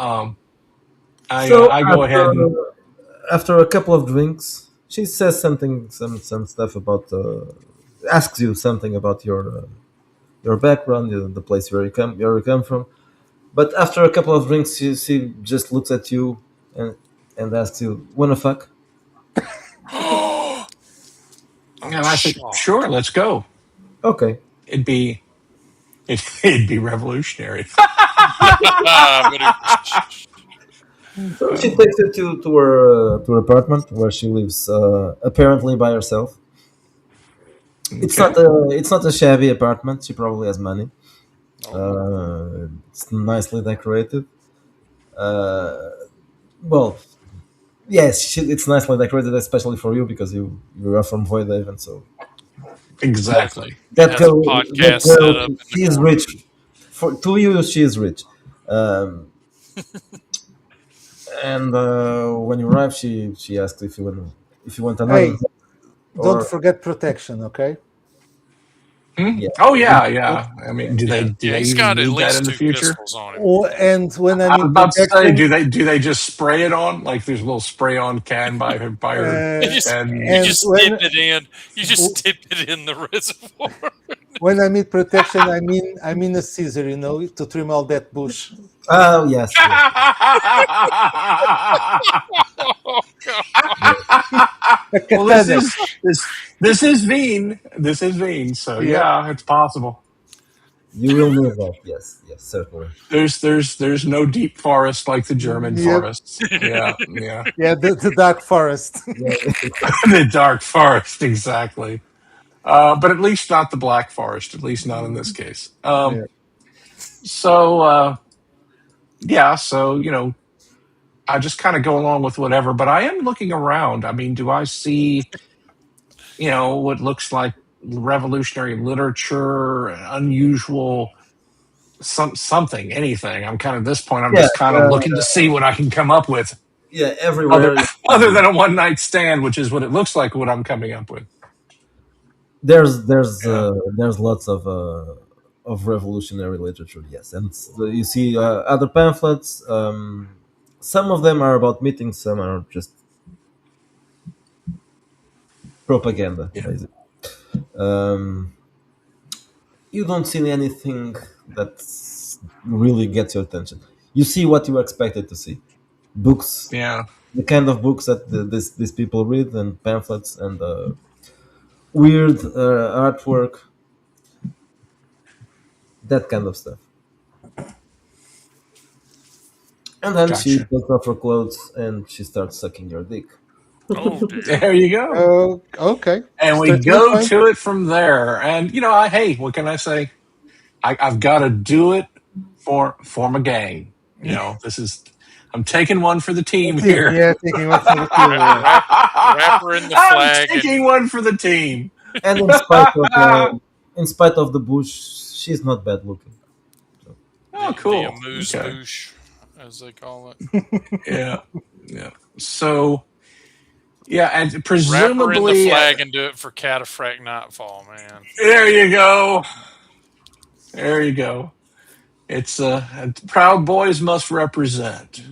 So I go ahead and after a couple of drinks, she says some stuff about, asks you something about your background, the place where you come from. But after a couple of drinks, she just looks at you and asks you, "Wanna fuck?" and I said, sure, let's go. Okay. It'd be it'd be revolutionary. But So she takes you to her apartment where she lives, apparently by herself. Okay. It's not a shabby apartment. She probably has money. It's nicely decorated. Uh, well, yes, it's nicely decorated, especially for you because you are from Voidhaven. So Exactly. that has a girl, podcast set up in the she is corner. rich. For to you, she is rich. Um, and when you arrive, she asks if you want another. Hey, don't Or forget protection, okay? yeah, Oh yeah. I mean, do Yeah, they he's even got at need that least in the 2 future? pistols on him. Oh, and when I I was mean about to say, protection, do they just spray it on? Like there's a little spray on can by her You uh, just and you and just dip when it in. You just dip it in the reservoir. when I mean protection, I mean a scissor, to trim all that bush. oh yes, yes. Oh god. A well, this katana. is this is Veen. This is Veen. So Yeah. yeah, it's possible. You will need that. Yes, yes, certainly. There's no deep forest like the German Yep. forests. Yeah. Yeah, the dark forest. Yeah, The dark forest, exactly. But at least not the black forest. At least not in this case. Yeah. So yeah, so I just kind of go along with whatever. But I am looking around. I mean, do I see what looks like revolutionary literature, unusual something, anything? I'm kind of at this point. I'm yeah, just kind of looking to see what I can come up with, yeah. other Everywhere other than a one night stand, which is what it looks like. What I'm coming up with. Yeah. there's lots of revolutionary literature. Yes, and you see other pamphlets. Some of them are about meetings. Some are just propaganda, Yeah. basically. Um, you don't see anything that really gets your attention. You see what you expected to see: books, Yeah. the kind of books that these people read, and pamphlets, and weird artwork, that kind of stuff. And then she Gotcha. takes off her clothes and she starts sucking your dick. Oh dear. There you go. Oh, okay. And we Strictly go fine. to it from there. And hey, what can I say? I've got to do it for my gang. I'm taking one for the team here. Yeah, taking one for the team. Yeah. Wrap her in the I'm flag taking and one for the team. And in spite of the bush, she's not bad looking. Oh, the cool. amuse Okay. bouche, as they call it. Yeah. So, yeah, and Wrap her in the presumably, flag and do it for Cataphract Nightfall, man. there you go. There you go. It's Proud Boys must represent.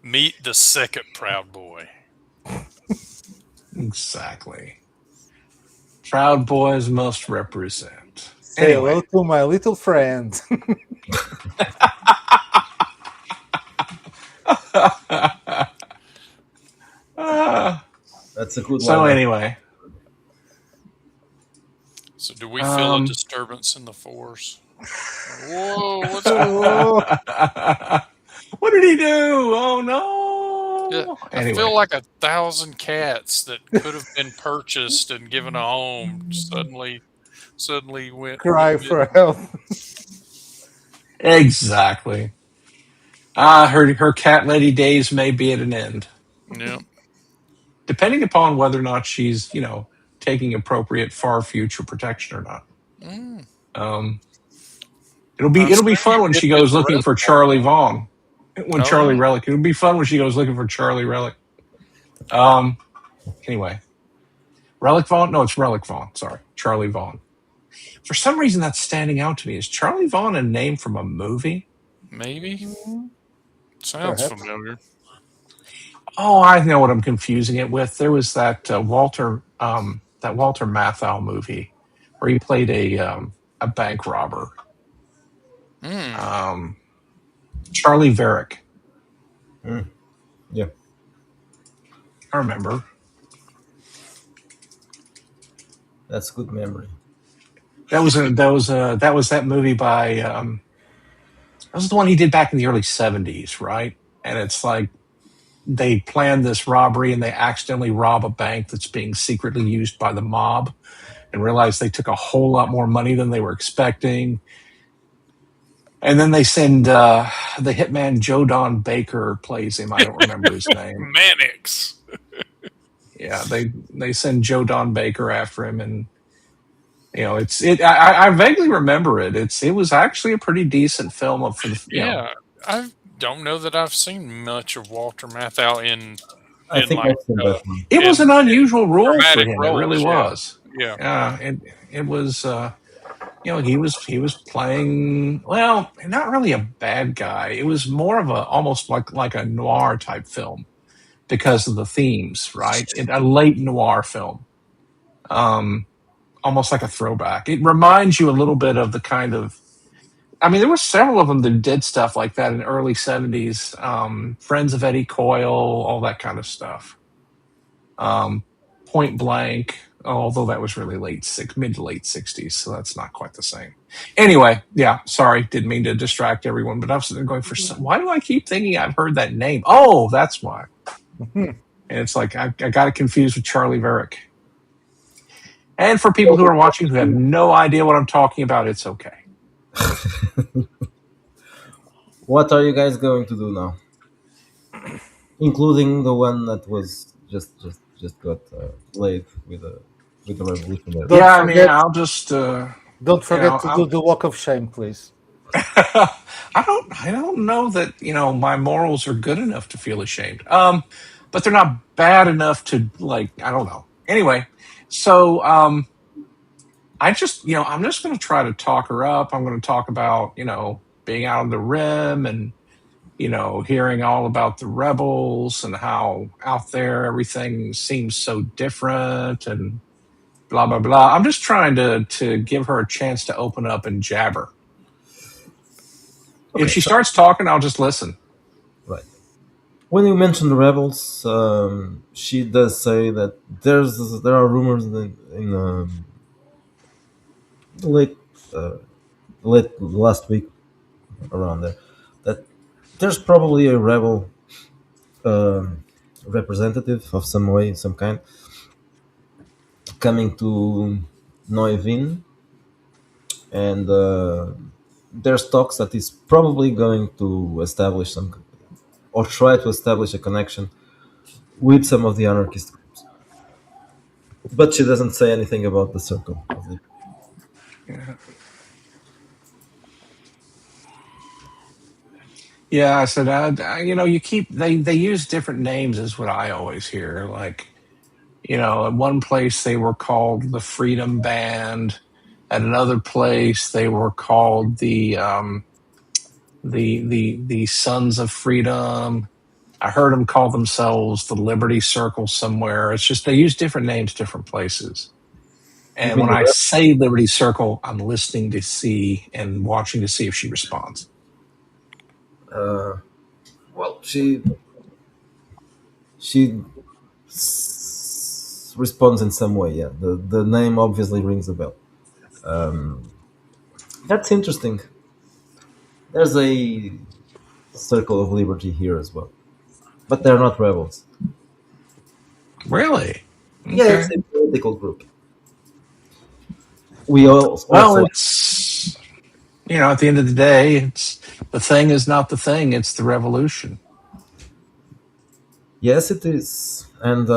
Meet the second Proud Boy. Exactly. Proud Boys must represent. Say Anyway. hello to my little friend. That's a good So line. anyway, So, do we feel a disturbance in the force? Whoa, what's going Oh, what did he do? Oh no! Yeah, I Anyway, feel like 1,000 cats that could have been purchased and given a home suddenly suddenly went. Cry for help. Exactly. Her cat lady days may be at an end, Yeah. depending upon whether or not she's taking appropriate far future protection or not. Mm. Um, I it'll be assume you fun when did she get goes the looking for reservoir. Charlie Vaughn. When Oh Charlie yeah. Relic, it'll be fun when she goes looking for Charlie Relic. Um, anyway, Relic Vaughn. No, it's Relic Vaughn. Sorry, Charlie Vaughn. For some reason, that's standing out to me. Is Charlie Vaughn a name from a movie? Maybe. Sounds Perhaps. familiar. Oh, I know what I'm confusing it with. There was that Walter Matthau movie where he played a bank robber. Mm. Um, Charlie Varick. Yeah, I remember. that's good memory. That was that movie by that was the one he did back in the early '70s, right? And it's like they planned this robbery and they accidentally rob a bank that's being secretly used by the mob and realize they took a whole lot more money than they were expecting. And then they send the hitman Joe Don Baker plays him. I don't remember his name. Mannix. Yeah, they send Joe Don Baker after him, and I vaguely remember it. It was actually a pretty decent film for the Yeah. I don't know that I've seen much of Walter Matthau I in think like I've seen that one. It was in an unusual role for dramatic him. It really roles. Yeah. was. Yeah. Yeah, it was. He was playing, well, not really a bad guy. It was more of a almost like a noir type film because of the themes, right? A late noir film, um, almost like a throwback. It reminds you a little bit of the kind of. I mean, there were several of them that did stuff like that in the early '70s. Friends of Eddie Coyle, all that kind of stuff. Um, Point Blank, although that was really mid to late '60s, so that's not quite the same. Anyway, yeah, sorry, didn't mean to distract everyone, but I was sitting there going, why do I keep thinking I've heard that name? Oh, that's why. And it's like I got it confused with Charlie Varick. And for people who are watching who have no idea what I'm talking about, it's okay. What are you guys going to do now? Including the one that was just got played with the revolutionary. Don't Yeah, I mean, forget. I'll just Don't forget to do I'm, the walk of shame, please. I don't know that my morals are good enough to feel ashamed. But they're not bad enough to, like, I don't know. Anyway, so I'm just going to try to talk her up. I'm going to talk about being out on the rim and hearing all about the rebels and how out there everything seems so different and blah blah blah. I'm just trying to give her a chance to open up and jabber. Okay, If she so, starts talking, I'll just listen. right. When you mention the rebels, she does say that there are rumors in late uh, late last week around there that there's probably a rebel representative of some way, some kind, coming to Noivin, and there's talks that he's probably going to establish some or try to establish a connection with some of the anarchist groups. But she doesn't say anything about the circle of the. Yeah, I said, you keep they use different names is what I always hear. Like, at one place they were called the Freedom Band. At another place they were called the Sons of Freedom. I heard them call themselves the Liberty Circle somewhere. It's just they use different names, different places. You And mean when the I say Liberty Circle, I'm listening to see and watching to see if she responds. well, she responds in some way. Yeah, the name obviously rings a bell. That's interesting. There's a Circle of Liberty here as well, but they're not rebels. Really? Yeah, Okay. it's a political group. We Well, also it's at the end of the day, it's the thing is not the thing; it's the revolution. yes, it is, and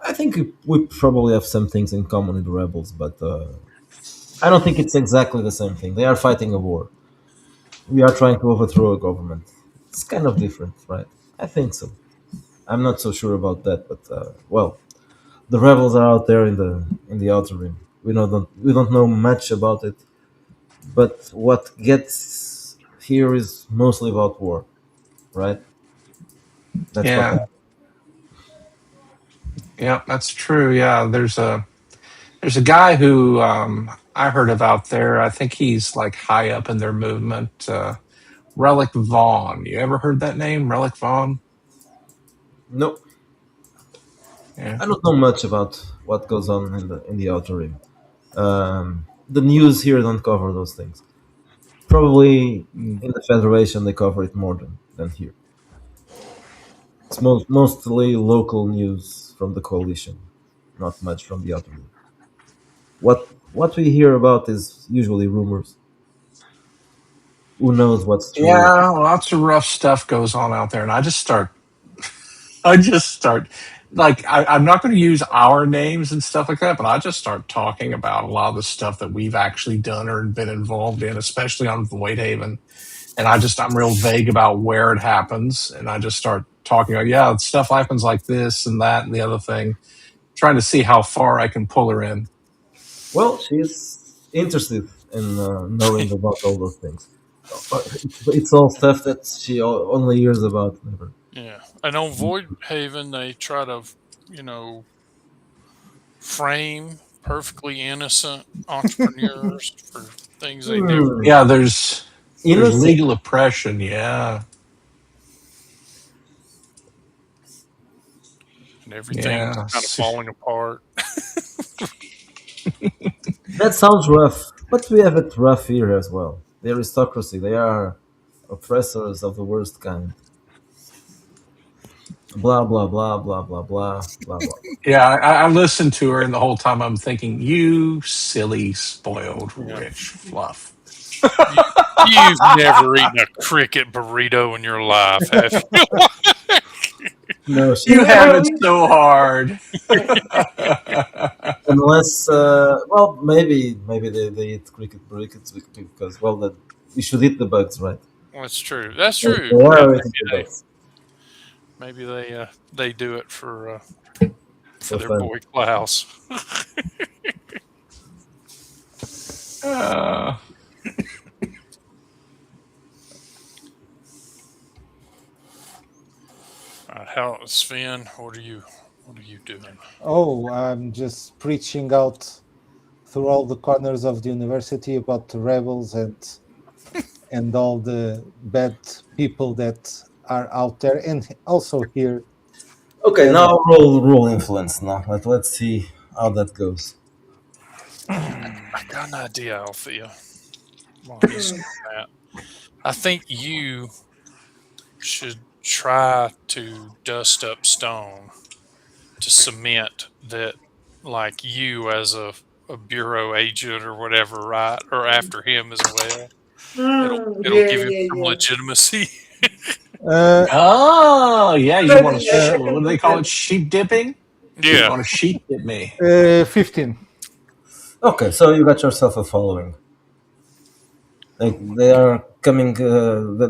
I think we probably have some things in common with the rebels, but I don't think it's exactly the same thing. They are fighting a war. We are trying to overthrow a government. It's kind of different, right? I think so. I'm not so sure about that, but well, the rebels are out there in the outer rim. We don't know much about it, but what gets here is mostly about war, right? That's what. Yeah, yeah, that's true. Yeah, there's a guy who I heard of out there. I think he's like high up in their movement. Relic Vaughn. You ever heard that name, Relic Vaughn? No, Yeah. I don't know much about what goes on in the outer rim. The news here don't cover those things. Probably Mm. in the Federation they cover it more than here. It's mostly local news from the coalition, not much from the outer rim. What we hear about is usually rumors. Who knows what's true? Yeah, lots of rough stuff goes on out there, and I just start like I'm not going to use our names and stuff like that, but I just start talking about a lot of the stuff that we've actually done or been involved in, especially on Void Haven. And I'm real vague about where it happens, and I just start talking about stuff happens like this and that and the other thing, trying to see how far I can pull her in. Well, she's interested in knowing about all those things. It's all stuff that she only hears about. Never. Yeah. And on Void Haven, they try to, you know, frame perfectly innocent entrepreneurs for things they never Hmm. Yeah, there's Innocent. legal oppression. Yeah, and everything's yeah. kind of falling apart. That sounds rough, but we have it rough here as well. The aristocracy, they are oppressors of the worst kind. Blah blah blah blah blah blah blah blah. Yeah, I listened to her, and the whole time I'm thinking, "You silly, spoiled, Yeah. rich fluff." You've never eaten a cricket burrito in your life, have you? No, she You have it Well, so hard. unless well maybe they eat cricket crickets because well that we should eat the bugs, right? That's true. That's They true. they Yeah, are eating the bugs maybe they do it for for their fun. boy Klaus. Uh, How Sven? What are you doing? Oh, I'm just preaching out through all the corners of the university about the rebels and all the bad people that are out there and also here. Okay, And now roll influence now. Let's see how that goes. I got an idea, Althea. While he's doing that, I think you should try to dust up Stone to cement that, like you as a bureau agent or whatever, right? Or after him as well. It'll yeah, give him yeah, some yeah. legitimacy. uh, oh, yeah. You want to? I What can do do they call that. it? Sheep dipping. You Yeah. want to sheep dip me? 15. Okay, so you got yourself a following. Like they are coming.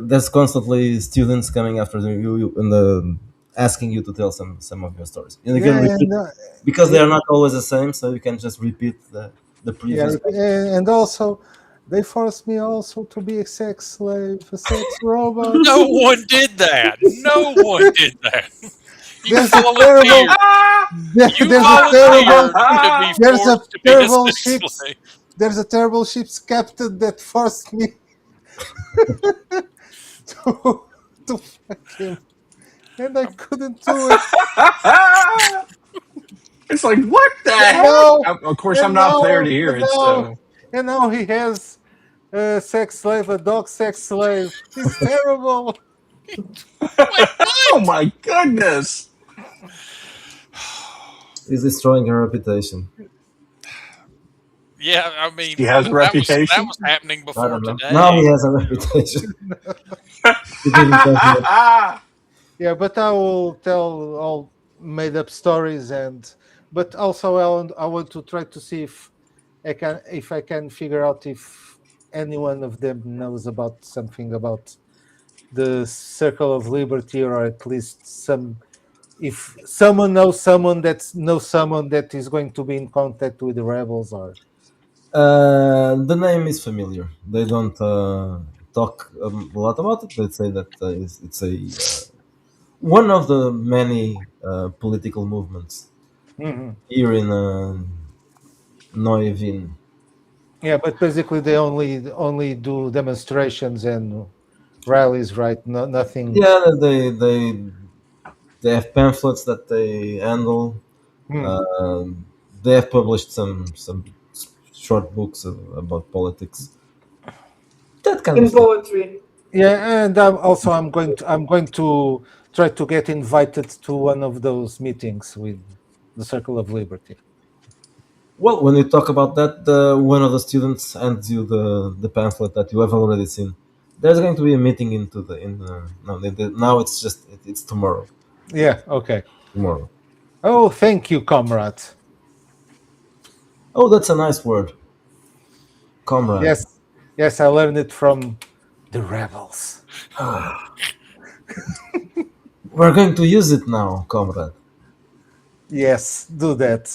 There's constantly students coming after you and asking you to tell some of your stories. And you can Yeah, repeat and because they yeah, are not always the same, so you can just repeat the yeah, previous one. and also they forced me also to be a sex slave, a sex robot. No one did that. No one did that. You There's a volunteered. terrible, You there's a terrible, volunteered to be there's a forced to be a terrible sex ships, slave. there's a terrible ship's captain that forced me to to fuck him, and I couldn't do it. It's like what the And heck? now, Of course, I'm and not now, there to hear and it. now, So, and now he has a sex slave, a dog sex slave. It's terrible. Wait, oh what? my goodness! Is destroying her reputation. Yeah, I mean, He has a that reputation. was happening I before don't know. today. Now he has a reputation. He didn't have much. Yeah, but I will tell all made up stories, and but also I want to try to see if I can figure out if any one of them knows about something about the Circle of Liberty, or at least some. If someone knows someone that is going to be in contact with the rebels, or The name is familiar. They don't talk a lot about it. They say that it's a one of the many political movements Mhm. here in Neuwien. Yeah, but basically they only do demonstrations and rallies, right? No, nothing. Yeah, they have pamphlets that they handle. Hmm. Um, they have published some short books about politics. That kind of In stuff. poetry. Yeah, and I'm going to try to get invited to one of those meetings with the Circle of Liberty. Well, when you talk about that, one of the students hands you the pamphlet that you have already seen. There's going to be a meeting into the in no now it's just it's tomorrow. Yeah. Okay. Tomorrow. Oh, thank you, comrade. Oh, that's a nice word, comrade. Yes. Yes, I learned it from the rebels. We're going to use it now, comrade. Yes, do that.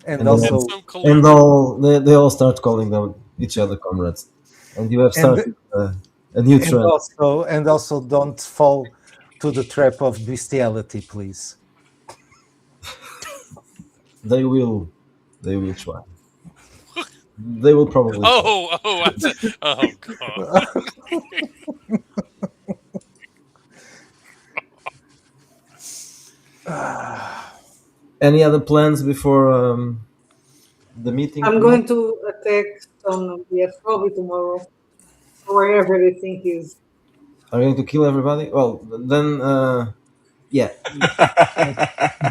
And And all, It's also, so and colloquial. all they all start calling them each other comrades, and you have and started a new trend. and also don't fall to the trap of bestiality, please. They will, they will try. They will probably try. Oh God. Any other plans before the meeting I'm tomorrow? going to attack Stone, yes, probably tomorrow, or wherever they think is. Are you going to kill everybody? Well, then, yeah,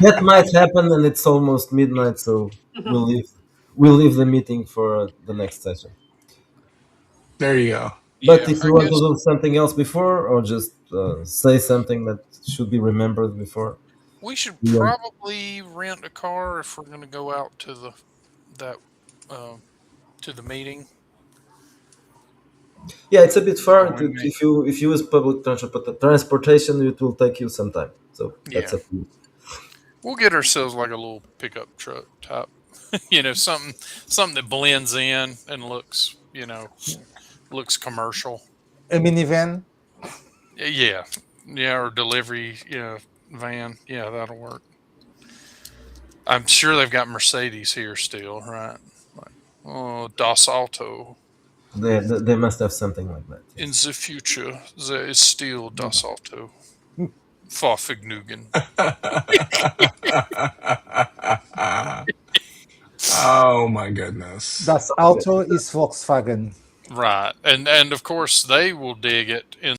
that might happen, and it's almost midnight, so we'll leave. We'll leave the meeting for the next session. There you go. But Yeah, if I you want to guess do something else before, or just say something that should be remembered before, we should yeah, probably rent a car if we're going to go out to that uh, to the meeting. yeah, it's a bit far. And we may, If you use public transportation, it will take you some time. So that's yeah, up to you. we'll get ourselves like a little pickup truck type, something that blends in and looks commercial. A minivan. Yeah, yeah, or delivery, van. Yeah, that'll work. I'm sure they've got Mercedes here still, right? Like, oh, Das Auto. They must have something like that. In Yes. the future, there is still Das Auto. Vergnügen. Oh my goodness. Das Auto is Volkswagen. Right, and of course they will dig it in